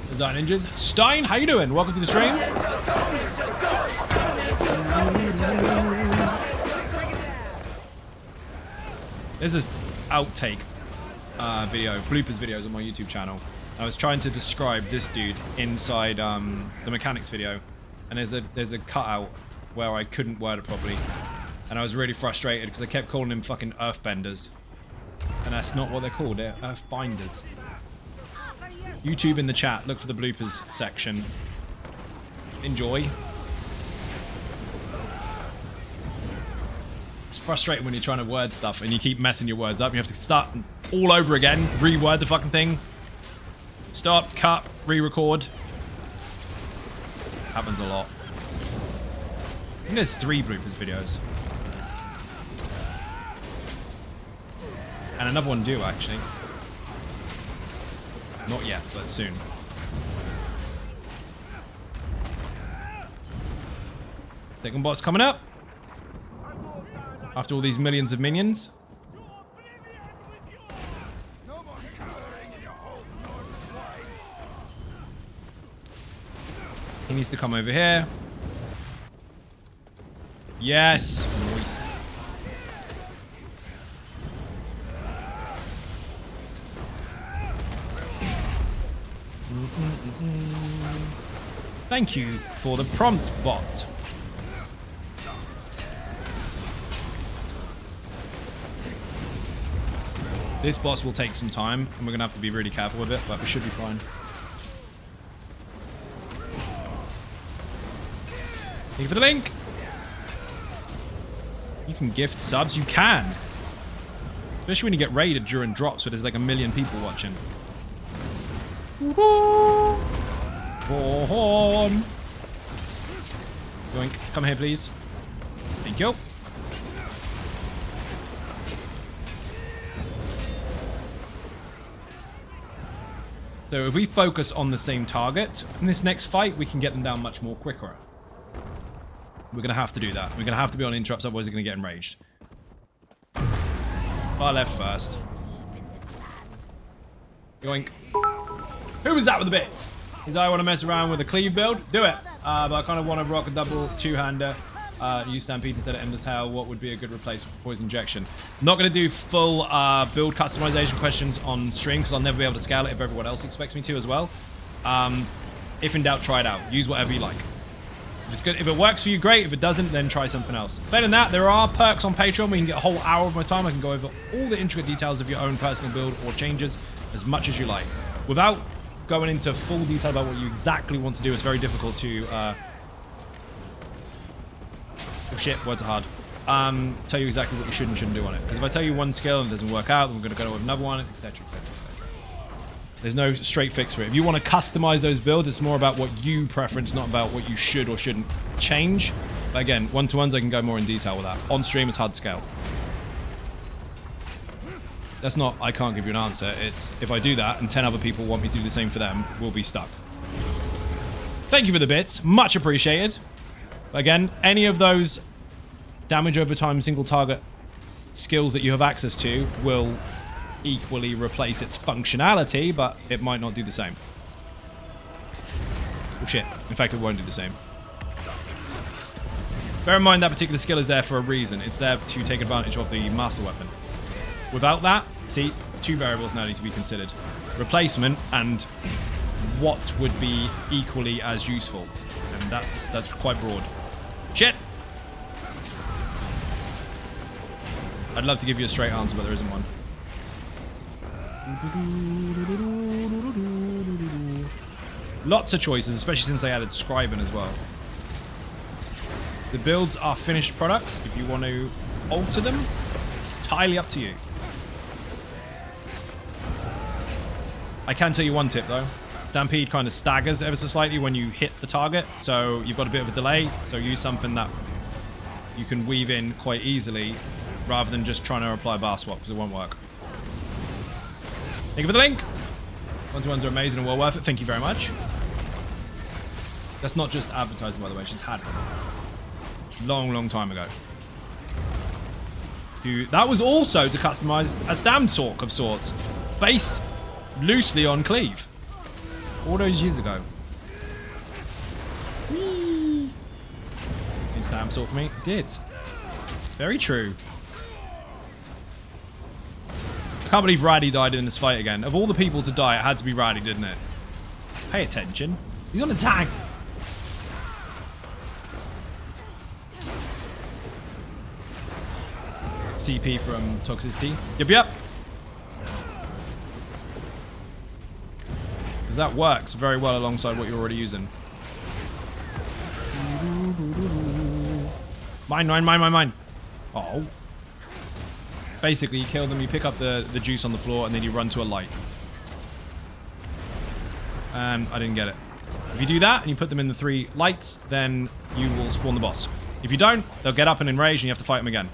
Design Ninjas. Stein, how you doing? Welcome to the stream. This is outtake video, bloopers videos on my YouTube channel. I was trying to describe this dude inside the mechanics video, and there's a cutout where I couldn't word it properly, and I was really frustrated because I kept calling him fucking earthbenders, and that's not what they're called. They're earthbinders. YouTube in the chat, look for the bloopers section. Enjoy. It's frustrating when you're trying to word stuff and you keep messing your words up. You have to start all over again, reword the fucking thing. Stop, cut, re-record. Happens a lot. I think there's 3 bloopers videos. And another one due, actually. Not yet, but soon. Second boss coming up. After all these millions of minions. He needs to come over here. Yes. Nice. Thank you for the prompt, bot. This boss will take some time, and we're going to have to be really careful with it, but we should be fine. Thank you for the link. You can gift subs. You can. Especially when you get raided during drops where there's like 1 million people watching. Horn. Yoink. Come here, please. Thank you. So if we focus on the same target, in this next fight, we can get them down much more quicker. We're going to have to do that. We're going to have to be on interrupts, otherwise they're going to get enraged. Far left first. Yoink. Who was that with the bits? Does I want to mess around with a cleave build? Do it. But I kind of want to rock a double two-hander. Use Stampede instead of Endless Hail. What would be a good replacement for Poison Injection? I'm not going to do full build customization questions on stream because I'll never be able to scale it if everyone else expects me to as well. If in doubt, try it out. Use whatever you like. If it's good, if it works for you, great. If it doesn't, then try something else. Failing that, there are perks on Patreon where you can get a whole hour of my time. I can go over all the intricate details of your own personal build or changes as much as you like. Without going into full detail about what you exactly want to do, it's very difficult to... oh shit, words are hard. Tell you exactly what you should and shouldn't do on it. Because if I tell you one skill and it doesn't work out, then we're going to go with another one, etc, etc, etc. There's no straight fix for it. If you want to customize those builds, it's more about what you preference, not about what you should or shouldn't change. But again, one-to-ones, I can go more in detail with that. On stream, it's hard to scale. That's not, I can't give you an answer. It's, if I do that and 10 other people want me to do the same for them, we'll be stuck. Thank you for the bits. Much appreciated. Again, any of those damage over time, single target skills that you have access to will equally replace its functionality, but it might not do the same. Oh shit. In fact, it won't do the same. Bear in mind that particular skill is there for a reason. It's there to take advantage of the master weapon. Without that, see, two variables now need to be considered. Replacement and what would be equally as useful. And that's quite broad. Shit! I'd love to give you a straight answer, but there isn't one. Lots of choices, especially since they added Scriben as well. The builds are finished products. If you want to alter them, entirely up to you. I can tell you one tip though. Stampede kind of staggers ever so slightly when you hit the target, so you've got a bit of a delay. So use something that you can weave in quite easily rather than just trying to apply bar swap, because it won't work. Thank you for the link. One-to-ones are amazing and well worth it. Thank you very much. That's not just advertising, by the way. She's had it. Long time ago. That was also to customize a stand sork of sorts, based loosely on Cleave. All those years ago. Whee! Did stand sork for me? It did. Very true. I can't believe Raddy died in this fight again. Of all the people to die, it had to be Raddy, didn't it? Pay attention. He's on a tank. CP from Toxicity. Yep. Because that works very well alongside what you're already using. Mine. Oh. Basically, you kill them, you pick up the juice on the floor, and then you run to a light. And I didn't get it. If you do that, and you put them in the 3 lights, then you will spawn the boss. If you don't, they'll get up and enrage, and you have to fight them again.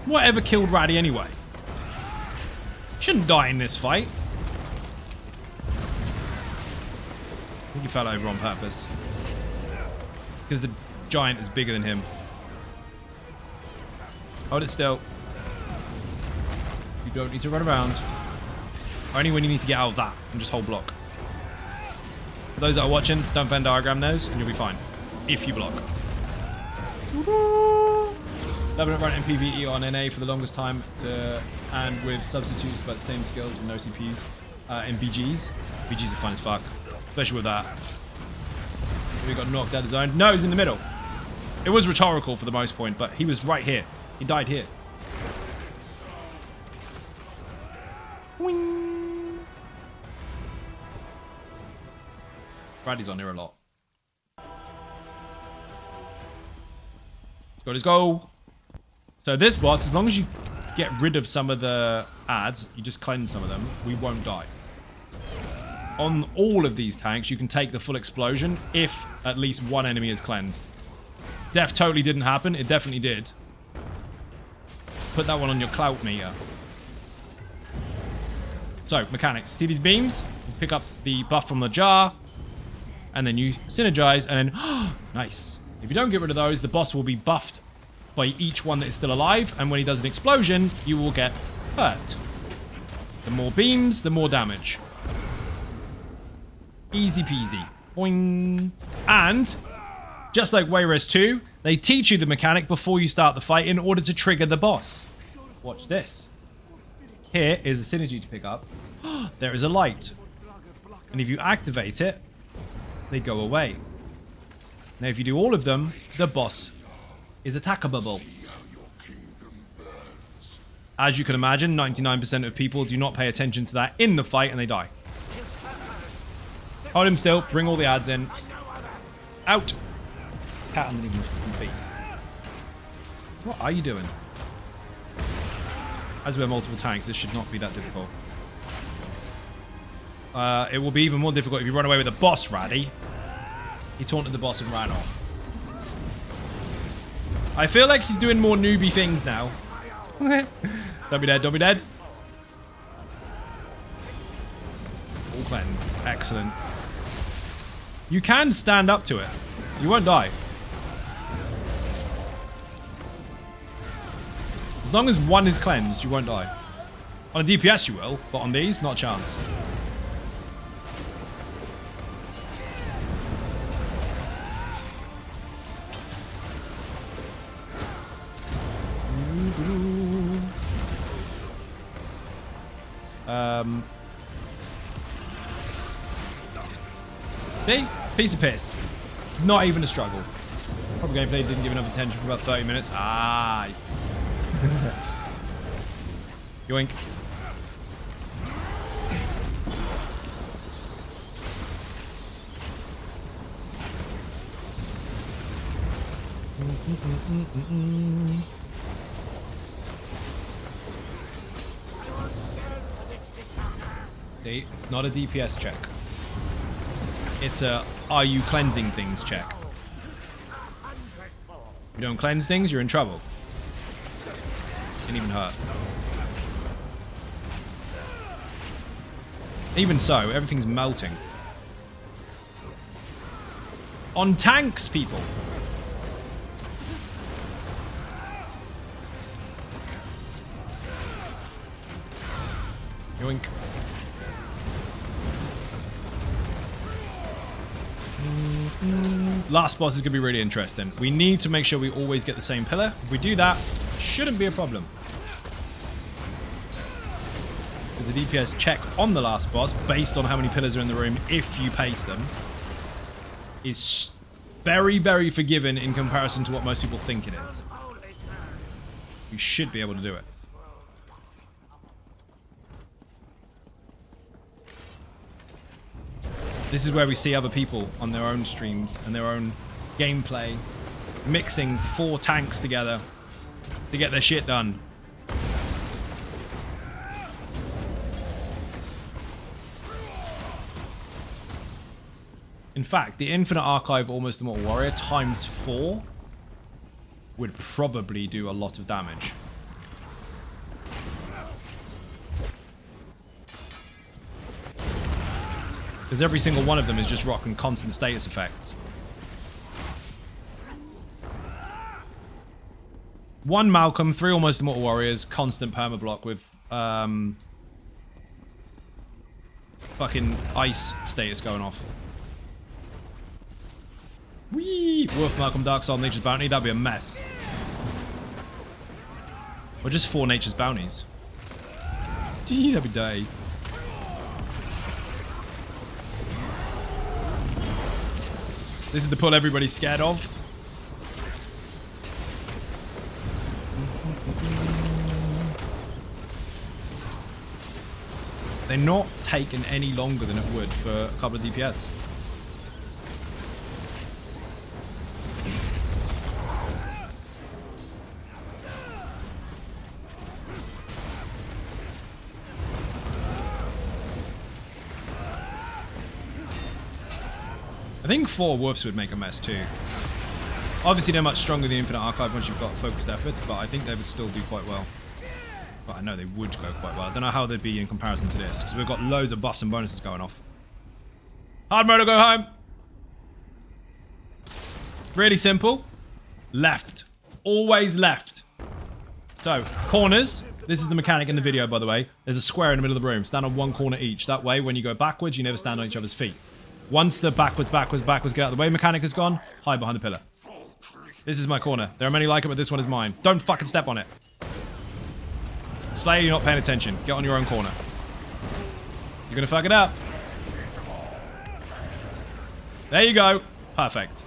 Whatever killed Raddy anyway? Shouldn't die in this fight. I think he fell over on purpose. Because the giant is bigger than him. Hold it still. You don't need to run around. Only when you need to get out of that and just hold block. For those that are watching, don't Venn diagram those and you'll be fine. If you block. Loving it running PvE on NA for the longest time and with substitutes but same skills with no CPs in BGs. BGs are fun as fuck. Especially with that. We got knocked out of the zone. No, he's in the middle. It was rhetorical for the most point, but he was right here. He died here. Wing. Raddy's on here a lot. Let's go. So this boss, as long as you get rid of some of the ads, you just cleanse some of them, we won't die. On all of these tanks, you can take the full explosion if at least one enemy is cleansed. Death totally didn't happen. It definitely did. Put that one on your clout meter. So, mechanics. See these beams? You pick up the buff from the jar, and then you synergize, and then... nice. If you don't get rid of those, the boss will be buffed by each one that is still alive, and when he does an explosion, you will get hurt. The more beams, the more damage. Easy peasy. Boing. And, just like Wayrest 2, they teach you the mechanic before you start the fight in order to trigger the boss. Watch this. Here is a synergy to pick up. There is a light. And if you activate it, they go away. Now, if you do all of them, the boss is attackable. As you can imagine, 99% of people do not pay attention to that in the fight and they die. Hold him still. Bring all the ads in. Out. Cat underneath your feet. What are you doing? As we have multiple tanks, this should not be that difficult. It will be even more difficult if you run away with the boss, Raddy. He taunted the boss and ran off. I feel like he's doing more newbie things now. Don't be dead, don't be dead. All cleansed. Excellent. You can stand up to it. You won't die. As long as one is cleansed, you won't die. On a DPS you will, but on these, not a chance. See? Piece of piss. Not even a struggle. Probably gameplay didn't give enough attention for about 30 minutes. Ah, nice. Yoink. See, it's not a DPS check. It's a are you cleansing things check. If you don't cleanse things, you're in trouble. Didn't even hurt. Even so, everything's melting. On tanks, people. Yoink. Last boss is going to be really interesting. We need to make sure we always get the same pillar. If we do that, shouldn't be a problem. There's a DPS check on the last boss based on how many pillars are in the room if you pace them. Is very, very forgiving in comparison to what most people think it is. You should be able to do it. This is where we see other people on their own streams and their own gameplay mixing 4 tanks together to get their shit done. In fact, the Infinite Archive Almost Immortal Warrior times 4 would probably do a lot of damage. Because every single one of them is just rocking constant status effects. 1 Malcolm, 3 Almost Immortal Warriors, constant permablock with fucking ice status going off. Whee! Wolf, Malcolm, Dark Soul, Nature's Bounty, that'd be a mess. Or just 4 Nature's Bounties. That'd be day. This is the pull everybody's scared of. They're not taking any longer than it would for a couple of DPS. I think 4 wolves would make a mess too. Obviously they're much stronger than Infinite Archive once you've got focused efforts, but I think they would still do quite well. But I know they would go quite well. I don't know how they'd be in comparison to this, because we've got loads of buffs and bonuses going off. Hard mode to go home. Really simple. Left. Always left. So, corners. This is the mechanic in the video, by the way. There's a square in the middle of the room. Stand on one corner each. That way, when you go backwards, you never stand on each other's feet. Once the backwards get out of the way mechanic is gone, hide behind the pillar. This is my corner. There are many like it, but this one is mine. Don't fucking step on it. Slayer, you're not paying attention. Get on your own corner. You're gonna fuck it up. There you go. Perfect.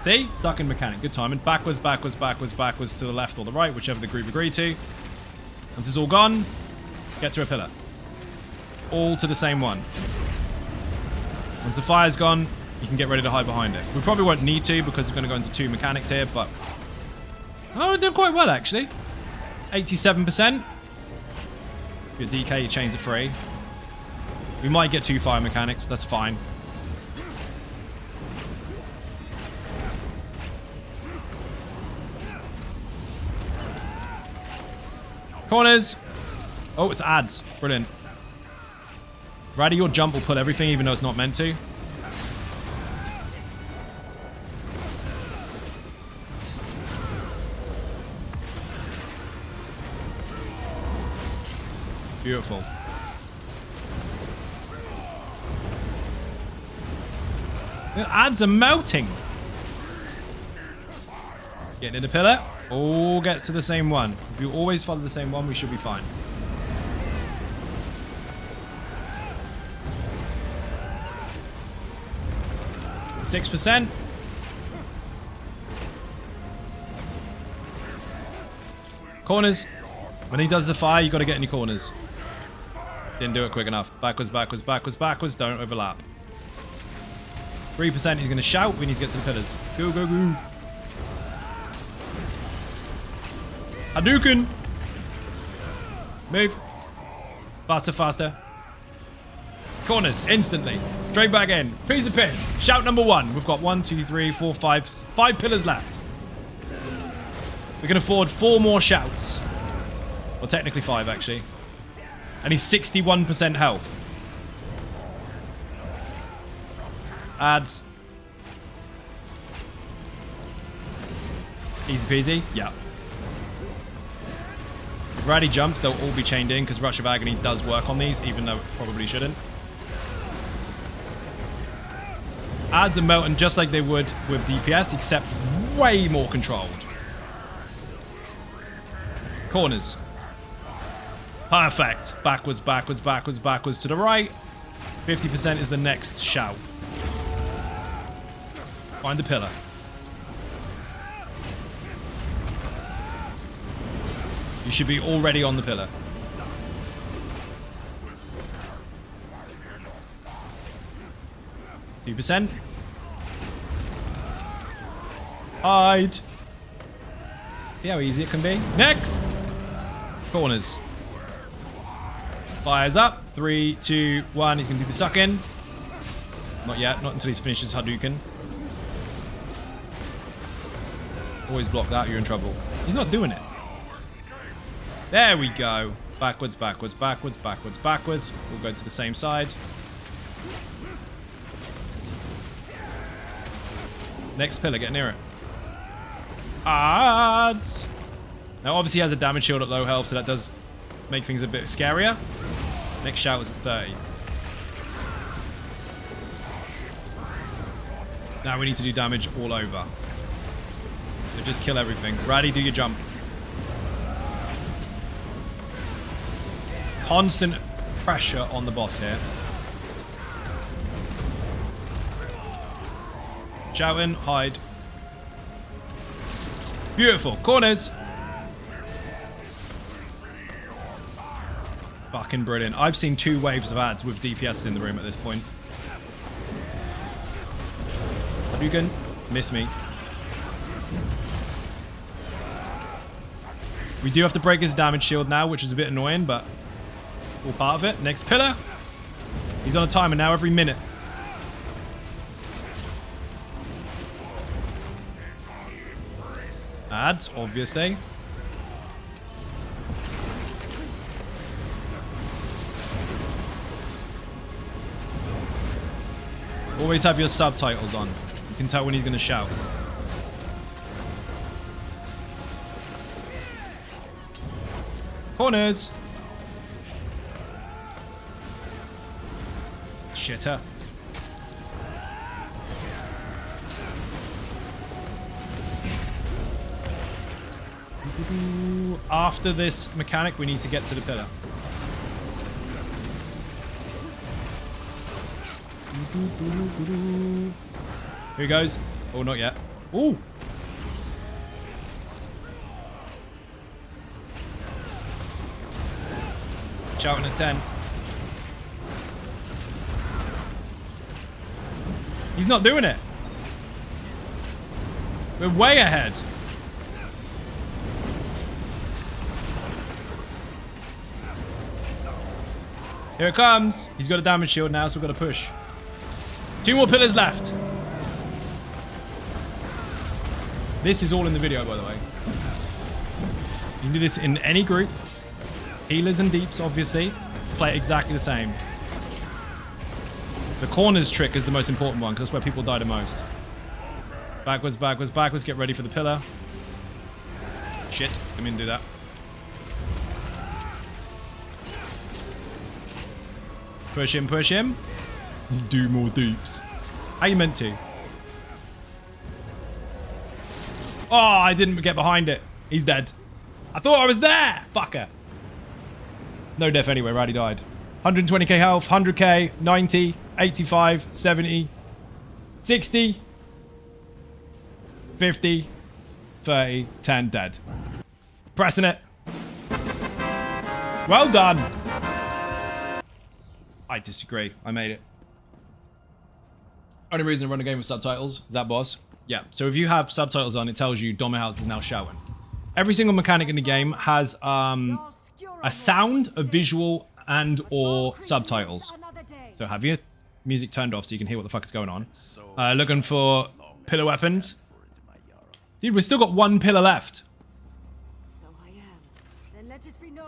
See? Sucking mechanic. Good timing. Backwards to the left or the right, whichever the group agreed to. Once it's all gone, get to a pillar. All to the same one. Once the fire's gone, you can get ready to hide behind it. We probably won't need to because it's going to go into 2 mechanics here, but... Oh, we're doing quite well, actually. 87%. If you're DK, your chains are free. We might get 2 fire mechanics. That's fine. Corners. Oh, it's ads. Brilliant. Ratty, your jump will pull everything, even though it's not meant to. Beautiful. The ads are melting. Getting in the pillar. All get to the same one. If you always follow the same one, we should be fine. %. Corners. When he does the fire, you got to get in your corners. Didn't do it quick enough. Backwards. Don't overlap. 3%. He's going to shout. We need to get to the pillars. Go. Hadouken. Move. Faster. Corners. Instantly. Straight back in. Piece of piss. Shout number 1. We've got 1, 2, 3, 4, 5. 5 pillars left. We can afford 4 more shouts. Well, technically 5, actually. And he's 61% health. Ads. Easy peasy. Yeah. If Ratty jumps, they'll all be chained in because Rush of Agony does work on these, even though it probably shouldn't. Ads are melting just like they would with DPS, except way more controlled. Corners. Perfect. Backwards to the right. 50% is the next shout. Find the pillar. You should be already on the pillar. %. Hide. See how easy it can be. Next. Corners. Fires up. 3, 2, 1. He's going to do the suck in. Not yet. Not until he finishes Hadouken. Always block that. You're in trouble. He's not doing it. There we go. Backwards. We'll go to the same side. Next pillar. Get near it. Odds. Now, obviously, he has a damage shield at low health, so that does make things a bit scarier. Next shout is at 30. Now we need to do damage all over. So just kill everything. Ratty, do your jump. Constant pressure on the boss here. Shouting, hide. Beautiful. Corners. Fucking brilliant. I've seen 2 waves of ads with DPS in the room at this point. You can miss me. We do have to break his damage shield now, which is a bit annoying, but all part of it. Next pillar. He's on a timer now every minute. Ads, obviously. Always have your subtitles on. You can tell when he's going to shout. Corners. Shitter. After this mechanic, we need to get to the pillar. Here he goes. Oh, not yet. Ooh. Shouting at 10. He's not doing it. We're way ahead. Here it comes. He's got a damage shield now, so we've got to push. 2 more pillars left. This is all in the video, by the way. You can do this in any group. Healers and deeps, obviously, play it exactly the same. The corners trick is the most important one, because that's where people die the most. Backwards, backwards, backwards. Get ready for the pillar. Shit, I didn't do that. Push him, push him. Do more deeps. How you meant to? Oh, I didn't get behind it. He's dead. I thought I was there. Fucker. No death anyway. Raddy died. 120k health, 100k, 90, 85, 70, 60, 50, 30, 10 dead. Pressing it. Well done. I disagree. I made it. Only reason I run a game with subtitles is that, boss. Yeah, so if you have subtitles on, it tells you Dommerhouse is now showing. Every single mechanic in the game has a sound, a visual, and or subtitles. So have your music turned off so you can hear what the fuck is going on. Looking for pillar weapons. Dude, we've still got 1 pillar left.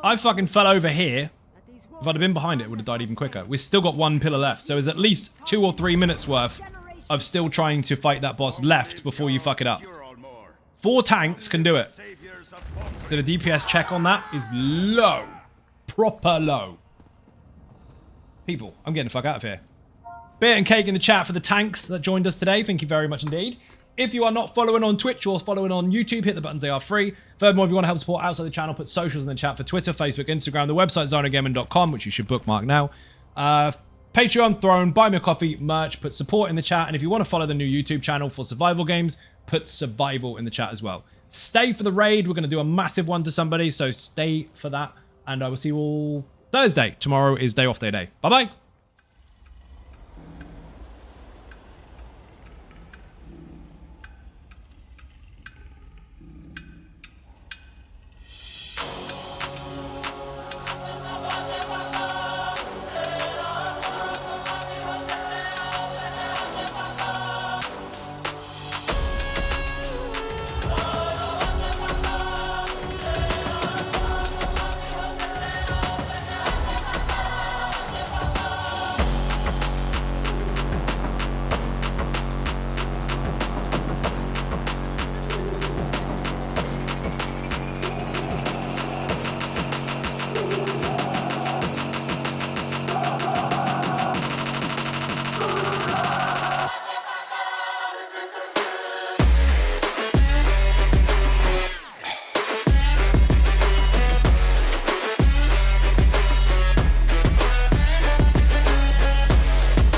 I fucking fell over here. If I'd have been behind it, it would have died even quicker. We've still got 1 pillar left. So there's at least 2 or 3 minutes worth of still trying to fight that boss left before you fuck it up. 4 tanks can do it. Did a DPS check on that? Is low. Proper low. People, I'm getting the fuck out of here. Beer and cake in the chat for the tanks that joined us today. Thank you very much indeed. If you are not following on Twitch or following on YouTube, hit the buttons, they are free. Furthermore, if you want to help support outside the channel, put socials in the chat for Twitter, Facebook, Instagram, the website zonogaming.com, which you should bookmark now. Patreon, Throne, Buy Me a Coffee, merch, put support in the chat. And if you want to follow the new YouTube channel for survival games, put survival in the chat as well. Stay for the raid. We're going to do a massive one to somebody, so stay for that. And I will see you all Thursday. Tomorrow is day off day. Bye-bye.